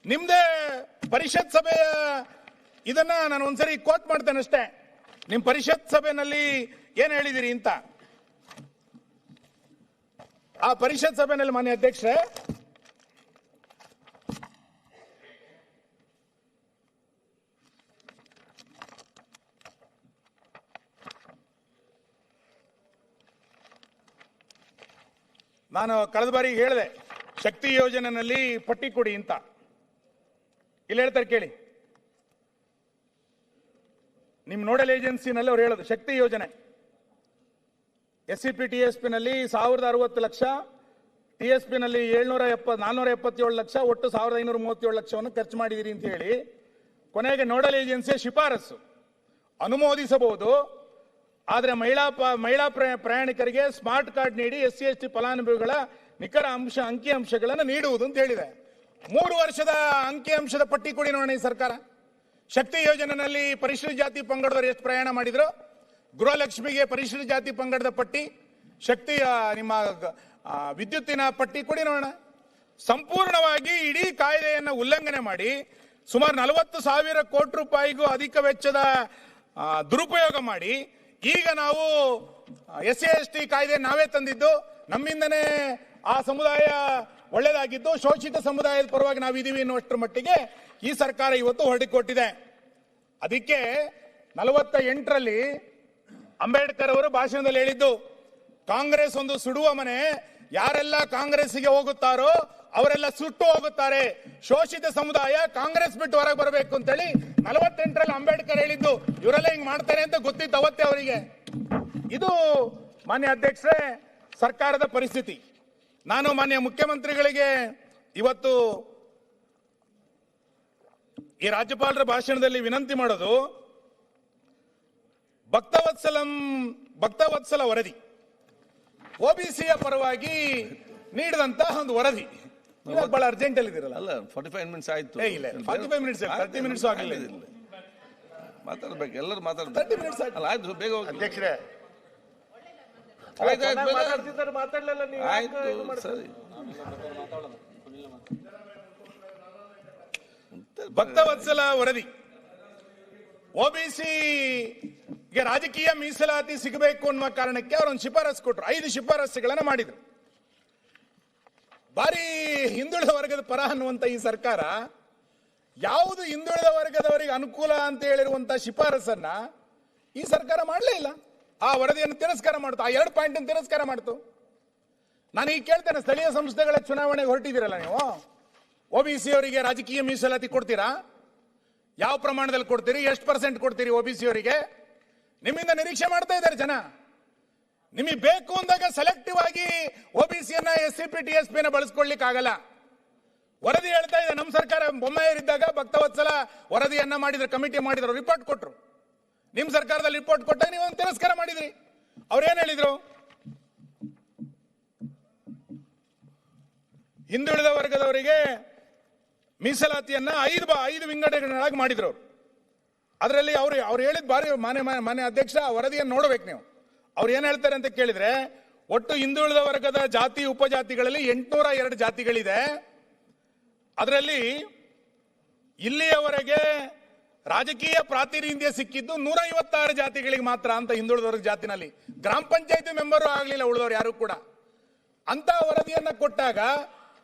ನಿಮ್ದೇ ಪರಿಷತ್ ಸಭೆಯ ಇದನ್ನ ನಾನು ಒಂದ್ಸರಿ ಕೋಟ್ ಮಾಡ್ತೇನೆ ಅಷ್ಟೇ. ನಿಮ್ ಪರಿಷತ್ ಸಭೆಯಲ್ಲಿ ಏನ್ ಹೇಳಿದಿರಿ ಅಂತ. ಆ ಪರಿಷತ್ ಸಭೆಯಲ್ಲಿ ಮಾನ್ಯ ಅಧ್ಯಕ್ಷರೇ, ನಾನು ಕಳೆದ ಬಾರಿ ಹೇಳಿದೆ ಶಕ್ತಿ ಯೋಜನೆಯಲ್ಲಿ ಪಟ್ಟಿ ಕೊಡಿ ಅಂತ. ಇಲ್ಲಿ ಹೇಳ್ತಾರೆ ಕೇಳಿ, ನಿಮ್ ನೋಡಲ್ ಏಜೆನ್ಸಿನಲ್ಲಿ ಅವ್ರು ಹೇಳೋದು ಶಕ್ತಿ ಯೋಜನೆ SCP TSP ನಲ್ಲಿ 1060 ಲಕ್ಷ, TSP ನಲ್ಲಿ 477 ಲಕ್ಷ, ಒಟ್ಟು 1537 ಲಕ್ಷವನ್ನು ಖರ್ಚು ಮಾಡಿದಿರಿ ಅಂತ ಹೇಳಿ ಕೊನೆಗೆ ನೋಡಲ್ ಏಜೆನ್ಸಿಯ ಶಿಫಾರಸು ಅನುಮೋದಿಸಬಹುದು. ಆದರೆ ಮಹಿಳಾ ಪ್ರಯಾಣಿಕರಿಗೆ ಸ್ಮಾರ್ಟ್ ಕಾರ್ಡ್ ನೀಡಿ SC/ST ಫಲಾನುಭವಿಗಳ ನಿಖರ ಅಂಕಿಅಂಶಗಳನ್ನು ನೀಡುವುದು ಅಂತ ಹೇಳಿದೆ. 3 ವರ್ಷದ ಅಂಕಿಅಂಶದ ಪಟ್ಟಿ ಕೊಡಿ ನೋಡೋಣ ಈ ಸರ್ಕಾರ. ಶಕ್ತಿ ಯೋಜನೆಯಲ್ಲಿ ಪರಿಶಿಷ್ಟ ಜಾತಿ ಪಂಗಡದವರು ಎಷ್ಟು ಪ್ರಯಾಣ ಮಾಡಿದ್ರು, ಗೃಹಲಕ್ಷ್ಮಿಗೆ ಪರಿಶಿಷ್ಟ ಜಾತಿ ಪಂಗಡದ ಪಟ್ಟಿ, ಶಕ್ತಿಯ ನಿಮ್ಮ ವಿದ್ಯುತ್ತಿನ ಪಟ್ಟಿ ಕೊಡಿ ನೋಡೋಣ. ಸಂಪೂರ್ಣವಾಗಿ ಇಡೀ ಕಾಯ್ದೆಯನ್ನು ಉಲ್ಲಂಘನೆ ಮಾಡಿ ಸುಮಾರು 40,000 ಕೋಟಿ ರೂಪಾಯಿಗೂ ಅಧಿಕ ವೆಚ್ಚದ ದುರುಪಯೋಗ ಮಾಡಿ ಈಗ ನಾವು SC/ST ಕಾಯ್ದೆ ನಾವೇ ತಂದಿದ್ದು, ನಮ್ಮಿಂದನೇ ಆ ಸಮುದಾಯ ಒಳ್ಳೆದಾಗಿದ್ದು, ಶೋಷಿತ ಸಮುದಾಯದ ಪರವಾಗಿ ನಾವಿದ್ದೀವಿ ಎನ್ನುವಷ್ಟರ ಮಟ್ಟಿಗೆ ಈ ಸರ್ಕಾರ ಇವತ್ತು ಹೊರಡಿಕೊಟ್ಟಿದೆ. ಅದಕ್ಕೆ 48ರಲ್ಲಿ ಅಂಬೇಡ್ಕರ್ ಅವರು ಭಾಷಣದಲ್ಲಿ ಹೇಳಿದ್ದು, ಕಾಂಗ್ರೆಸ್ ಒಂದು ಸುಡುವ ಮನೆ, ಯಾರೆಲ್ಲ ಕಾಂಗ್ರೆಸ್ಗೆ ಹೋಗುತ್ತಾರೋ ಅವರೆಲ್ಲ ಸುಟ್ಟು ಹೋಗುತ್ತಾರೆ, ಶೋಷಿತ ಸಮುದಾಯ ಕಾಂಗ್ರೆಸ್ ಬಿಟ್ಟು ಹೊರಗೆ ಬರಬೇಕು ಅಂತೇಳಿ 48ರಲ್ಲಿ ಅಂಬೇಡ್ಕರ್ ಹೇಳಿದ್ದು. ಇವರೆಲ್ಲ ಹಿಂಗ್ ಮಾಡ್ತಾರೆ ಅಂತ ಗೊತ್ತಿತ್ತು ಅವತ್ತೇ ಅವರಿಗೆ. ಇದು ಮಾನ್ಯ ಅಧ್ಯಕ್ಷರೇ ಸರ್ಕಾರದ ಪರಿಸ್ಥಿತಿ. ನಾನು ಮಾನ್ಯ ಮುಖ್ಯಮಂತ್ರಿಗಳಿಗೆ ಇವತ್ತು ಈ ರಾಜ್ಯಪಾಲರ ಭಾಷಣದಲ್ಲಿ ವಿನಂತಿ ಮಾಡೋದು, ಭಕ್ತವತ್ಸಲ ವರದಿ OBCಯ ಪರವಾಗಿ ನೀಡಿದಂತಹ ಒಂದು ವರದಿ. ಬಹಳ ಅರ್ಜೆಂಟ್ ಅಲ್ಲಿ ಇದಿರಲ್ಲ. ಅಲ್ಲ 45 ಮಿನಿಟ್ಸ್ ಆಯ್ತು. ಇಲ್ಲ 45 ಮಿನಿಟ್ಸ್ 30 ಮಿನಿಟ್ಸ್ ಆಗಲಿಲ್ಲ. ಮಾತಾಡ್ಬೇಕು, ಎಲ್ಲರೂ ಮಾತಾಡ್ಬೇಕು. 30 ಮಿನಿಟ್ಸ್ ಅಲ್ಲ ಆಯ್ತು, ಬೇಗ ಹೋಗಿ. ಅಧ್ಯಕ್ಷರೇ ಆಯ್ತು ಸರಿ. ಭಕ್ತವತ್ಸಲ ವರದಿ OBCಗೆ ರಾಜಕೀಯ ಮೀಸಲಾತಿ ಸಿಗಬೇಕು ಅನ್ನುವ ಕಾರಣಕ್ಕೆ ಅವರೊಂದು ಶಿಫಾರಸು ಕೊಟ್ಟರು. 5 ಶಿಫಾರಸುಗಳನ್ನು ಮಾಡಿದ್ರು. ಬಾರಿ ಹಿಂದುಳಿದ ವರ್ಗದ ಪರ ಅನ್ನುವಂತ ಈ ಸರ್ಕಾರ ಯಾವುದು ಹಿಂದುಳಿದ ವರ್ಗದವರಿಗೆ ಅನುಕೂಲ ಅಂತ ಹೇಳಿರುವಂತಹ ಶಿಫಾರಸನ್ನ ಈ ಸರ್ಕಾರ ಮಾಡಲೇ ಇಲ್ಲ. ಆ ವರದಿಯನ್ನು ತಿರಸ್ಕಾರ ಮಾಡ್ತು, ಆ 2 ಪಾಯಿಂಟ್ ತಿರಸ್ಕಾರ ಮಾಡ್ತು. ನಾನು ಈಗ ಕೇಳ್ತೇನೆ, ಸ್ಥಳೀಯ ಸಂಸ್ಥೆಗಳ ಚುನಾವಣೆಗೆ ಹೊರಟಿದ್ದೀರಲ್ಲ ನೀವು, OBC ಅವರಿಗೆ ರಾಜಕೀಯ ಮೀಸಲಾತಿ ಕೊಡ್ತೀರಾ? ಯಾವ ಪ್ರಮಾಣದಲ್ಲಿ ಕೊಡ್ತೀರಿ? ಎಷ್ಟು % ಕೊಡ್ತೀರಿ OBC ಅವರಿಗೆ? ನಿಮ್ಮಿಂದ ನಿರೀಕ್ಷೆ ಮಾಡ್ತಾ ಇದ್ದಾರೆ ಜನ. ನಿಮಗೆ ಬೇಕು ಅಂದಾಗ ಸೆಲೆಕ್ಟಿವ್ ಆಗಿ OBCಯನ್ನ SCP TSPನ ಬಳಸ್ಕೊಳ್ಳಿಕ್ಕೆ ಆಗಲ್ಲ. ವರದಿ ಹೇಳ್ತಾ ಇದೆ, ನಮ್ಮ ಸರ್ಕಾರ ಬೊಮ್ಮಾಯಿರಿದ್ದಾಗ ಭಕ್ತವತ್ಸಲ ವರದಿಯನ್ನ ಮಾಡಿದ್ರು, ಕಮಿಟಿ ಮಾಡಿದ್ರು, ರಿಪೋರ್ಟ್ ಕೊಟ್ರು. ನಿಮ್ ಸರ್ಕಾರದಲ್ಲಿ ರಿಪೋರ್ಟ್ ಕೊಟ್ಟಾಗ ನೀವು ತಿರಸ್ಕಾರ ಮಾಡಿದ್ರಿ. ಅವ್ರೇನ್ ಹೇಳಿದ್ರು? ಹಿಂದುಳಿದ ವರ್ಗದವರಿಗೆ ಮೀಸಲಾತಿಯನ್ನ 5 ವಿಂಗಡಣೆಗಳಾಗಿ ಮಾಡಿದ್ರು. ಅದರಲ್ಲಿ ಅವ್ರು ಹೇಳಿದ್ ಬಾರಿ ಮಾನ್ಯ ಅಧ್ಯಕ್ಷ, ವರದಿಯನ್ನು ನೋಡ್ಬೇಕು ನೀವು. ಅವ್ರು ಏನ್ ಹೇಳ್ತಾರೆ ಅಂತ ಕೇಳಿದ್ರೆ, ಒಟ್ಟು ಹಿಂದುಳಿದ ವರ್ಗದ ಜಾತಿ ಉಪಜಾತಿಗಳಲ್ಲಿ 802 ಜಾತಿಗಳಿದೆ. ಅದರಲ್ಲಿ ಇಲ್ಲಿಯವರೆಗೆ ರಾಜಕೀಯ ಪ್ರಾತಿನಿಧ್ಯ ಸಿಕ್ಕಿದ್ದು 156 ಜಾತಿಗಳಿಗೆ ಮಾತ್ರ ಅಂತ ಹಿಂದುಳಿದ ವರ್ಗ ಜಾತಿನಲ್ಲಿ. ಗ್ರಾಮ ಪಂಚಾಯತಿ ಮೆಂಬರು ಆಗಲಿಲ್ಲ ಉಳಿದವರು ಯಾರು ಕೂಡ. ಅಂತ ವರದಿಯನ್ನ ಕೊಟ್ಟಾಗ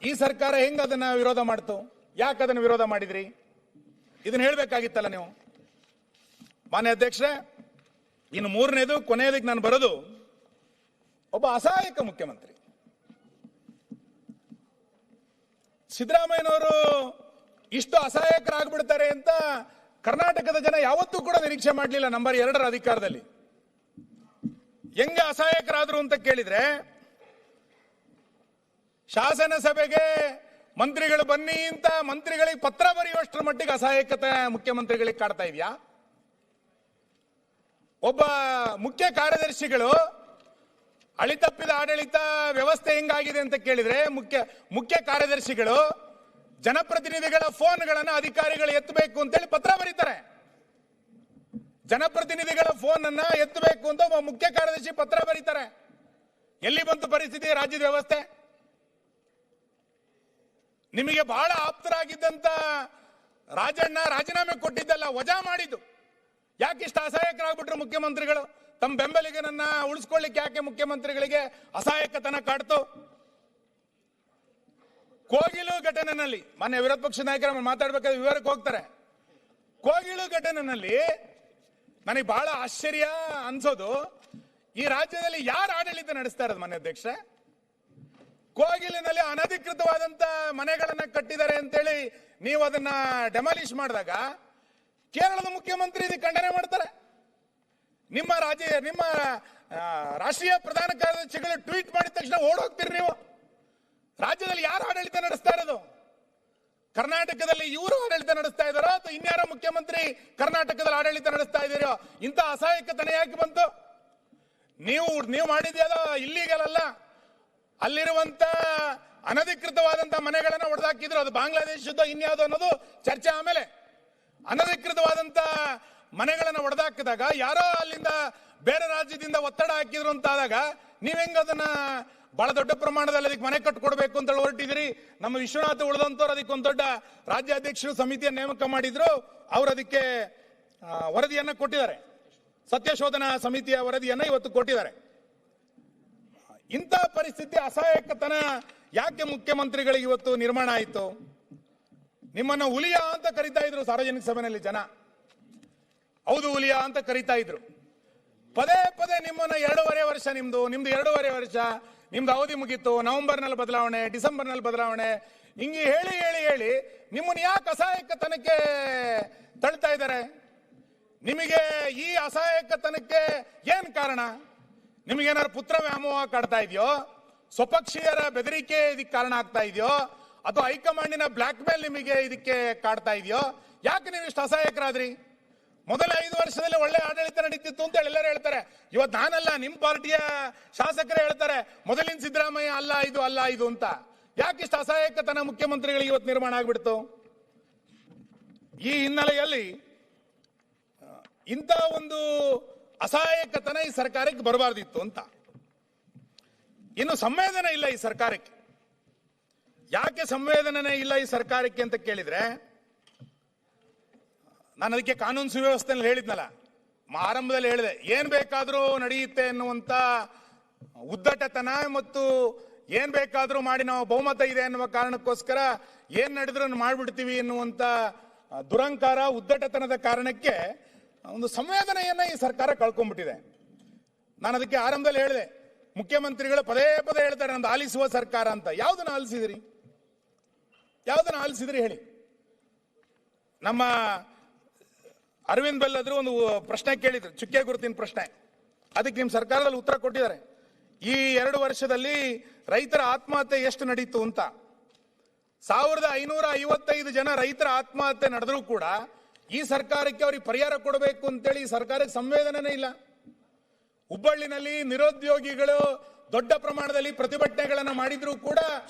ಈ ಸರ್ಕಾರ ಹೆಂಗ್ ಅದನ್ನ ವಿರೋಧ ಮಾಡ್ತು? ಯಾಕೆ ಅದನ್ನ ವಿರೋಧ ಮಾಡಿದ್ರಿ? ಇದನ್ನ ಹೇಳ್ಬೇಕಾಗಿತ್ತಲ್ಲ ನೀವು. ಮಾನ್ಯ ಅಧ್ಯಕ್ಷರೇ, ಇನ್ನು 3ನೇದು ಕೊನೆಯದಕ್ಕೆ ನಾನು ಬರೋದು, ಒಬ್ಬ ಅಸಹಾಯಕ ಮುಖ್ಯಮಂತ್ರಿ ಸಿದ್ದರಾಮಯ್ಯನವರು ಇಷ್ಟು ಅಸಹಾಯಕರಾಗ್ಬಿಡ್ತಾರೆ ಅಂತ ಕರ್ನಾಟಕದ ಜನ ಯಾವತ್ತೂ ಕೂಡ ನಿರೀಕ್ಷೆ ಮಾಡಲಿಲ್ಲ. ನಂಬರ್ 2ರ ಅಧಿಕಾರದಲ್ಲಿ ಹೆಂಗ ಅಸಹಾಯಕರಾದ್ರು ಅಂತ ಕೇಳಿದ್ರೆ, ಶಾಸನ ಸಭೆಗೆ ಮಂತ್ರಿಗಳು ಬನ್ನಿ ಅಂತ ಮಂತ್ರಿಗಳಿಗೆ ಪತ್ರ ಬರೆಯುವಷ್ಟರ ಮಟ್ಟಿಗೆ ಅಸಹಾಯಕತೆ ಮುಖ್ಯಮಂತ್ರಿಗಳಿಗೆ ಕಾಡ್ತಾ ಇದೆಯಾ? ಒಬ್ಬ ಮುಖ್ಯ ಕಾರ್ಯದರ್ಶಿಗಳು ಅಳಿತಪ್ಪಿದ ಆಡಳಿತ ವ್ಯವಸ್ಥೆ ಹೆಂಗಾಗಿದೆ ಅಂತ ಕೇಳಿದ್ರೆ, ಮುಖ್ಯ ಕಾರ್ಯದರ್ಶಿಗಳು ಜನಪ್ರತಿನಿಧಿಗಳ ಫೋನ್ಗಳನ್ನು ಅಧಿಕಾರಿಗಳು ಎತ್ತಬೇಕು ಅಂತೇಳಿ ಪತ್ರ ಬರೀತಾರೆ. ಜನಪ್ರತಿನಿಧಿಗಳ ಫೋನ್ ಅನ್ನ ಎತ್ತಬೇಕು ಅಂತ ಒಬ್ಬ ಮುಖ್ಯ ಕಾರ್ಯದರ್ಶಿ ಪತ್ರ ಬರೀತಾರೆ. ಎಲ್ಲಿ ಬಂತು ಪರಿಸ್ಥಿತಿ? ರಾಜ್ಯದ ವ್ಯವಸ್ಥೆ. ನಿಮಗೆ ಬಹಳ ಆಪ್ತರಾಗಿದ್ದಂತ ರಾಜಣ್ಣ ರಾಜೀನಾಮೆ ಕೊಟ್ಟಿದ್ದಲ್ಲ, ವಜಾ ಮಾಡಿದ್ದು. ಯಾಕಿಷ್ಟು ಅಸಹಾಯಕರಾಗ್ಬಿಟ್ರು ಮುಖ್ಯಮಂತ್ರಿಗಳು? ತಮ್ಮ ಬೆಂಬಲಿಗನನ್ನ ಉಳಿಸ್ಕೊಳ್ಳಿಕ್ಕೆ ಯಾಕೆ ಮುಖ್ಯಮಂತ್ರಿಗಳಿಗೆ ಅಸಹಾಯಕತನ ಕಾಡ್ತು? ಕೋಗಿಲು ಘಟನೆಯಲ್ಲಿ ಮಾನ್ಯ ವಿರೋಧ ಪಕ್ಷ ನಾಯಕರ ಮಾತಾಡ್ಬೇಕಾದ್ರೆ ವಿವರಕ್ಕೆ ಹೋಗ್ತಾರೆ. ಕೋಗಿಲು ಘಟನೆಯಲ್ಲಿ ನನಗೆ ಬಹಳ ಆಶ್ಚರ್ಯ ಅನ್ಸೋದು, ಈ ರಾಜ್ಯದಲ್ಲಿ ಯಾರು ಆಡಳಿತ ನಡೆಸ್ತಾ ಇರೋದು? ಮಾನ್ಯ ಅಧ್ಯಕ್ಷ, ಕೋಗಿಲಿನಲ್ಲಿ ಅನಧಿಕೃತವಾದಂತ ಮನೆಗಳನ್ನ ಕಟ್ಟಿದ್ದಾರೆ ಅಂತೇಳಿ ನೀವು ಅದನ್ನ ಡೆಮಾಲಿಷ್ ಮಾಡಿದಾಗ ಕೇರಳದ ಮುಖ್ಯಮಂತ್ರಿ ಇದಕ್ಕೆ ಖಂಡನೆ ಮಾಡ್ತಾರೆ. ನಿಮ್ಮ ರಾಷ್ಟ್ರೀಯ ಪ್ರಧಾನ ಕಾರ್ಯದರ್ಶಿಗಳು ಟ್ವೀಟ್ ಮಾಡಿದ ತಕ್ಷಣ ಓಡೋಗ್ತೀರಿ ನೀವು. ರಾಜ್ಯದಲ್ಲಿ ಯಾರು ಆಡಳಿತ ನಡೆಸ್ತಾ ಇರೋದು? ಕರ್ನಾಟಕದಲ್ಲಿ ಇವರು ಆಡಳಿತ ನಡೆಸ್ತಾ ಇದ್ದಾರೋ ಅಥವಾ ಇನ್ಯಾರೋ ಮುಖ್ಯಮಂತ್ರಿ ಕರ್ನಾಟಕದಲ್ಲಿ ಆಡಳಿತ ನಡೆಸ್ತಾ ಇದ್ದೀರೋ? ಇಂಥ ಅಸಹಾಯಕತನ ಯಾಕೆ ಬಂತು? ನೀವು ಮಾಡಿದ್ಯಾದ ಇಲ್ಲಿಗಲ್ ಅಲ್ಲ, ಅಲ್ಲಿರುವಂತ ಅನಧಿಕೃತವಾದಂತಹ ಮನೆಗಳನ್ನ ಹೊಡೆದಾಕಿದ್ರು. ಅದು ಬಾಂಗ್ಲಾದೇಶದ ಇನ್ಯಾವುದು ಅನ್ನೋದು ಚರ್ಚೆ ಆಮೇಲೆ. ಅನಧಿಕೃತವಾದಂತ ಮನೆಗಳನ್ನ ಹೊಡೆದಾಕಿದಾಗ ಯಾರೋ ಅಲ್ಲಿಂದ ಬೇರೆ ರಾಜ್ಯದಿಂದ ಒತ್ತಡ ಹಾಕಿದ್ರು ಅಂತ ಆದಾಗ ನೀವ್ ಹೆಂಗ ಅದನ್ನ ಬಹಳ ದೊಡ್ಡ ಪ್ರಮಾಣದಲ್ಲಿ ಅದಕ್ಕೆ ಮನೆ ಕಟ್ಕೊಡ್ಬೇಕು ಅಂತ ಹೊರಟಿದ್ರಿ. ನಮ್ಮ ವಿಶ್ವನಾಥ ಉಳಿದಂತವ್ರು ಅದಕ್ಕೆ ಒಂದು ದೊಡ್ಡ ರಾಜ್ಯಾಧ್ಯಕ್ಷರು ಸಮಿತಿಯನ್ನು ನೇಮಕ ಮಾಡಿದ್ರು. ಅವರು ಅದಕ್ಕೆ ವರದಿಯನ್ನ ಕೊಟ್ಟಿದ್ದಾರೆ. ಸತ್ಯಶೋಧನಾ ಸಮಿತಿಯ ವರದಿಯನ್ನ ಇವತ್ತು ಕೊಟ್ಟಿದ್ದಾರೆ. ಇಂಥ ಪರಿಸ್ಥಿತಿ, ಅಸಹಾಯಕತನ ಯಾಕೆ ಮುಖ್ಯಮಂತ್ರಿಗಳಿಗೆ ಇವತ್ತು ನಿರ್ಮಾಣ ಆಯಿತು? ನಿಮ್ಮನ್ನ ಹುಲಿಯ ಅಂತ ಕರೀತಾ ಇದ್ರು ಸಾರ್ವಜನಿಕ ಸಭೆಯಲ್ಲಿ ಜನ. ಹೌದು, ಹುಲಿಯ ಅಂತ ಕರೀತಾ ಇದ್ರು. ಪದೇ ಪದೇ ನಿಮ್ಮನ್ನ 2.5 ವರ್ಷ ನಿಮ್ದು 2.5 ವರ್ಷ ನಿಮ್ದು ಅವಧಿ ಮುಗೀತು, ನವೆಂಬರ್ನಲ್ಲಿ ಬದಲಾವಣೆ, ಡಿಸೆಂಬರ್ನಲ್ಲಿ ಬದಲಾವಣೆ, ಹಿಂಗೆ ಹೇಳಿ ಹೇಳಿ ಹೇಳಿ ನಿಮ್ಮನ್ನ ಯಾಕೆ ಅಸಹಾಯಕತನಕ್ಕೆ ತಳ್ತಾ ಇದ್ದಾರೆ? ನಿಮಗೆ ಈ ಅಸಹಾಯಕತನಕ್ಕೆ ಏನ್ ಕಾರಣ? ನಿಮಗೇನಾದ್ರು ಪುತ್ರ ವ್ಯಾಮೋಹ ಕಾಡ್ತಾ ಇದೆಯೋ? ಸ್ವಪಕ್ಷೀಯರ ಬೆದರಿಕೆ ಇದಕ್ಕೆ ಕಾರಣ ಆಗ್ತಾ ಇದೆಯೋ? ಅಥವಾ ಹೈಕಮಾಂಡಿನ ಬ್ಲಾಕ್ ಮೇಲ್ ನಿಮಗೆ ಇದಕ್ಕೆ ಕಾಡ್ತಾ ಇದೆಯೋ? ಯಾಕೆ ನೀವು ಇಷ್ಟು ಅಸಹಾಯಕರಾದ್ರಿ? ಮೊದಲ 5 ವರ್ಷದಲ್ಲಿ ಒಳ್ಳೆ ಆಡಳಿತ ನಡೀತಿತ್ತು ಅಂತ ಎಲ್ಲರೂ ಹೇಳ್ತಾರೆ. ಇವತ್ತು ನಾನಲ್ಲ, ನಿಮ್ ಪಾರ್ಟಿಯ ಶಾಸಕರೇ ಹೇಳ್ತಾರೆ ಮೊದಲಿನ ಸಿದ್ದರಾಮಯ್ಯ ಅಲ್ಲ ಇದು ಅಂತ. ಯಾಕೆ ಇಷ್ಟು ಅಸಹಾಯಕತನ ಮುಖ್ಯಮಂತ್ರಿಗಳಿಗೆ ಇವತ್ತು ನಿರ್ಮಾಣ ಆಗ್ಬಿಡ್ತು? ಈ ಹಿನ್ನೆಲೆಯಲ್ಲಿ ಇಂಥ ಒಂದು ಅಸಹಾಯಕತನ ಈ ಸರ್ಕಾರಕ್ಕೆ ಬರಬಾರ್ದಿತ್ತು ಅಂತ. ಇನ್ನು ಸಂವೇದನೆ ಇಲ್ಲ ಈ ಸರ್ಕಾರಕ್ಕೆ. ಯಾಕೆ ಸಂವೇದನೆ ಇಲ್ಲ ಈ ಸರ್ಕಾರಕ್ಕೆ ಅಂತ ಕೇಳಿದ್ರೆ, ನಾನು ಅದಕ್ಕೆ ಕಾನೂನು ಸುವ್ಯವಸ್ಥೆಯಲ್ಲಿ ಹೇಳಿದ್ನಲ್ಲ, ಆರಂಭದಲ್ಲಿ ಹೇಳಿದೆ, ಏನ್ ಬೇಕಾದ್ರೂ ನಡೆಯುತ್ತೆ ಎನ್ನುವಂತ ಉದ್ದಟತನ ಮತ್ತು ಏನ್ ಬೇಕಾದ್ರೂ ಮಾಡಿ ನಾವು ಬಹುಮತ ಇದೆ ಎನ್ನುವ ಕಾರಣಕ್ಕೋಸ್ಕರ ಏನ್ ನಡೆದ್ರೂ ಮಾಡ್ಬಿಡ್ತೀವಿ ಎನ್ನುವಂತ ದುರಂಕಾರ, ಉದ್ದಟತನದ ಕಾರಣಕ್ಕೆ ಒಂದು ಸಂವೇದನೆಯನ್ನ ಈ ಸರ್ಕಾರ ಕಳ್ಕೊಂಡ್ಬಿಟ್ಟಿದೆ. ನಾನು ಅದಕ್ಕೆ ಆರಂಭದಲ್ಲಿ ಹೇಳಿದೆ, ಮುಖ್ಯಮಂತ್ರಿಗಳು ಪದೇ ಪದೇ ಹೇಳ್ತಾರೆ ನಮ್ದು ಆಲಿಸುವ ಸರ್ಕಾರ ಅಂತ. ಯಾವ್ದನ್ನ ಆಲಿಸಿದಿರಿ? ಹೇಳಿ. ನಮ್ಮ ಅರವಿಂದ್ ಬೆಲ್ಲದ್ರು ಒಂದು ಪ್ರಶ್ನೆ ಕೇಳಿದ್ರು, ಚುಕ್ಕೆ ಗುರುತಿನ ಪ್ರಶ್ನೆ. ಅದಕ್ಕೆ ನಿಮ್ಮ ಸರ್ಕಾರದಲ್ಲಿ ಉತ್ತರ ಕೊಟ್ಟಿದ್ದಾರೆ. ಈ 2 ವರ್ಷದಲ್ಲಿ ರೈತರ ಆತ್ಮಹತ್ಯೆ ಎಷ್ಟು ನಡೀತು ಅಂತ. 1555 ಜನ ರೈತರ ಆತ್ಮಹತ್ಯೆ ನಡೆದರೂ ಕೂಡ ಈ ಸರ್ಕಾರಕ್ಕೆ ಅವ್ರಿಗೆ ಪರಿಹಾರ ಕೊಡಬೇಕು ಅಂತೇಳಿ ಈ ಸರ್ಕಾರಕ್ಕೆ ಸಂವೇದನೆ ಇಲ್ಲ. ಹುಬ್ಬಳ್ಳಿನಲ್ಲಿ ನಿರುದ್ಯೋಗಿಗಳು ದೊಡ್ಡ ಪ್ರಮಾಣದಲ್ಲಿ ಪ್ರತಿಭಟನೆಗಳನ್ನ ಮಾಡಿದ್ರು ಕೂಡ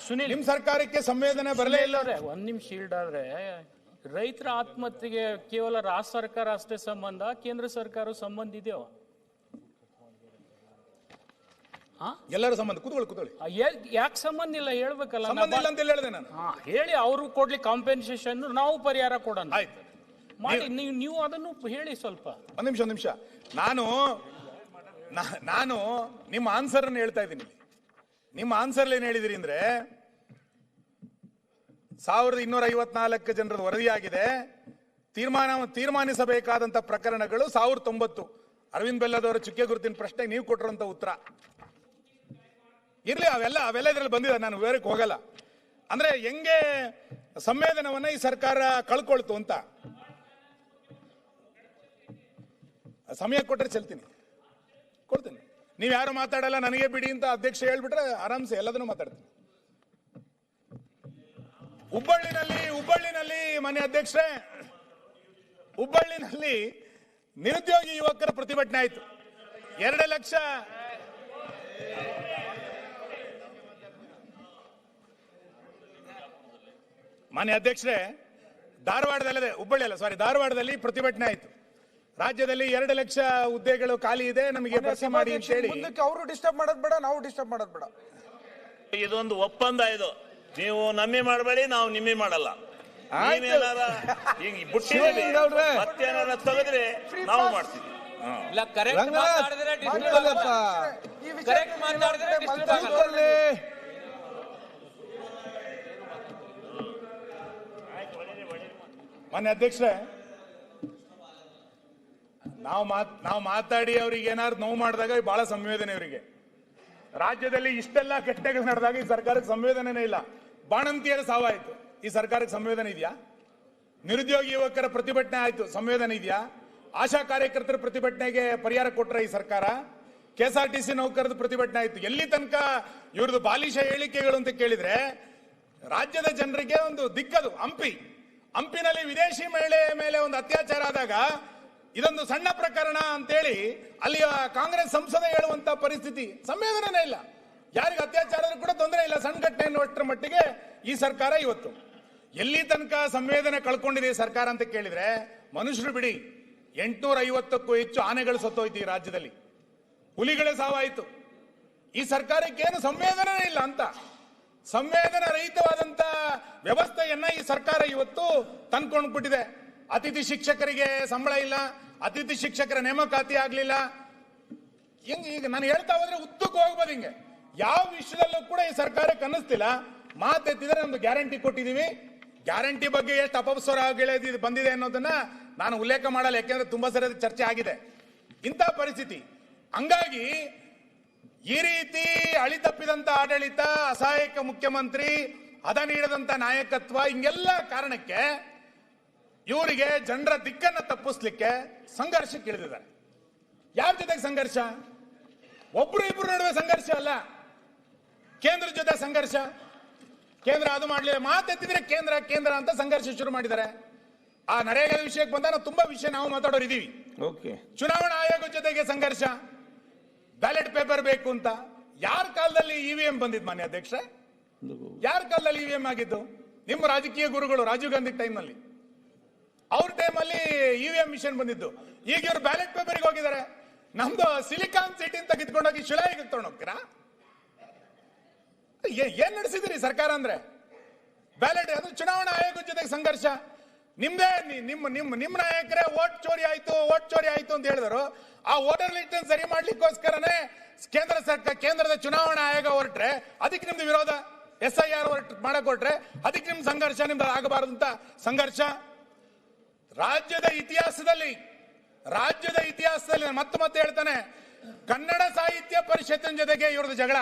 ನಿಮ್ ಸರ್ಕಾರಕ್ಕೆ ಸಂವೇದನೆ ಬರಲೇ ಇಲ್ಲ. ಒಂದ್ ನಿಮಿಷ ಆದ್ರೆ ರೈತರ ಆತ್ಮಹತ್ಯೆಗೆ ಕೇವಲ ರಾಜ್ಯ ಸರ್ಕಾರ ಅಷ್ಟೇ ಸಂಬಂಧ, ಕೇಂದ್ರ ಸರ್ಕಾರ ಸಂಬಂಧ ಇದೆಯೋ? ಎಲ್ಲರೂ ಸಂಬಂಧ. ಕೂತ್ಕೊಳ್ಳಿ. ಯಾಕೆ ಸಂಬಂಧ ಇಲ್ಲ ಹೇಳ್ಬೇಕಲ್ಲ? ಸಂಬಂಧ ಇಲ್ಲ ಅಂತ ಹೇಳಿದೆ ನಾನು. ಹೇಳಿ, ಅವರು ಕೊಡ್ಲಿ ಕಾಂಪೆನ್ಸೇಷನ್, ನಾವು ಪರಿಹಾರ ಕೊಡೋಣ. ಆಯ್ತು, ಮಾಡಿ. ನೀವು ಅದನ್ನು ಹೇಳಿ ಸ್ವಲ್ಪ. ಒಂದ್ ನಿಮಿಷ. ನಾನು ನಿಮ್ಮ ಆನ್ಸರ್ ಅನ್ನು ಹೇಳ್ತಾ ಇದ್ದೀನಿ. ನಿಮ್ಮ ಆನ್ಸರ್ ಏನ್ ಹೇಳಿದಿರಿ ಅಂದ್ರೆ 1254 ಜನರದ್ದು ವರದಿಯಾಗಿದೆ. ತೀರ್ಮಾನಿಸಬೇಕಾದಂತ ಪ್ರಕರಣಗಳು 1090. ಅರವಿಂದ್ ಬೆಲ್ಲದವರ ಚುಕ್ಕೆ ಗುರುತಿನ ಪ್ರಶ್ನೆ ನೀವು ಕೊಟ್ಟಿರುವಂತ ಉತ್ತರ ಇರ್ಲಿ. ಅವೆಲ್ಲ ಇದ್ರಲ್ಲಿ ಬಂದಿದೆ, ನಾನು ವಿವರಕ್ಕೆ ಹೋಗಲ್ಲ. ಅಂದ್ರೆ ಹೆಂಗೆ ಸಂವೇದನವನ್ನ ಈ ಸರ್ಕಾರ ಕಳ್ಕೊಳ್ತು ಅಂತ. ಸಮಯ ಕೊಟ್ಟರೆ ಕೊಡ್ತೀನಿ. ನೀವ್ ಯಾರು ಮಾತಾಡಲ್ಲ, ನನಗೆ ಬಿಡಿ ಅಂತ ಅಧ್ಯಕ್ಷ ಹೇಳ್ಬಿಟ್ರೆ ಆರಾಮ್ಸೆ ಎಲ್ಲದನ್ನು ಮಾತಾಡ್ತೀನಿ. ಹುಬ್ಬಳ್ಳಿನಲ್ಲಿ ಮನೆ ಅಧ್ಯಕ್ಷರೇ, ಹುಬ್ಬಳ್ಳಿನಲ್ಲಿ ನಿರುದ್ಯೋಗಿ ಯುವಕರ ಪ್ರತಿಭಟನೆ ಆಯ್ತು. 2 ಲಕ್ಷ ಮಾನ್ಯ ಅಧ್ಯಕ್ಷರೇ, ಧಾರವಾಡದಲ್ಲಿ ಪ್ರತಿಭಟನೆ ಆಯ್ತು. ರಾಜ್ಯದಲ್ಲಿ 2 ಲಕ್ಷ ಹುದ್ದೆಗಳು ಖಾಲಿ ಇದೆ, ನಮಗೆ ಭರ್ತಿ ಮಾಡಿ ಅಂತ ಹೇಳಿ. ಮುಂದಕ್ಕೆ ಅವರು ಡಿಸ್ಟರ್ಬ್ ಮಾಡೋದ್ ಬೇಡ, ನಾವು ಡಿಸ್ಟರ್ಬ್ ಮಾಡೋದ್ ಬೇಡ. ಇದೊಂದು ಒಪ್ಪಂದ. ಇದು ನೀವು ನಮ್ಮಿ ಮಾಡಬೇಡಿ, ನಾವು ನಿಮ್ಮಿ ಮಾಡಲ್ಲ. ಮತ್ತೇನಾರ ತೆಗೆದ್ರೆ ನಾವು ಮಾಡ್ತೀವಿ. ಮಾನ್ಯ ಅಧ್ಯಕ್ಷರೇ, ನಾವು ಮಾತಾಡಿ ಅವ್ರಿಗೆ ಏನಾದ್ರು ನೋವು ಮಾಡಿದಾಗ ಬಹಳ ಸಂವೇದನೆ ಅವರಿಗೆ. ರಾಜ್ಯದಲ್ಲಿ ಇಷ್ಟೆಲ್ಲ ಘಟನೆಗಳು ನಡೆದಾಗ ಈ ಸರ್ಕಾರಕ್ಕೆ ಸಂವೇದನೆ ಇಲ್ಲ. ಬಾಣಂತಿಯರ ಸಾವಾಯ್ತು, ಈ ಸರ್ಕಾರಕ್ಕೆ ಸಂವೇದನೆ ಇದೆಯಾ? ನಿರುದ್ಯೋಗಿ ಯುವಕರ ಪ್ರತಿಭಟನೆ ಆಯ್ತು, ಸಂವೇದನೆ ಇದೆಯಾ? ಆಶಾ ಕಾರ್ಯಕರ್ತರ ಪ್ರತಿಭಟನೆಗೆ ಪರಿಹಾರ ಕೊಟ್ರ ಈ ಸರ್ಕಾರ? KSRTC ನೌಕರರ ಪ್ರತಿಭಟನೆ ಆಯ್ತು. ಎಲ್ಲಿ ತನಕ ಇವ್ರದ್ದು ಬಾಲಿಶ ಹೇಳಿಕೆಗಳು ಅಂತ ಕೇಳಿದ್ರೆ, ರಾಜ್ಯದ ಜನರಿಗೆ ಒಂದು ದಿಕ್ಕದು ಹಂಪಿನಲ್ಲಿ ವಿದೇಶಿ ಮಹಿಳೆ ಮೇಲೆ ಒಂದು ಅತ್ಯಾಚಾರ ಆದಾಗ ಇದೊಂದು ಸಣ್ಣ ಪ್ರಕರಣ ಅಂತೇಳಿ ಅಲ್ಲಿಯ ಕಾಂಗ್ರೆಸ್ ಸಂಸದ ಹೇಳುವಂತ ಪರಿಸ್ಥಿತಿ. ಸಂವೇದನೆ ಇಲ್ಲ, ಯಾರಿಗೆ ಅತ್ಯಾಚಾರ ಕೂಡ ತೊಂದರೆ ಇಲ್ಲ, ಸಣ್ಣ ಘಟನೆ ಅನ್ನುವಷ್ಟರ ಮಟ್ಟಿಗೆ ಈ ಸರ್ಕಾರ ಇವತ್ತು. ಎಲ್ಲಿ ತನಕ ಸಂವೇದನೆ ಕಳ್ಕೊಂಡಿದೆ ಸರ್ಕಾರ ಅಂತ ಕೇಳಿದ್ರೆ, ಮನುಷ್ಯರು ಬಿಡಿ, 850ಕ್ಕೂ ಹೆಚ್ಚು ಆನೆಗಳು ಸತ್ತೋಯ್ತು ಈ ರಾಜ್ಯದಲ್ಲಿ, ಹುಲಿಗಳೇ ಸಾವಾಯಿತು. ಈ ಸರ್ಕಾರಕ್ಕೆ ಏನು ಸಂವೇದನೆ ಇಲ್ಲ ಅಂತ, ಸಂವೇದನಾ ರಹಿತವಾದಂತ ವ್ಯವಸ್ಥೆಯನ್ನ ಈ ಸರ್ಕಾರ ಇವತ್ತು ತಂದ್ಕೊಂಡ್ಬಿಟ್ಟಿದೆ. ಅತಿಥಿ ಶಿಕ್ಷಕರಿಗೆ ಸಂಬಳ ಇಲ್ಲ, ಅತಿಥಿ ಶಿಕ್ಷಕರ ನೇಮಕಾತಿ ಆಗ್ಲಿಲ್ಲ. ಈಗ ನಾನು ಹೇಳ್ತಾ ಹೋದ್ರೆ ಉದ್ದಕ್ಕೆ ಹೋಗ್ಬೋದು. ಹಿಂಗೆ ಯಾವ ವಿಷಯದಲ್ಲೂ ಕೂಡ ಈ ಸರ್ಕಾರಕ್ಕೆ ಅನ್ನಿಸ್ತಿಲ್ಲ. ಮಾತೆತ್ತಿದ್ರೆ ನಮ್ದು ಗ್ಯಾರಂಟಿ ಕೊಟ್ಟಿದೀವಿ, ಗ್ಯಾರಂಟಿ ಬಗ್ಗೆ ಎಷ್ಟು ಅಪಸ್ವರ ಬಂದಿದೆ ಅನ್ನೋದನ್ನ ನಾನು ಉಲ್ಲೇಖ ಮಾಡಲ್ಲ, ಯಾಕೆಂದ್ರೆ ತುಂಬಾ ಸರಿ ಚರ್ಚೆ ಆಗಿದೆ. ಇಂಥ ಪರಿಸ್ಥಿತಿ, ಹಂಗಾಗಿ ಈ ರೀತಿ ಅಳಿತಪ್ಪಿದಂತ ಆಡಳಿತ, ಅಸಹಾಯಕ ಮುಖ್ಯಮಂತ್ರಿ, ಹದ ನೀಡದಂತ ನಾಯಕತ್ವ, ಹಿಂಗೆಲ್ಲ ಕಾರಣಕ್ಕೆ ಇವರಿಗೆ ಜನರ ದಿಕ್ಕನ್ನ ತಪ್ಪಿಸ್ಲಿಕ್ಕೆ ಸಂಘರ್ಷಕ್ಕೆ ಇಳಿದಿದ್ದಾರೆ. ಯಾರ ಜೊತೆಗೆ ಸಂಘರ್ಷ? ಒಬ್ರು ಇಬ್ರು ನಡುವೆ ಸಂಘರ್ಷ ಅಲ್ಲ, ಕೇಂದ್ರ ಜೊತೆ ಸಂಘರ್ಷ. ಕೇಂದ್ರ ಅದು ಮಾಡಲಿಲ್ಲ, ಮಾತೆತ್ತಿದ್ರೆ ಕೇಂದ್ರ ಕೇಂದ್ರ ಅಂತ ಸಂಘರ್ಷ ಶುರು ಮಾಡಿದ್ದಾರೆ. ಆ ನರೇಗಾ ವಿಷಯಕ್ಕೆ ಬಂದ ತುಂಬಾ ವಿಷಯ ನಾವು ಮಾತಾಡೋರು ಇದೀವಿ. ಚುನಾವಣಾ ಆಯೋಗದ ಜೊತೆಗೆ ಸಂಘರ್ಷ, ಬ್ಯಾಲೆಟ್ ಪೇಪರ್ ಬೇಕು ಅಂತ. ಯಾರ ಕಾಲದಲ್ಲಿ ಇವಿಎಂ ಬಂದಿದ್ದು ಮಾನ್ಯ ಅಧ್ಯಕ್ಷ? ಯಾರ ಕಾಲದಲ್ಲಿ ಇವಿಎಂ ಆಗಿದ್ದು? ನಿಮ್ಮ ರಾಜಕೀಯ ಗುರುಗಳು ರಾಜೀವ್ ಗಾಂಧಿ ಟೈಮ್ ನಲ್ಲಿ, ಅವ್ರ ಟೈಮಲ್ಲಿ ಇವಿಎಂ ಮಿಷನ್ ಬಂದಿದ್ದು. ಈಗ ಇವರು ಬ್ಯಾಲೆಟ್ ಪೇಪರ್ಗೆ ಹೋಗಿದ್ದಾರೆ. ನಮ್ದು ಸಿಲಿಕಾನ್ ಸಿಟಿ ಅಂತ ಕಿತ್ಕೊಂಡೋಗಿ ಶಿಲಾಯಿಗೆ ತಗೊಂಡು ಹೋಗ್ತೀರಾ? ಏನ್ ನಡೆಸಿದ್ರಿ ಸರ್ಕಾರ ಅಂದ್ರೆ? ಬ್ಯಾಲೆಟ್ ಅದು ಚುನಾವಣಾ ಆಯೋಗದ ಜೊತೆಗೆ ಸಂಘರ್ಷ. ನಿಮ್ದೇ ನಿಮ್ಮ ನಾಯಕರೇ ಓಟ್ ಚೋರಿ ಆಯ್ತು ಅಂತ ಹೇಳಿದ್ರು. ಆ ವೋಟರ್ ಲಿಸ್ಟ್ ಸರಿ ಮಾಡ್ಲಿಕ್ಕೋಸ್ಕರನೇ ಕೇಂದ್ರದ ಚುನಾವಣಾ ಆಯೋಗ ಹೊರಟ್ರೆ ಅದಕ್ಕೆ ನಿಮ್ದು ವಿರೋಧ. SIR ಮಾಡಕ್ ಹೊರಟ್ರೆ ಅದಕ್ಕೆ ನಿಮ್ ಸಂಘರ್ಷ, ನಿಮ್ದು ಆಗಬಾರದಂತ ಸಂಘರ್ಷ. ರಾಜ್ಯದ ಇತಿಹಾಸದಲ್ಲಿ ಮತ್ತೆ ಹೇಳ್ತಾನೆ, ಕನ್ನಡ ಸಾಹಿತ್ಯ ಪರಿಷತ್ತಿನ ಜೊತೆಗೆ ಇವ್ರದ್ದು ಜಗಳ.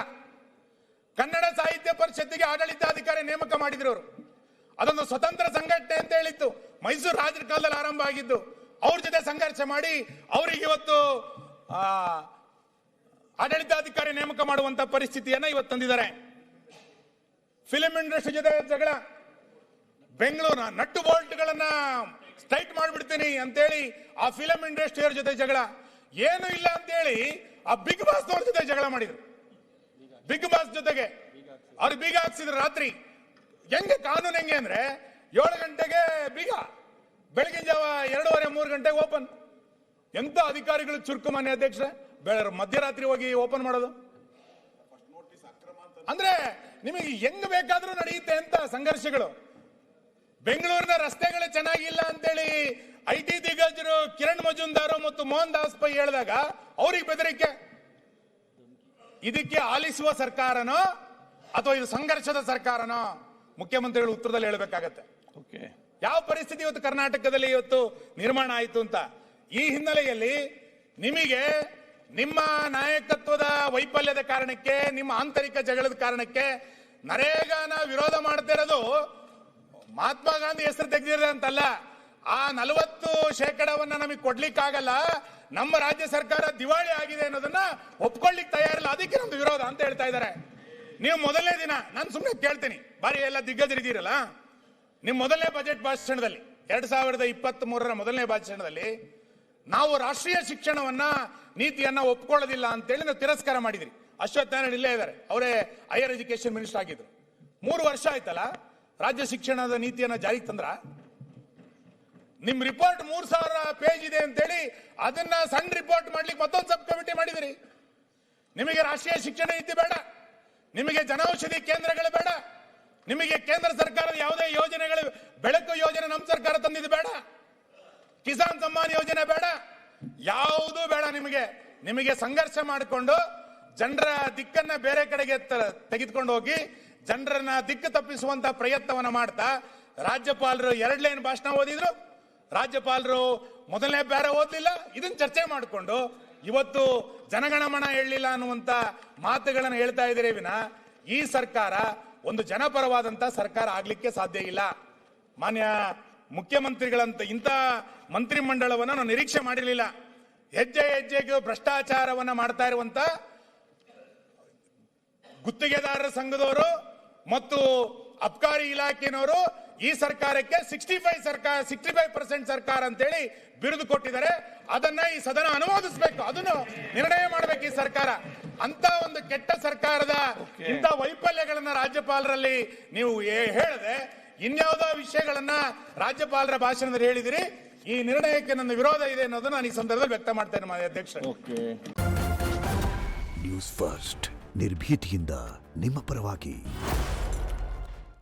ಕನ್ನಡ ಸಾಹಿತ್ಯ ಪರಿಷತ್ತಿಗೆ ಆಡಳಿತಾಧಿಕಾರಿ ನೇಮಕ ಮಾಡಿದ್ರು ಅವರು. ಅದೊಂದು ಸ್ವತಂತ್ರ ಸಂಘಟನೆ ಅಂತ ಹೇಳಿತ್ತು, ಮೈಸೂರು ರಾಜರ ಕಾಲದಲ್ಲಿ ಆರಂಭ ಆಗಿದ್ದು. ಅವ್ರ ಜೊತೆ ಸಂಘರ್ಷ ಮಾಡಿ ಅವರಿಗೆ ಇವತ್ತು ಆಡಳಿತಾಧಿಕಾರಿ ನೇಮಕ ಮಾಡುವಂತ ಪರಿಸ್ಥಿತಿಯನ್ನ ಇವತ್ತು ತಂದಿದ್ದಾರೆ. ಫಿಲಿಂ ಇಂಡಸ್ಟ್ರಿ ಜೊತೆ ಜಗಳ, ಬೆಂಗಳೂರು ನಟ್ಟು ಬೋಲ್ಟ್ಗಳನ್ನ ಸ್ಟ್ರೈಕ್ ಮಾಡ್ಬಿಡ್ತೀನಿ ಅಂತೇಳಿ ಆ ಫಿಲಂ ಇಂಡಸ್ಟ್ರಿಯವ್ರ ಜೊತೆ ಜಗಳ. ಏನು ಇಲ್ಲ ಅಂತೇಳಿ ಆ ಬಿಗ್ ಬಾಸ್ ಅವ್ರ ಜೊತೆ ಜಗಳ ಮಾಡಿದ್ರು. ಬಿಗ್ ಬಾಸ್ ಜೊತೆಗೆ ಅವ್ರು ಬೀಗ ಹಾಕ್ಸಿದ್ರು ರಾತ್ರಿ. ಹೆಂಗೆ ಕಾನೂನು ಹೆಂಗೆ ಅಂದ್ರೆ 7 ಗಂಟೆಗೆ ಬೀಗ, ಬೆಳಗಿನ ಜಾವ 2:30-3 ಗಂಟೆಗೆ ಓಪನ್. ಎಂತ ಅಧಿಕಾರಿಗಳು ಚುರುಕು ಮಾನ್ಯ ಅಧ್ಯಕ್ಷ, ಮಧ್ಯರಾತ್ರಿ ಹೋಗಿ ಓಪನ್ ಮಾಡೋದು ಅಂದ್ರೆ ನಿಮಗೆ ಹೆಂಗ್ ಬೇಕಾದ್ರೂ ನಡೆಯುತ್ತೆ ಅಂತ ಸಂಘರ್ಷಗಳು. ಬೆಂಗಳೂರಿನ ರಸ್ತೆಗಳು ಚೆನ್ನಾಗಿಲ್ಲ ಅಂತೇಳಿ IT ದಿಗ್ಗಜರು ಕಿರಣ್ ಮಜುಂದಾರ್ ಮತ್ತು ಮೋಹನ್ ದಾಸ್ ಪೈ ಹೇಳಿದಾಗ ಅವ್ರಿಗೆ ಬೆದರಿಕೆ. ಇದಕ್ಕೆ ಆಲಿಸುವ ಸರ್ಕಾರನೋ ಅಥವಾ ಇದು ಸಂಘರ್ಷದ ಸರ್ಕಾರನೋ? ಮುಖ್ಯಮಂತ್ರಿಗಳು ಉತ್ತರದಲ್ಲಿ ಹೇಳಬೇಕಾಗತ್ತೆ. ಯಾವ ಪರಿಸ್ಥಿತಿ ಇವತ್ತು ಕರ್ನಾಟಕದಲ್ಲಿ ಇವತ್ತು ನಿರ್ಮಾಣ ಆಯಿತು ಅಂತ. ಈ ಹಿನ್ನೆಲೆಯಲ್ಲಿ ನಿಮಗೆ ನಿಮ್ಮ ನಾಯಕತ್ವದ ವೈಫಲ್ಯದ ಕಾರಣಕ್ಕೆ, ನಿಮ್ಮ ಆಂತರಿಕ ಜಗಳದ ಕಾರಣಕ್ಕೆ ನರೇಗಾನ ವಿರೋಧ ಮಾಡ್ತಾ ಇರೋದು ಮಹಾತ್ಮ ಗಾಂಧಿ ಹೆಸರು ತೆಗೆದಿರೋದು ಅಂತಲ್ಲ. ಆ 40% ನಮಗೆ ಕೊಡ್ಲಿಕ್ಕಾಗಲ್ಲ, ನಮ್ಮ ರಾಜ್ಯ ಸರ್ಕಾರ ದಿವಾಳಿ ಆಗಿದೆ ಅನ್ನೋದನ್ನ ಒಪ್ಕೊಳ್ಳಿಕ್ ತಯಾರಿಲ್ಲ, ಅದಕ್ಕೆ ನಮ್ದು ವಿರೋಧ ಅಂತ ಹೇಳ್ತಾ ಇದ್ದಾರೆ. ನೀವು ಮೊದಲನೇ ದಿನ, ನಾನು ಸುಮ್ಮನೆ ಕೇಳ್ತೀನಿ, ಬಾರಿ ಎಲ್ಲ ದಿಗ್ಗಜರಿದ್ದೀರಲ್ಲ, ನಿಮ್ಮ ಮೊದಲನೇ ಬಜೆಟ್ ಭಾಷಣದಲ್ಲಿ 2023ರ ಮೊದಲನೇ ಭಾಷಣದಲ್ಲಿ ನಾವು ರಾಷ್ಟ್ರೀಯ ಶಿಕ್ಷಣವನ್ನ ನೀತಿಯನ್ನ ಒಪ್ಕೊಳ್ಳೋದಿಲ್ಲ ಅಂತೇಳಿ ನಾವು ತಿರಸ್ಕಾರ ಮಾಡಿದ್ರಿ. ಅಶ್ವತ್ಥ ನಾರಾಯಣ ಇಲ್ಲೇ ಇದ್ದಾರೆ, ಅವರೇ ಹೈಯರ್ ಎಜುಕೇಶನ್ ಮಿನಿಸ್ಟರ್ ಆಗಿದ್ರು. 3 ವರ್ಷ ಆಯ್ತಲ್ಲ ರಾಜ್ಯ ಶಿಕ್ಷಣದ ನೀತಿಯನ್ನ ಜಾರಿಗೆ ತಂದ್ರ? ನಿಮ್ ರಿಪೋರ್ಟ್ 3000 ಪೇಜ್ ಇದೆ ಅಂತೇಳಿ ಅದನ್ನ ಸಣ್ಣ ರಿಪೋರ್ಟ್ ಮಾಡ್ಲಿಕ್ಕೆ ಮತ್ತೊಂದು ಸಬ್ ಕಮಿಟಿ ಮಾಡಿದಿರಿ. ನಿಮಗೆ ರಾಷ್ಟ್ರೀಯ ಶಿಕ್ಷಣ ನೀತಿ ಬೇಡ, ನಿಮಗೆ ಜನೌಷಧಿ ಕೇಂದ್ರಗಳು ಬೇಡ, ನಿಮಗೆ ಕೇಂದ್ರ ಸರ್ಕಾರದ ಯಾವುದೇ ಯೋಜನೆಗಳು, ಬೆಳಕು ಯೋಜನೆ ನಮ್ಮ ಸರ್ಕಾರ ತಂದಿದ್ದು ಬೇಡ, ಕಿಸಾನ್ ಸಮ್ಮಾನ್ ಯೋಜನೆ ಬೇಡ, ಯಾವುದೂ ಬೇಡ. ನಿಮಗೆ ಸಂಘರ್ಷ ಮಾಡಿಕೊಂಡು ಜನರ ದಿಕ್ಕನ್ನ ಬೇರೆ ಕಡೆಗೆ ತೆಗೆದುಕೊಂಡು ಹೋಗಿ ಜನರನ್ನ ದಿಕ್ಕು ತಪ್ಪಿಸುವಂತ ಪ್ರಯತ್ನವನ್ನ ಮಾಡ್ತಾ ರಾಜ್ಯಪಾಲರು 2 ಲೈನ್ ಭಾಷಣ ಓದಿದ್ರು, ರಾಜ್ಯಪಾಲರು ಮೊದಲನೇ ಬೇರೆ ಓದಲಿಲ್ಲ. ಇದನ್ನ ಚರ್ಚೆ ಮಾಡಿಕೊಂಡು ಇವತ್ತು ಜನಗಣಮನ ಹೇಳಲಿಲ್ಲ ಅನ್ನುವಂತ ಮಾತುಗಳನ್ನು ಹೇಳ್ತಾ ಇದ್ದೀರಿ ವಿನ ಈ ಸರ್ಕಾರ ಒಂದು ಜನಪರವಾದಂತ ಸರ್ಕಾರ ಆಗ್ಲಿಕ್ಕೆ ಸಾಧ್ಯ ಇಲ್ಲ. ಮಾನ್ಯ ಮುಖ್ಯಮಂತ್ರಿಗಳಂತ ಇಂಥ ಮಂತ್ರಿಮಂಡಲವನ್ನು ನಾವು ನಿರೀಕ್ಷೆ ಮಾಡಿರಲಿಲ್ಲ. ಹೆಜ್ಜೆ ಹೆಜ್ಜೆಗೂ ಭ್ರಷ್ಟಾಚಾರವನ್ನ ಮಾಡ್ತಾ ಇರುವಂತ ಗುತ್ತಿಗೆದಾರರ ಸಂಘದವರು ಮತ್ತು ಅಬ್ಕಾರಿ ಇಲಾಖೆನವರು ಈ ಸರ್ಕಾರಕ್ಕೆ 65% ಸರ್ಕಾರ ಅಂತೇಳಿ ಬಿರುದು ಕೊಟ್ಟಿದ್ದಾರೆ. ಅದನ್ನ ಈ ಸದನ ಅನುಮೋದಿಸಬೇಕು, ಅದನ್ನು ನಿರ್ಣಯ ಮಾಡಬೇಕು ಈ ಸರ್ಕಾರ. ಅಂತ ಒಂದು ಕೆಟ್ಟ ಸರ್ಕಾರದ ಇಂಥ ವೈಫಲ್ಯಗಳನ್ನ ರಾಜ್ಯಪಾಲರಲ್ಲಿ ನೀವು ಹೇಳದೆ ಇನ್ಯಾವುದೋ ವಿಷಯಗಳನ್ನ ರಾಜ್ಯಪಾಲರ ಭಾಷಣದಲ್ಲಿ ಹೇಳಿದಿರಿ. ಈ ನಿರ್ಣಯಕ್ಕೆ ನನ್ನ ವಿರೋಧ ಇದೆ ಅನ್ನೋದನ್ನ ನಾನು ಈ ಸಂದರ್ಭದಲ್ಲಿ ವ್ಯಕ್ತ ಮಾಡ್ತೇನೆ ಮಾನ್ಯ ಅಧ್ಯಕ್ಷ. ನ್ಯೂಸ್ ಫಸ್ಟ್ ನಿರ್ಭೀತಿಯಿಂದ ನಿಮ್ಮ ಪರವಾಗಿ.